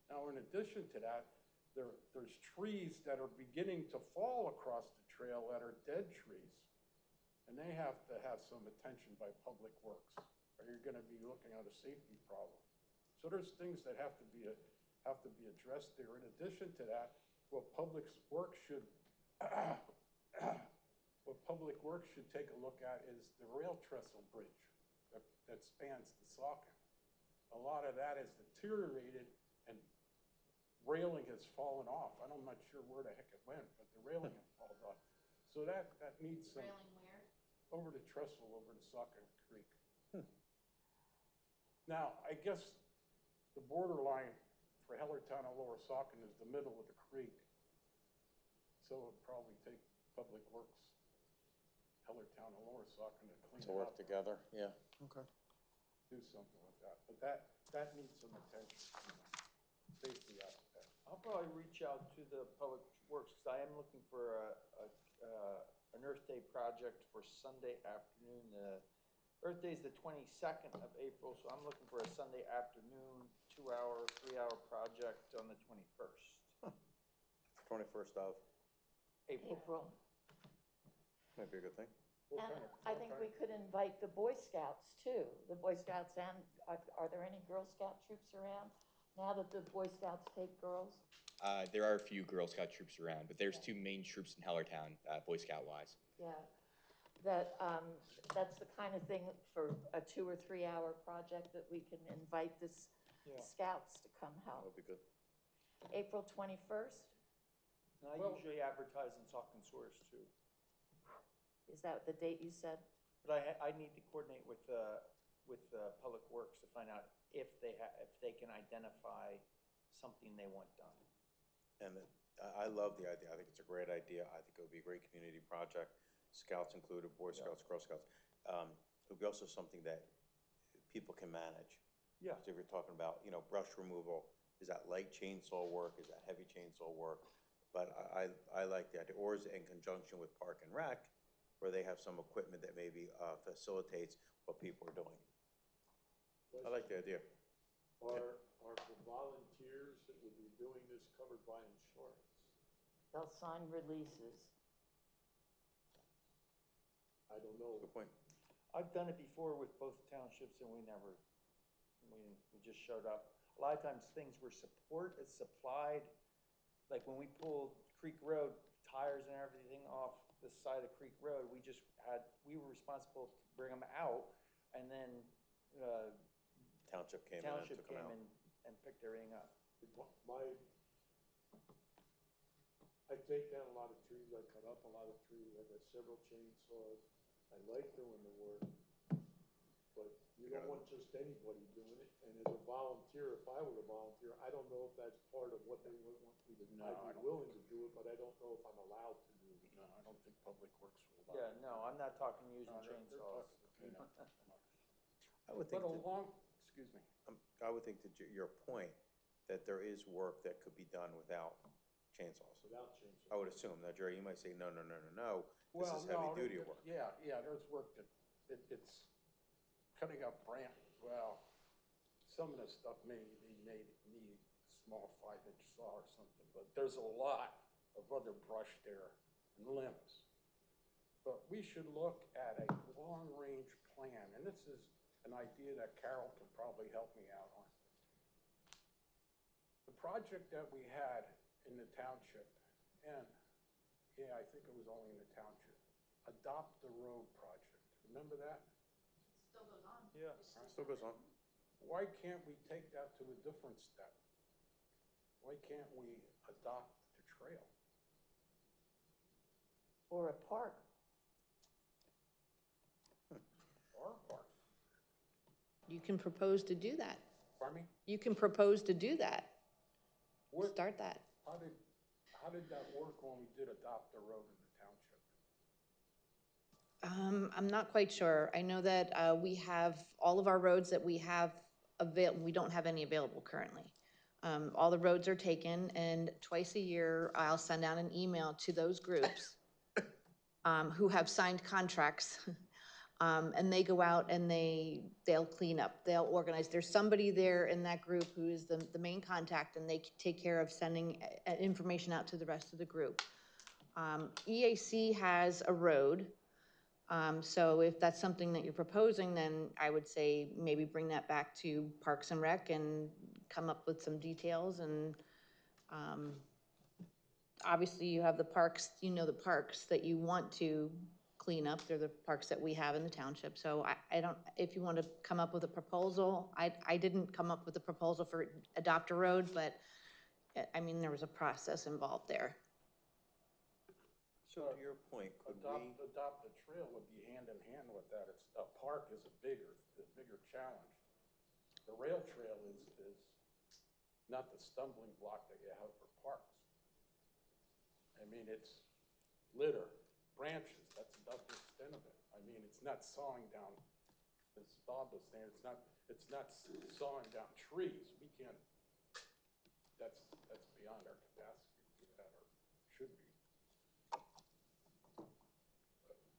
Speaker 11: Now, in addition to that, there's trees that are beginning to fall across the trail that are dead trees. And they have to have some attention by Public Works, or you're gonna be looking at a safety problem. So there's things that have to be addressed there. In addition to that, what Public Works should take a look at is the rail trestle bridge that spans the Saucon. A lot of that is deteriorated and railing has fallen off. I'm not sure where the heck it went, but the railing has fallen off. So that needs some.
Speaker 5: Railing where?
Speaker 11: Over the trestle, over the Saucon Creek. Now, I guess the borderline for Hellertown and Lower Saucon is the middle of the creek. So it'd probably take Public Works, Hellertown and Lower Saucon to clean
Speaker 13: To
Speaker 11: it
Speaker 13: work
Speaker 11: up.
Speaker 13: together, yeah. Okay.
Speaker 11: Do something with that, but that needs some attention, safety aspect.
Speaker 7: I'll probably reach out to the Public Works, because I am looking for an Earth Day project for Sunday afternoon. Earth Day is the 22nd of April, so I'm looking for a Sunday afternoon, 2-hour, 3-hour project on the 21st.
Speaker 13: 21st of,
Speaker 1: April.
Speaker 13: might be a good thing.
Speaker 1: And I think we could invite the Boy Scouts too. The Boy Scouts and, are there any Girl Scout troops around now that the Boy Scouts take girls?
Speaker 14: There are a few Girl Scout troops around, but there's 2 main troops in Hellertown, Boy Scout wise.
Speaker 1: Yeah, that's the kind of thing for a 2 or 3 hour project that we can invite the scouts to come
Speaker 13: That
Speaker 1: help.
Speaker 13: would be good.
Speaker 1: April 21st,
Speaker 7: And I usually advertise in Saucon Source too.
Speaker 1: is that the date you said?
Speaker 7: But I need to coordinate with Public Works to find out if they can identify something they want done.
Speaker 13: And I love the idea. I think it's a great idea. I think it would be a great community project. Scouts included, Boy Scouts, Girl Scouts. It would be also something that people can manage.
Speaker 7: Yeah.
Speaker 13: So if you're talking about, brush removal, is that light chainsaw work? Is that heavy chainsaw work? But I like the idea. Or is it in conjunction with Park and Rec, where they have some equipment that maybe facilitates what people are doing? I like the idea.
Speaker 2: Are the volunteers that would be doing this covered by insurance?
Speaker 1: They'll sign releases.
Speaker 2: I don't know.
Speaker 13: Good point.
Speaker 7: I've done it before with both townships and we just showed up. A lot of times things were supplied, like when we pulled Creek Road tires and everything off the side of Creek Road, we were responsible to bring them out, and then
Speaker 13: Township came
Speaker 7: in and picked everything up.
Speaker 2: I take down a lot of trees, I cut up a lot of trees, I got several chainsaws. I like doing the work, but you don't want just anybody doing it. And as a volunteer, if I were a volunteer, I don't know if that's part of what they would want me to do.
Speaker 11: No,
Speaker 2: I'd be willing to do it, but I don't know if I'm allowed to do it.
Speaker 11: No, I don't think Public Works will.
Speaker 7: Yeah, no, I'm not talking using
Speaker 11: They're
Speaker 7: chainsaws.
Speaker 11: talking cleanup.
Speaker 13: I would think,
Speaker 11: excuse me.
Speaker 13: I would think that your point, that there is work that could be done without chainsaws.
Speaker 2: Without chainsaws.
Speaker 13: I would assume. Now, Jerry, you might say, no. This
Speaker 11: Well,
Speaker 13: is heavy duty work.
Speaker 11: Yeah, there's work that, it's cutting up some of the stuff need a small 5-inch saw or something, but there's a lot of other brush there and limbs. But we should look at a long-range plan, and this is an idea that Carol can probably help me out on. The project that we had in the township, and I think it was only in the township, Adopt the Road project. Remember that?
Speaker 5: Still goes on.
Speaker 7: Yeah.
Speaker 13: Still goes on.
Speaker 11: Why can't we take that to a different step? Why can't we adopt the trail?
Speaker 1: Or a park.
Speaker 11: Or a park.
Speaker 8: You can propose to do that.
Speaker 11: Pardon me?
Speaker 8: You can propose to do that.
Speaker 11: What-
Speaker 8: Start that.
Speaker 11: How did that work when we did Adopt the Road in the township?
Speaker 8: I'm not quite sure. I know that we have all of our roads that we have we don't have any available currently. All the roads are taken, and twice a year I'll send out an email to those groups who have signed contracts, and they go out and they'll clean up, they'll organize. There's somebody there in that group who is the main contact, and they take care of sending information out to the rest of the group. EAC has a road. So if that's something that you're proposing, then I would say maybe bring that back to Parks and Rec and come up with some details. And obviously you have the parks, the parks that you want to clean up. They're the parks that we have in the township. So I don't, if you want to come up with a proposal, I didn't come up with a proposal for Adopt a Road, but I mean, there was a process involved there.
Speaker 13: So to your point,
Speaker 11: Adopt a Trail would be hand in hand with that. A park is a bigger challenge. The rail trail is not the stumbling block that you have for parks. I mean, it's litter, branches, that's about the extent of it. I mean, it's not sawing down, as Bob was saying, it's not sawing down trees. We can't, that's beyond our capacity to do that, or should be.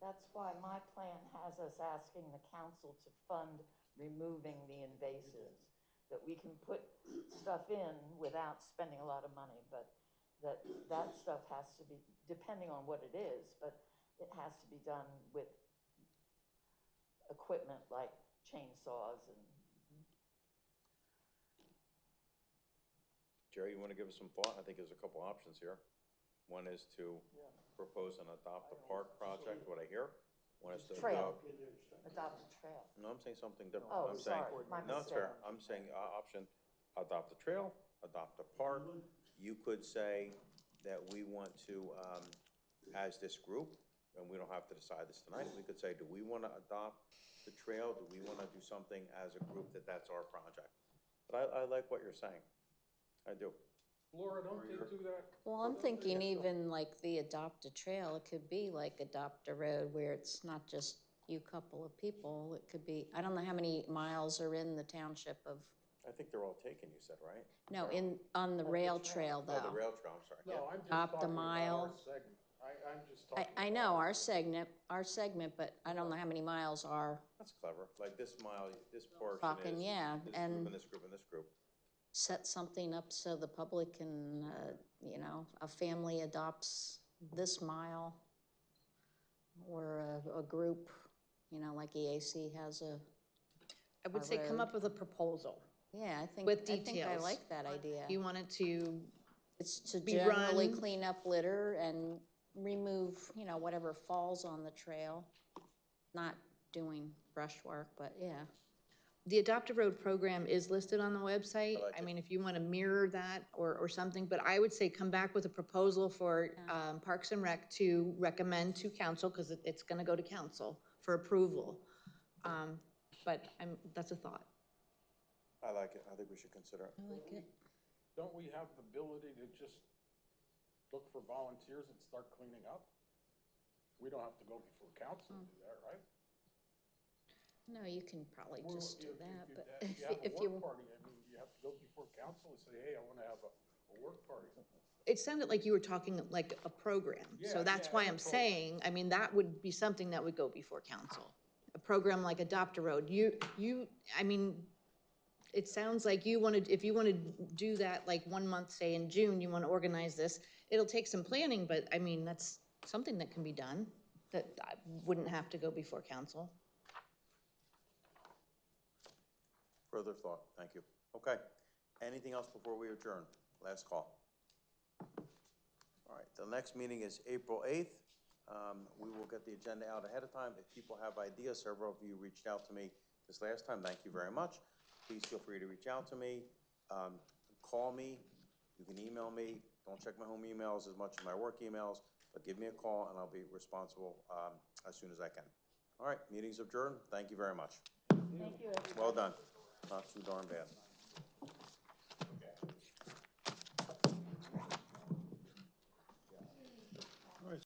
Speaker 1: That's why my plan has us asking the council to fund removing the invasives. That we can put stuff in without spending a lot of money, but that stuff has to be, depending on what it is, but it has to be done with equipment like chainsaws and.
Speaker 13: Jerry, you want to give us some thought? I think there's a couple options here. One is to propose and adopt a park project, what I hear. One is to
Speaker 1: Trail. Adopt a trail.
Speaker 13: No, I'm saying something different.
Speaker 1: Oh,
Speaker 13: I'm saying,
Speaker 1: sorry, my
Speaker 13: no, it's fair.
Speaker 1: mistake.
Speaker 13: I'm saying, option, adopt a trail, adopt a park. You could say that we want to, as this group, and we don't have to decide this tonight, we could say, do we want to adopt the trail? Do we want to do something as a group that's our project? But I like what you're saying. I do.
Speaker 11: Laura, don't they do that?
Speaker 9: Well, I'm thinking even like the adopt a trail, it could be like adopt a road where it's not just you couple of people. It could be, I don't know how many miles are in the township of,
Speaker 13: I think they're all taken, you said, right?
Speaker 9: no, on the rail trail
Speaker 13: Oh, the
Speaker 9: though.
Speaker 13: rail trail, I'm sorry.
Speaker 11: No, I'm just
Speaker 9: Adopt a
Speaker 11: talking about
Speaker 9: mile.
Speaker 11: our segment. I'm just talking.
Speaker 9: I know our segment, but I don't know how many miles are.
Speaker 13: That's clever. Like this mile, this portion
Speaker 9: Talking,
Speaker 13: is
Speaker 9: yeah,
Speaker 13: this
Speaker 9: and-
Speaker 13: group and this group and this group.
Speaker 9: Set something up so the public can, you know, a family adopts this mile, or a group, you know, like EAC has a.
Speaker 8: I would say come up with a proposal.
Speaker 9: Yeah, I think,
Speaker 8: With
Speaker 9: I think I
Speaker 8: details.
Speaker 9: like that idea.
Speaker 8: You want it to
Speaker 9: It's to
Speaker 8: be
Speaker 9: generally
Speaker 8: run.
Speaker 9: clean up litter and remove, you know, whatever falls on the trail. Not doing brushwork, but yeah.
Speaker 8: The Adopt a Road program is listed on the website.
Speaker 13: I like
Speaker 8: I
Speaker 13: it.
Speaker 8: mean, if you want to mirror that or something, but I would say come back with a proposal for Parks and Rec to recommend to council, because it's going to go to council for approval. But that's a thought.
Speaker 13: I like it. I think we should consider it.
Speaker 9: I like it.
Speaker 11: Don't we have the ability to just look for volunteers and start cleaning up? We don't have to go before council to do that, right?
Speaker 9: No, you can probably
Speaker 11: Well,
Speaker 9: just do that, but
Speaker 11: if you have
Speaker 9: if
Speaker 11: a
Speaker 9: you.
Speaker 11: work party, I mean, you have to go before council and say, hey, I want to have a work party.
Speaker 8: It sounded like you were talking like a program. So
Speaker 11: Yeah,
Speaker 8: that's
Speaker 11: yeah,
Speaker 8: why
Speaker 11: and a
Speaker 8: I'm
Speaker 11: program.
Speaker 8: saying, I mean, that would be something that would go before council. A program like Adopt a Road. I mean, it sounds like you wanted, if you want to do that, like 1 month, say in June, you want to organize this, it'll take some planning, but I mean, that's something that can be done, that wouldn't have to go before council.
Speaker 13: Further thought. Thank you. Okay. Anything else before we adjourn? Last call. All right. The next meeting is April 8th. We will get the agenda out ahead of time. If people have ideas, several of you reached out to me this last time. Thank you very much. Please feel free to reach out to me. Call me. You can email me. Don't check my home emails as much as my work emails, but give me a call and I'll be responsible as soon as I can. All right. Meeting's adjourned. Thank you very much.
Speaker 1: Thank you, everybody.
Speaker 13: Well done. Not too darn bad.